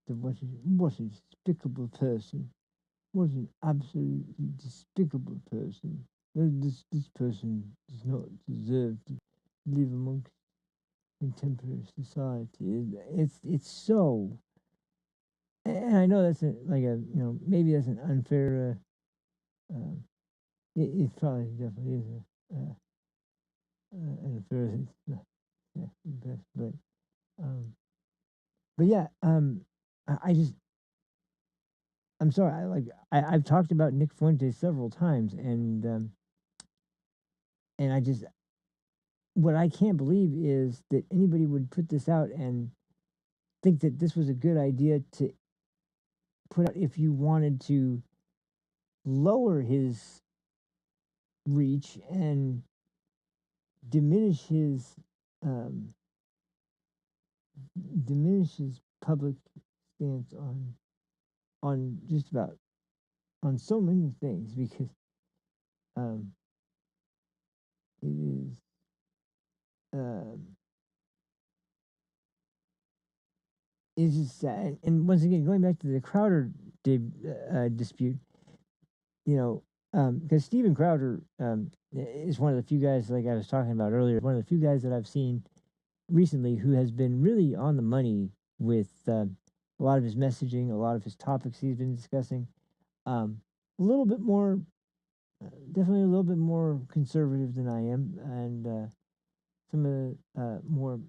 what a despicable person. What an absolutely despicable person. This person does not deserve to live amongst contemporary society. It's so, and I know that's maybe that's an unfair. It probably definitely is an unfair. It's not the best, but yeah. I just I'm sorry. I've talked about Nick Fuentes several times, and I just what I can't believe is that anybody would put this out and think that this was a good idea to put out if you wanted to lower his reach and diminish his um, public stance on just about on so many things because um, it is um, it's just sad. And once again, going back to the Crowder dispute, because Steven Crowder is one of the few guys, like I was talking about earlier, one of the few guys that I've seen recently who has been really on the money with a lot of his messaging, a lot of his topics he's been discussing. A little bit more, definitely a little bit more conservative than I am, and some of the more,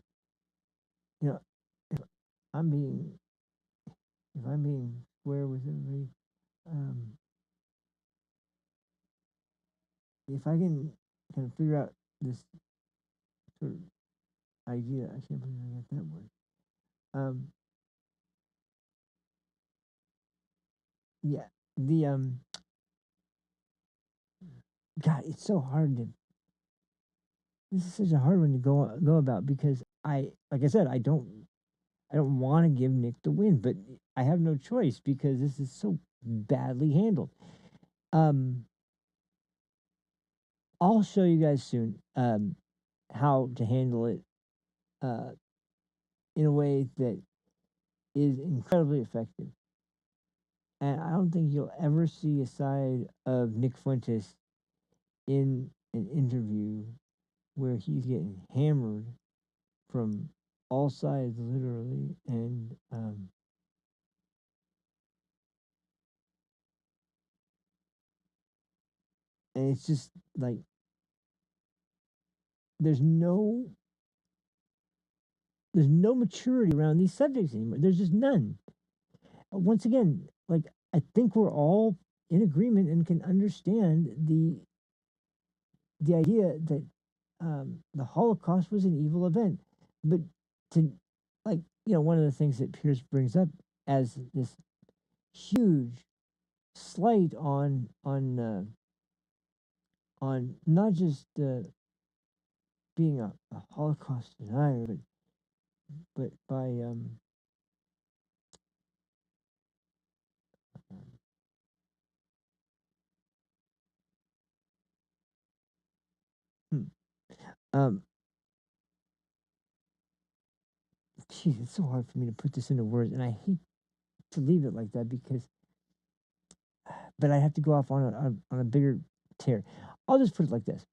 you know, if I'm being, if I'm being square with everybody, um, if I can kind of figure out this sort of idea, I can't believe I got that word. Yeah, the God, it's so hard to. This is such a hard one to go about because like I said, I don't want to give Nick the win, but I have no choice because this is so badly handled. Um, I'll show you guys soon how to handle it uh, in a way that is incredibly effective. And I don't think you'll ever see a side of Nick Fuentes in an interview where he's getting hammered from all sides, literally, and it's just like there's no maturity around these subjects anymore. There's just none. Once again, like I think we're all in agreement and can understand the idea that the Holocaust was an evil event, but to like one of the things that Pierce brings up as this huge slight on not just being a Holocaust denier, but by hmm, um, geez, it's so hard for me to put this into words, and I hate to leave it like that because, but I have to go off on a bigger tear. I'll just put it like this.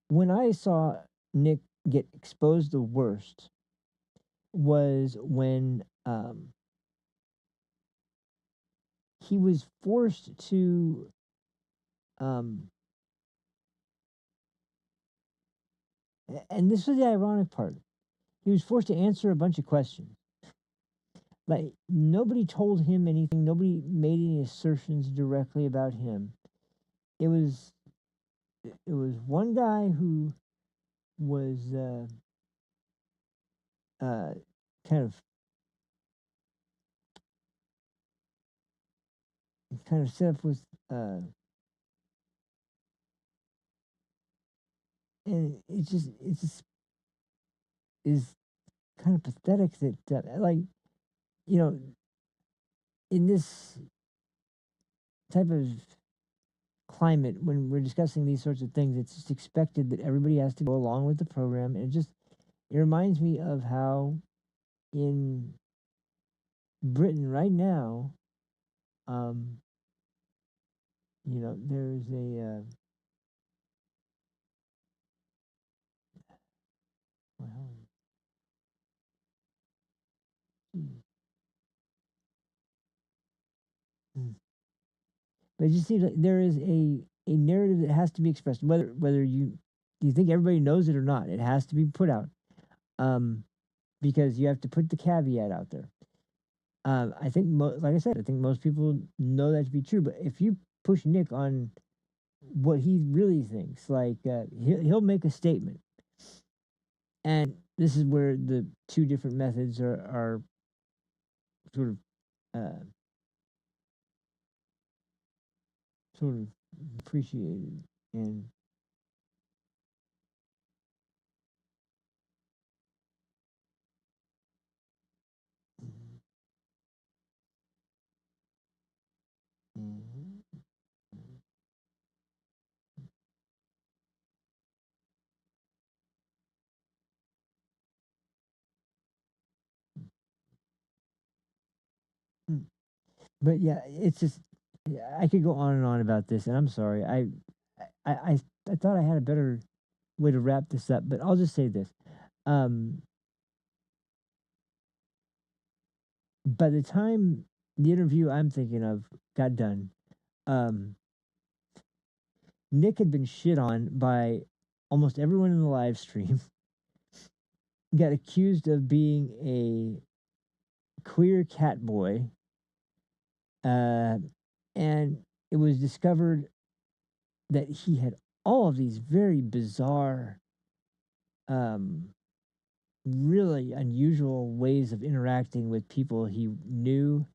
When I saw Nick get exposed the worst was when he was forced to and this was the ironic part. He was forced to answer a bunch of questions. Like nobody told him anything. Nobody made any assertions directly about him. It was one guy who was kind of set up with and it just is kind of pathetic that like in this type of climate when we're discussing these sorts of things, it's just expected that everybody has to go along with the program, and it reminds me of how in Britain right now, there's a well, hmm. But it just seems like there is a narrative that has to be expressed, whether you think everybody knows it or not. It has to be put out, because you have to put the caveat out there. I think, like I said, I think most people know that to be true. But if you push Nick on what he really thinks, like he'll make a statement, and this is where the two different methods are sort of uh, appreciated and. Mhm. Mm. But yeah, it's just yeah, I could go on and on about this, and I'm sorry. I I, I thought I had a better way to wrap this up, but I'll just say this. Um, by the time the interview I'm thinking of got done, um, Nick had been shit on by almost everyone in the live stream. Got accused of being a queer cat boy and it was discovered that he had all of these very bizarre, um, really unusual ways of interacting with people he knew,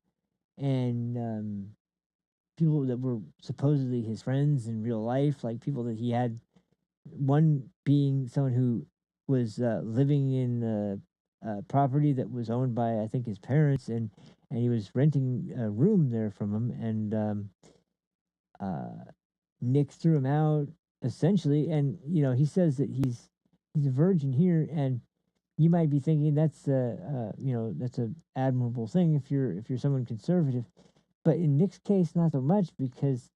and people that were supposedly his friends in real life, like people that he had. One being someone who was living in a property that was owned by, I think, his parents, and he was renting a room there from him, and Nick threw him out essentially. And he says that he's a virgin here, and you might be thinking that's that's a admirable thing if you're someone conservative, but in Nick's case, not so much, because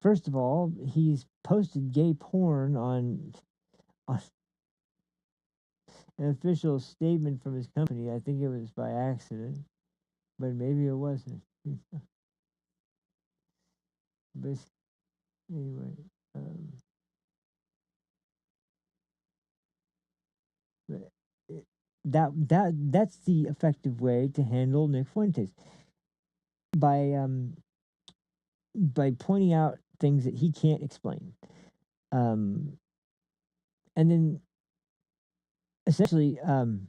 first of all, he's posted gay porn on an official statement from his company. I think it was by accident, but maybe it wasn't. But anyway, but that's the effective way to handle Nick Fuentes, by pointing out things that he can't explain, and then essentially, I'm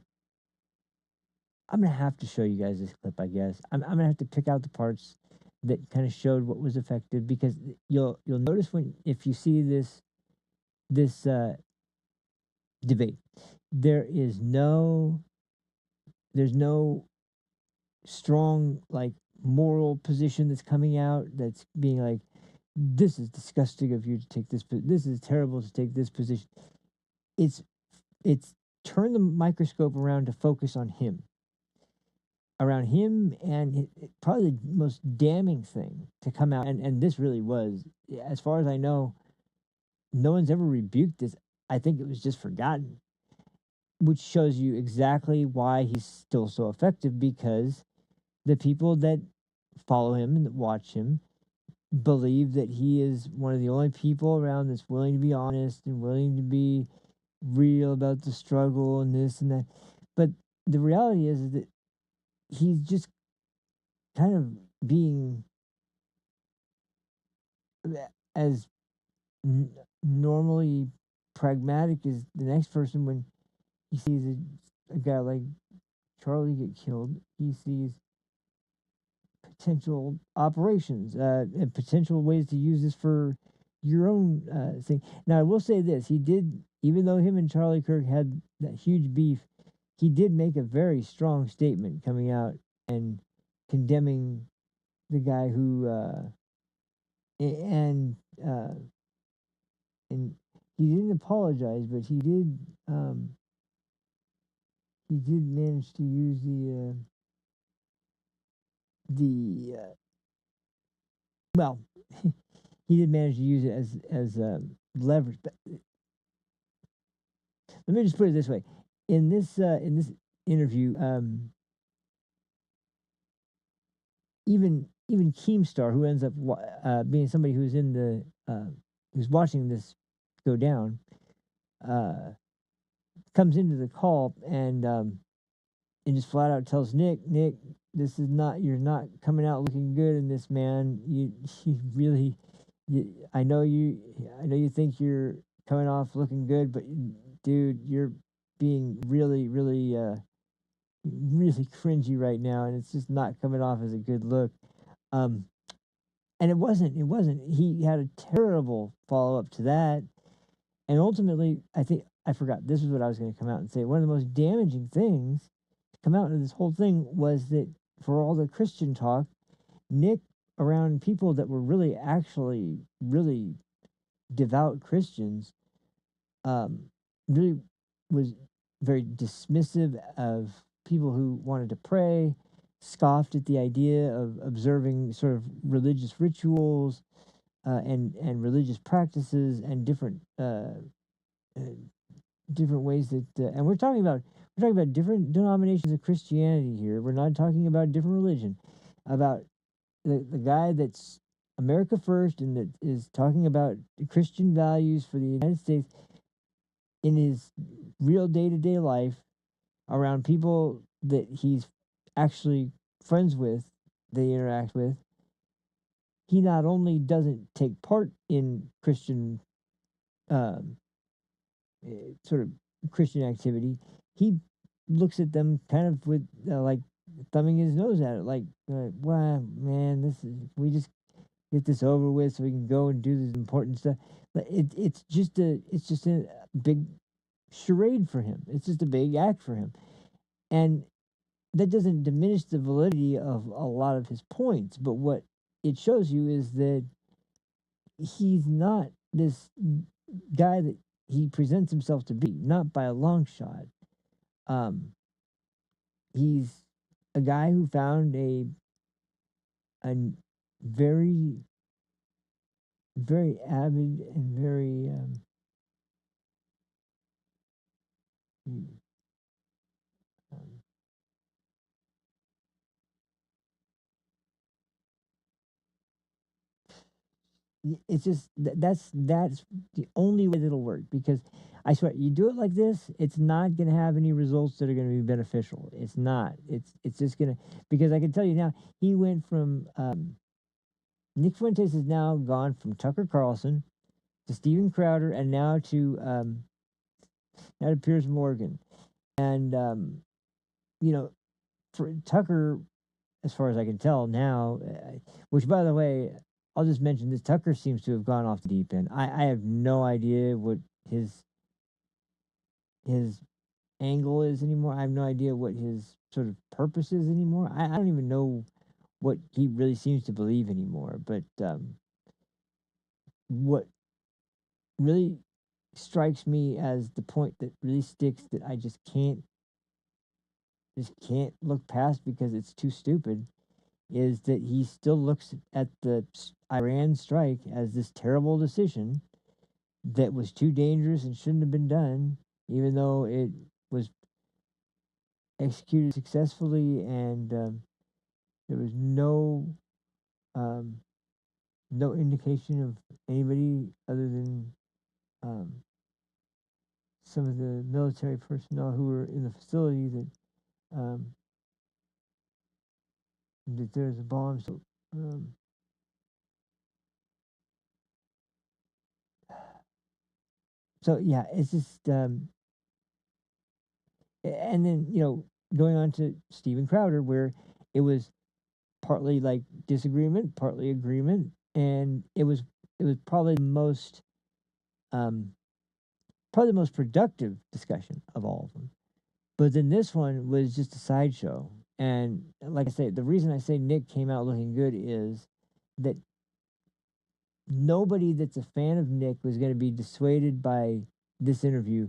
gonna have to show you guys this clip. I guess I'm gonna have to pick out the parts that kind of showed what was effective, because you'll notice when, if you see this debate, there's no strong, like, moral position that's coming out, that's being like, this is disgusting of you to take this is terrible to take this position. It's turn the microscope around to focus on him, and probably the most damning thing to come out, and this really was, as far as I know, no one's ever rebuked this. I think it was just forgotten, which shows you exactly why he's still so effective, because the people that follow him and that watch him believe that he is one of the only people around that's willing to be honest and willing to be real about the struggle and this and that. But the reality is that he's just kind of being as normally pragmatic as the next person. When he sees a guy like Charlie get killed, he sees potential operations, and potential ways to use this for your own thing. Now, I will say this: he did, even though him and Charlie Kirk had that huge beef, he did make a very strong statement coming out and condemning the guy who, and he didn't apologize, but he did manage to use the well, he did manage to use it as leverage. But let me just put it this way: in this interview, even Keemstar, who ends up being somebody who's in the who's watching this go down, comes into the call and just flat out tells Nick, this is not, you're not coming out looking good in this, man. You really, I know you think you're coming off looking good, but dude, you're being really, really, really cringy right now, and it's just not coming off as a good look. And it wasn't. He had a terrible follow up to that, and ultimately, I think I forgot. This is what I was going to come out and say. One of the most damaging things to come out of this whole thing was that, for all the Christian talk, Nick, around people that were really, actually, really devout Christians, really was very dismissive of people who wanted to pray, scoffed at the idea of observing sort of religious rituals, and religious practices, and different ways that, and we're talking about different denominations of Christianity here. We're not talking about different religion, about the guy that's America first and that is talking about Christian values for the United States in his real day-to-day life, around people that he's actually friends with, they interact with, he not only doesn't take part in Christian um, sort of Christian activity, he looks at them kind of with like thumbing his nose at it, like, "Wow, man, this is we just get this over with so we can go and do this important stuff." But it's just a big charade for him. It's just a big act for him, and that doesn't diminish the validity of a lot of his points. But what it shows you is that he's not this guy that he presents himself to be, not by a long shot. Um, he's a guy who found a very very avid and very hmm, um, it's just that's the only way that'll work, because I swear you do it like this, it's not going to have any results that are going to be beneficial. It's not. It's just going to, because I can tell you now, he went from Nick Fuentes has now gone from Tucker Carlson to Steven Crowder and now to Piers Morgan. And you know, for Tucker, as far as I can tell now, which by the way, I'll just mention this: Tucker seems to have gone off the deep end. I have no idea what his angle is anymore. I have no idea what his sort of purpose is anymore. I don't even know what he really seems to believe anymore. But what really strikes me as the point that really sticks, that I just can't look past because it's too stupid, is that he still looks at the Iran strike as this terrible decision that was too dangerous and shouldn't have been done, even though it was executed successfully, and there was um, no indication of anybody other than um, some of the military personnel who were in the facility um, that there's a bomb. So so yeah, it's just and then going on to Steven Crowder, where it was partly like disagreement, partly agreement, and it was um, probably the most productive discussion of all of them. But then this one was just a sideshow, and like I say, the reason I say Nick came out looking good is that nobody that's a fan of Nick was going to be dissuaded by this interview.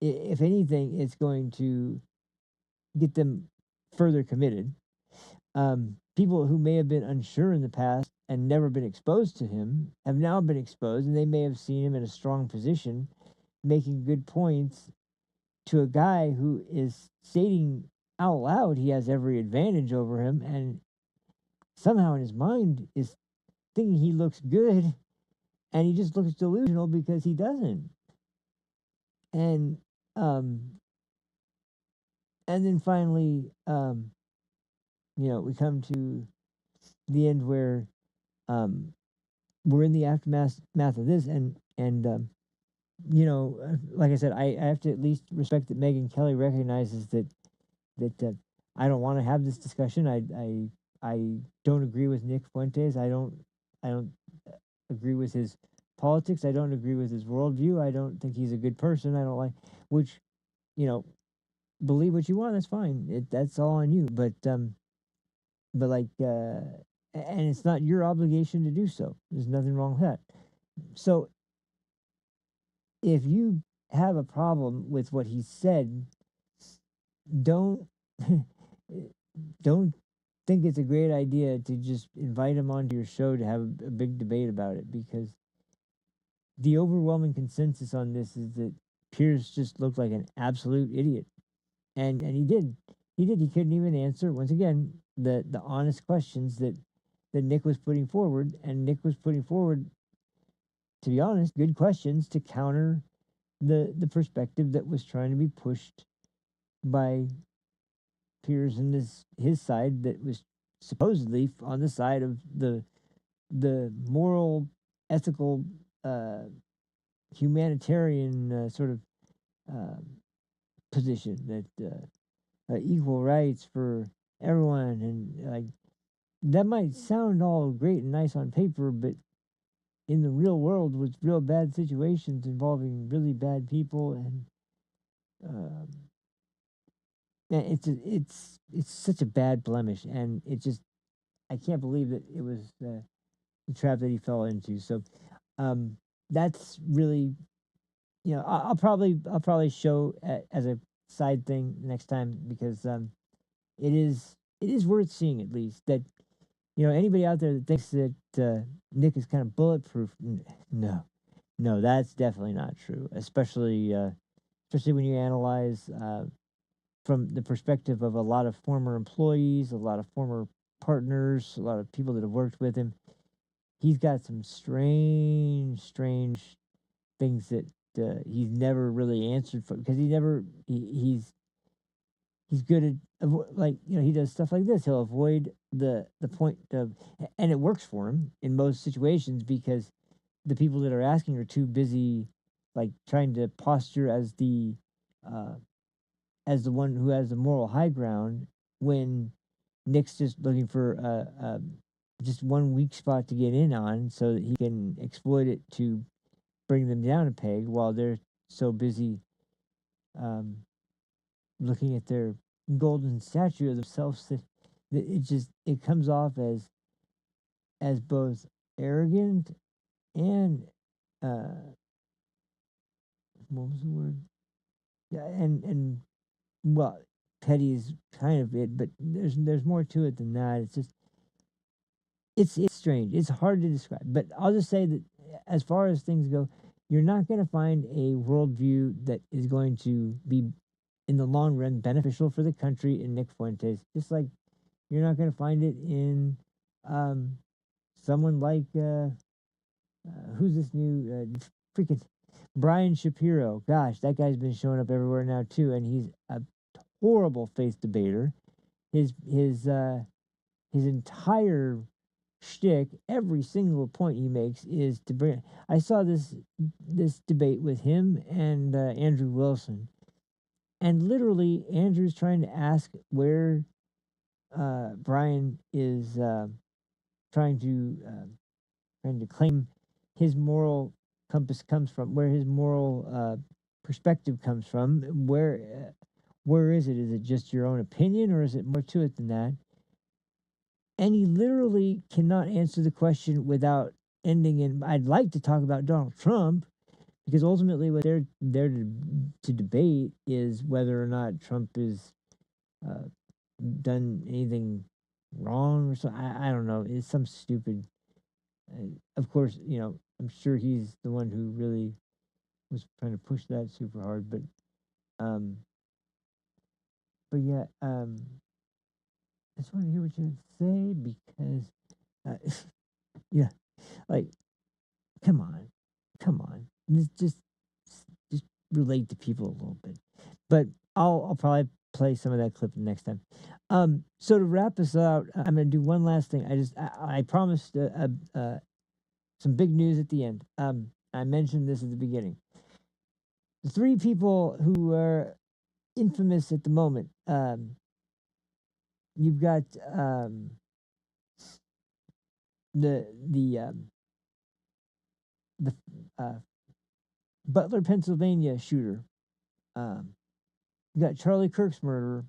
If anything, it's going to get them further committed. People who may have been unsure in the past and never been exposed to him have now been exposed, and they may have seen him in a strong position, making good points to a guy who is stating out loud he has every advantage over him, and somehow in his mind is thinking he looks good, and he just looks delusional because he doesn't. And and then finally, we come to the end where we're in the aftermath of this, and like I said, I have to at least respect that Megyn Kelly recognizes that I don't want to have this discussion. I don't agree with Nick Fuentes. I don't agree with his politics. I don't agree with his worldview. I don't think he's a good person. I don't like, which, believe what you want. That's fine. That's all on you. But like, and it's not your obligation to do so. There's nothing wrong with that. So if you have a problem with what he said, don't don't think it's a great idea to just invite him onto your show to have a big debate about it, because the overwhelming consensus on this is that Piers just looked like an absolute idiot, and he did. He couldn't even answer, once again, the honest questions that Nick was putting forward, and Nick was putting forward, to be honest, good questions to counter the perspective that was trying to be pushed by Piers and his side, that was supposedly on the side of the moral, ethical, humanitarian sort of uh, position that equal rights for everyone, and like that might sound all great and nice on paper, but in the real world, with real bad situations involving really bad people, and um, it's such a bad blemish, and it just I can't believe that it was the trap that he fell into. So um, that's really, I'll probably show as a side thing next time, because it is worth seeing, at least, that anybody out there that thinks that Nick is kind of bulletproof, no, no, that's definitely not true. Especially when you analyze from the perspective of a lot of former employees, a lot of former partners, a lot of people that have worked with him. He's got some strange things that he's never really answered for, because he's good at he does stuff like this. He'll avoid the point of, and it works for him in most situations, because the people that are asking are too busy like trying to posture uh as the one who has the moral high ground, when Nick's just looking for just one weak spot to get in on, so that he can exploit it to bring them down a peg, while they're so busy um, looking at their golden statue of themselves, that it comes off as both arrogant and what was the word? Yeah, and well, petty is kind of it, but there's more to it than that. It's just it's strange. It's hard to describe, but I'll just say that as far as things go, you're not going to find a worldview that is going to be in the long run beneficial for the country in Nick Fuentes. Just like you're not going to find it in someone like who's this new freaking Brian Shapiro. Gosh, that guy's been showing up everywhere now too, and he's a horrible faith debater. His entire shtick, every single point he makes, is to bring. I saw this debate with him and Andrew Wilson, and literally Andrew's trying to ask where Brian is trying to claim his moral compass comes from, where his moral perspective comes from. Where is it? Is it just your own opinion, or is it more to it than that? And he literally cannot answer the question without ending in, I'd like to talk about Donald Trump, because ultimately what they're there to debate is whether or not Trump is done anything wrong or something. I don't know. It's some stupid. Of course, I'm sure he's the one who really was trying to push that super hard. But yeah, I just want to hear what you have to say, because, yeah, like, come on, just relate to people a little bit. But I'll probably play some of that clip next time. So to wrap us out, I'm gonna do one last thing. I promised some big news at the end. I mentioned this at the beginning. The three people who are infamous at the moment. You've got the Butler, Pennsylvania shooter. You got Charlie Kirk's murderer,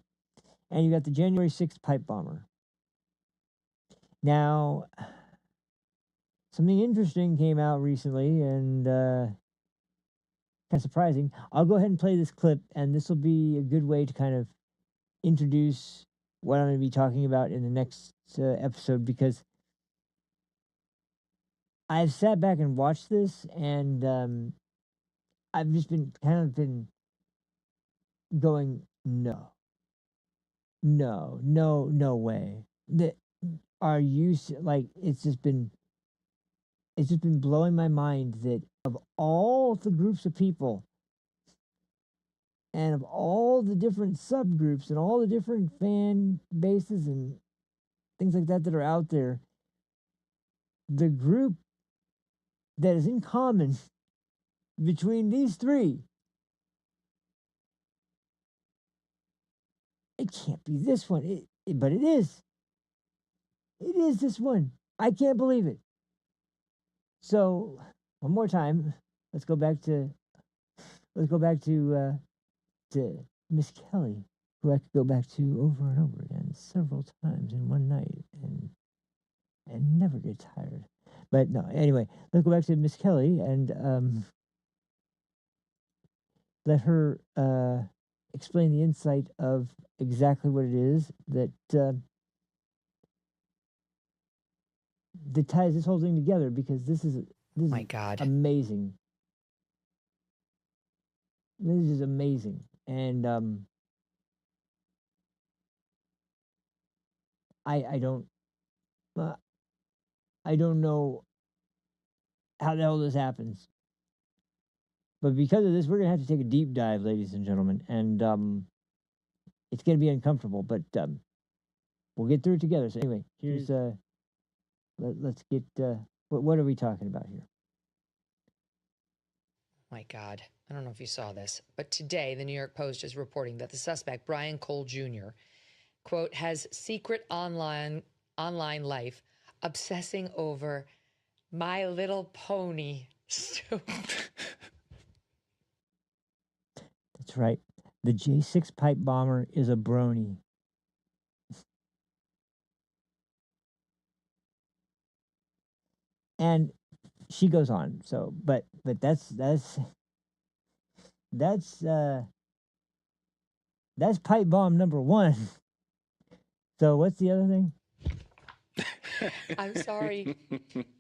and you got the January 6th pipe bomber. Now, something interesting came out recently, and kind of surprising. I'll go ahead and play this clip, and this will be a good way to kind of introduce what I'm going to be talking about in the next episode, because I've sat back and watched this, and I've just been going, no way. That are you like? It's just been blowing my mind that of all the groups of people, and of all the different subgroups, and all the different fan bases, and things like that are out there, the group that is in common between these three, it can't be this one. But it is. It is this one. I can't believe it. So, one more time, let's go back to Miss Kelly, who I could go back to over and over again several times in one night and never get tired. But no, anyway, let's go back to Miss Kelly and let her explain the insight of exactly what it is that that ties this whole thing together, because this is My God. amazing. This is amazing, and I don't I don't know how the hell this happens, but because of this, we're gonna have to take a deep dive, ladies and gentlemen, and it's gonna be uncomfortable, but we'll get through it together. So anyway, here's let's get what are we talking about here? My God. I don't know if you saw this, but today the New York Post is reporting that the suspect, Brian Cole Jr., quote, has secret online life, obsessing over My Little Pony. That's right. The J6 pipe bomber is a brony. And she goes on. So, but that's pipe bomb number one. So what's the other thing? I'm sorry.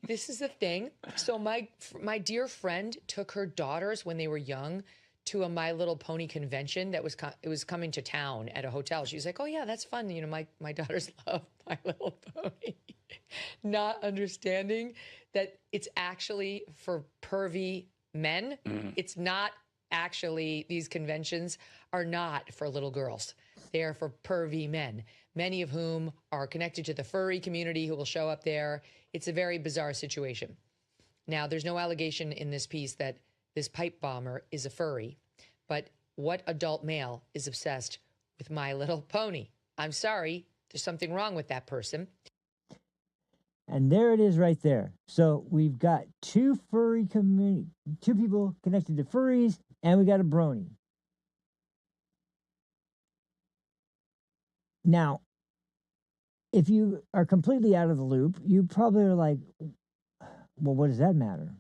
This is the thing. So my dear friend took her daughters when they were young to a My Little Pony convention that was coming to town at a hotel. She was like, "Oh yeah, that's fun. You know, my daughters love My Little Pony," not understanding that it's actually for pervy men. It's not actually. These conventions are not for little girls. They are for pervy men, many of whom are connected to the furry community who will show up there. It's a very bizarre situation. Now, there's no allegation in this piece that this pipe bomber is a furry, but what adult male is obsessed with My Little Pony? I'm sorry, there's something wrong with that person. And there it is right there. So we've got two people connected to furries, and we got a brony. Now, if you are completely out of the loop, you probably are like, well, what does that matter?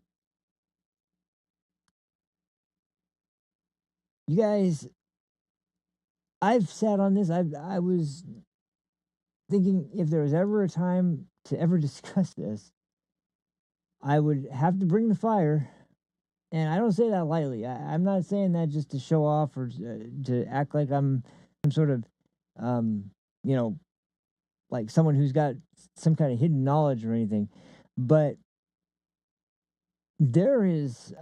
You guys, I've sat on this. I was thinking if there was ever a time to ever discuss this, I would have to bring the fire. And I don't say that lightly. I'm not saying that just to show off or to act like I'm some sort of, you know, like someone who's got some kind of hidden knowledge or anything. But there is,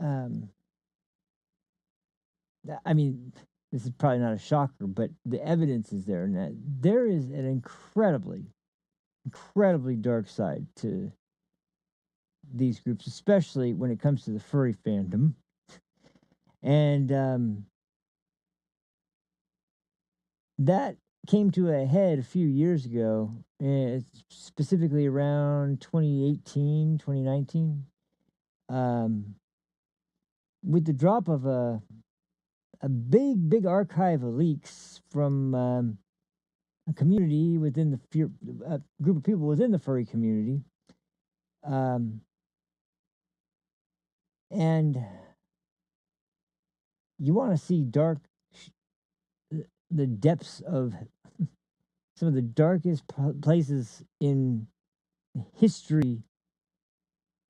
I mean, this is probably not a shocker, but the evidence is there. And there is an incredibly dark side to these groups, especially when it comes to the furry fandom. And that came to a head a few years ago, specifically around 2018, 2019, with the drop of a big archive of leaks from a community within the group of people within the furry community. And you want to see the depths of some of the darkest places in the history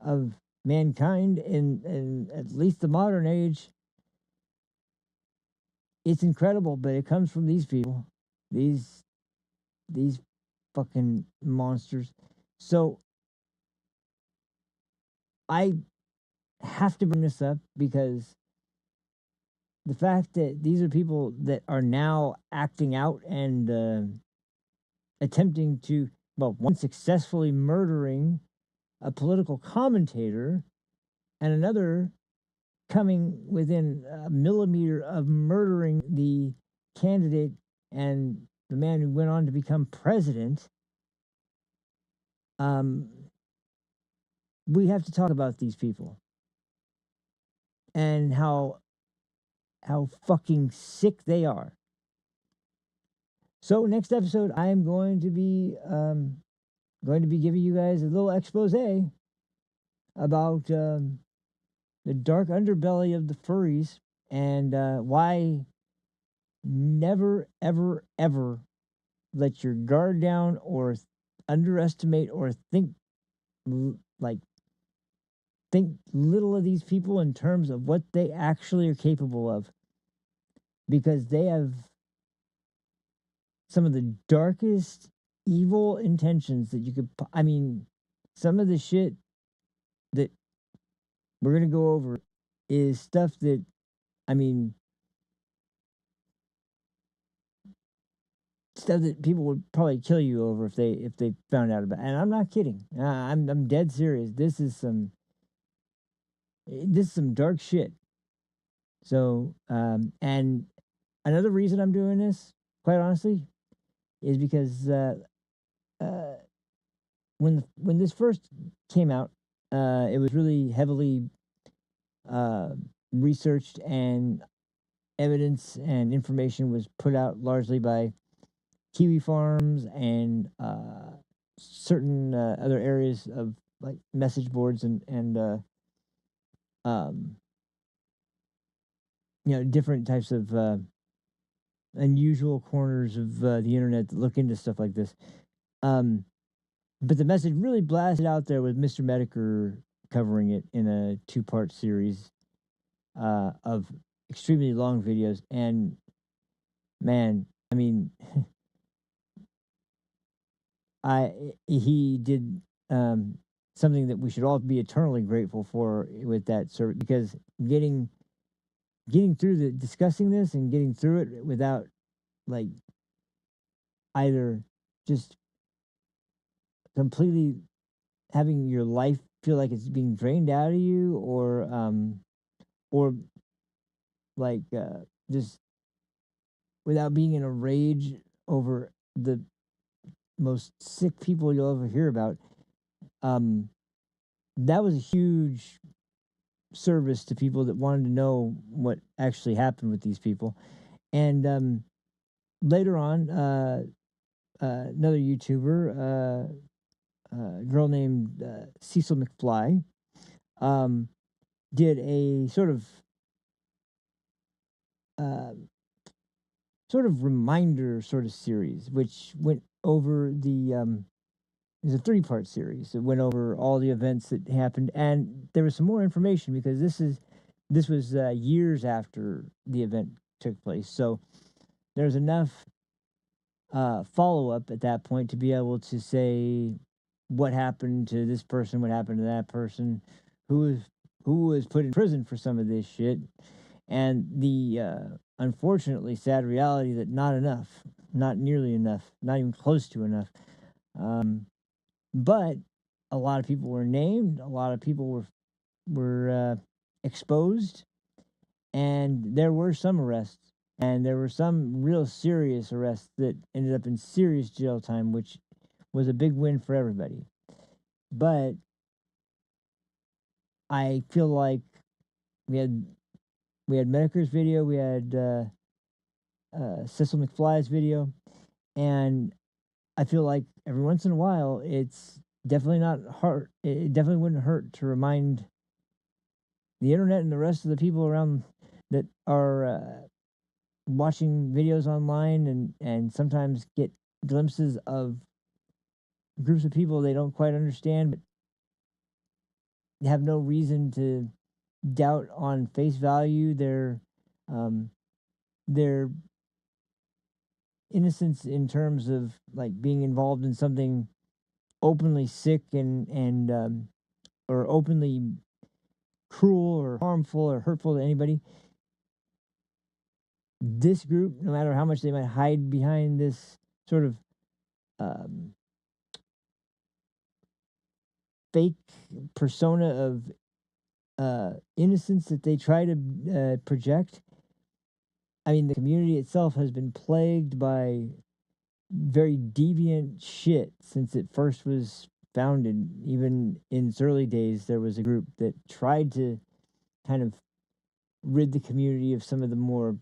of mankind, in at least the modern age. It's incredible, but it comes from these people, these fucking monsters. So I have to bring this up because the fact that these are people that are now acting out and attempting to well, one successfully murdering a political commentator, and another coming within a millimeter of murdering the candidate and the man who went on to become president. We have to talk about these people and how fucking sick they are. So next episode, I am going to be giving you guys a little expose about the dark underbelly of the furries and why never, ever, ever let your guard down or underestimate or think little of these people in terms of what they actually are capable of, because they have some of the darkest evil intentions that you could. I mean, some of the shit that we're gonna go over is stuff that, I mean, stuff that people would probably kill you over if they found out about. And I'm not kidding. I'm dead serious. This is some dark shit. So, and another reason I'm doing this, quite honestly, is because when this first came out, it was really heavily researched, and evidence and information was put out largely by Kiwi Farms and certain other areas of like message boards and different types of unusual corners of the internet that look into stuff like this. But the message really blasted out there with Mr. Medicare covering it in a 2-part series of extremely long videos. And man, I mean, he did something that we should all be eternally grateful for with that service, because getting through discussing this and getting through it without like either just completely having your life feel like it's being drained out of you, or like just without being in a rage over the most sick people you'll ever hear about. That was a huge service to people that wanted to know what actually happened with these people. And later on, another YouTuber, a girl named Cecil McFly, did a sort of reminder sort of series, which went over the it's a 3-part series. It went over all the events that happened, and there was some more information because this was years after the event took place. So there's enough follow up at that point to be able to say what happened to this person, what happened to that person, who was put in prison for some of this shit, and the unfortunately sad reality that not enough, not nearly enough, not even close to enough. But a lot of people were named, a lot of people were exposed, and there were some arrests, and there were some real serious arrests that ended up in serious jail time, which was a big win for everybody. But I feel like we had Medicare's video, we had Cecil McFly's video, and I feel like every once in a while, it's definitely not hard. It definitely wouldn't hurt to remind the internet and the rest of the people around that are watching videos online and sometimes get glimpses of groups of people they don't quite understand, but have no reason to doubt on face value their innocence in terms of like being involved in something openly sick and or openly cruel or harmful or hurtful to anybody. This group, no matter how much they might hide behind this sort of fake persona of innocence that they try to project. I mean, the community itself has been plagued by very deviant shit since it first was founded. Even in its early days, there was a group that tried to kind of rid the community of some of the more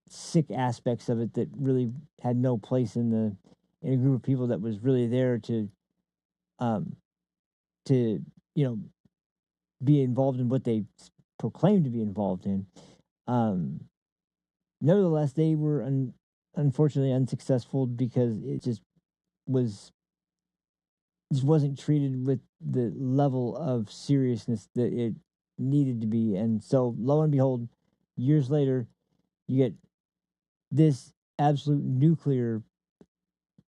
sick aspects of it that really had no place in a group of people that was really there to be involved in what they proclaimed to be involved in. Nevertheless, they were unfortunately unsuccessful because it just wasn't treated with the level of seriousness that it needed to be. And so, lo and behold, years later, you get this absolute nuclear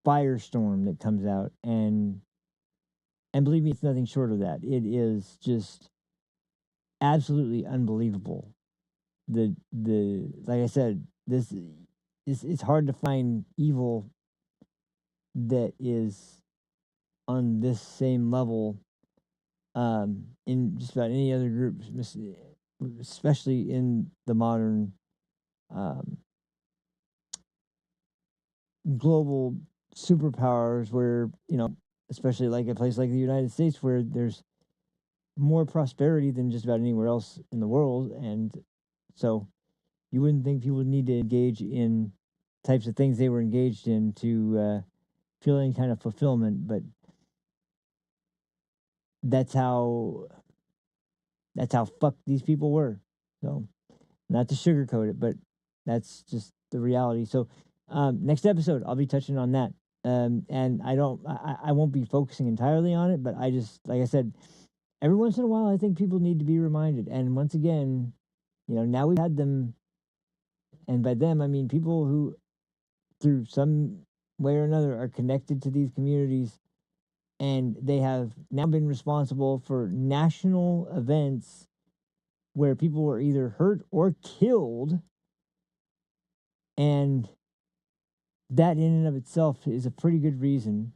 firestorm that comes out, and believe me, it's nothing short of that. It is just absolutely unbelievable. Like I said, this it's hard to find evil that is on this same level in just about any other group, especially in the modern global superpowers, where, especially like a place like the United States, where there's more prosperity than just about anywhere else in the world. And so you wouldn't think people would need to engage in types of things they were engaged in to feel any kind of fulfillment, but that's how fucked these people were. So, not to sugarcoat it, but that's just the reality. So, next episode, I'll be touching on that. And I won't be focusing entirely on it, but I just, like I said, every once in a while, I think people need to be reminded. And once again, now we've had them, and by them, I mean people who, through some way or another, are connected to these communities, and they have now been responsible for national events where people were either hurt or killed. And that in and of itself is a pretty good reason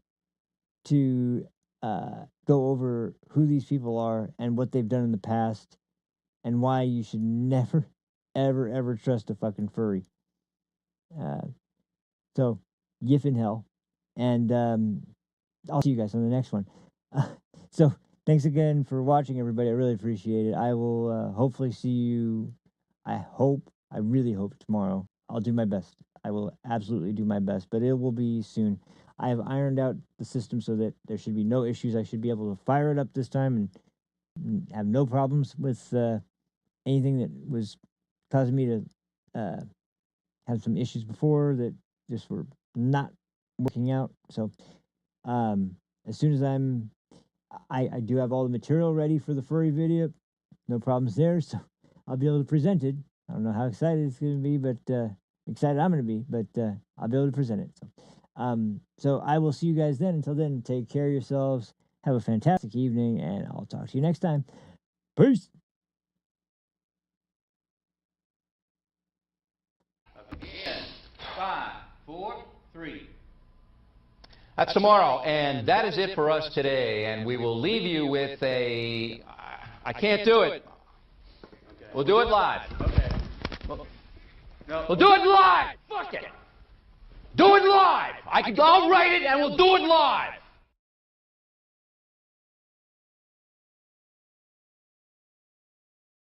to go over who these people are and what they've done in the past, and why you should never, ever, ever trust a fucking furry. So, yif in hell. And I'll see you guys on the next one. So, thanks again for watching, everybody. I really appreciate it. I will hopefully see you, I really hope tomorrow. I'll do my best. I will absolutely do my best, but it will be soon. I have ironed out the system so that there should be no issues. I should be able to fire it up this time and have no problems with anything that was causing me to have some issues before that just were not working out. So as soon as I do have all the material ready for the furry video, no problems there. So I'll be able to present it. I don't know how excited it's going to be, but excited I'm going to be, but I'll be able to present it. So I will see you guys then. Until then, take care of yourselves. Have a fantastic evening, and I'll talk to you next time. Peace. Again, 5, 4, 3. That's tomorrow, and that is it for us today. And we will leave you with a, I can't do it. We'll do it live. Okay. We'll do it live. Fuck it. Do it live. I'll write it and we'll do it live.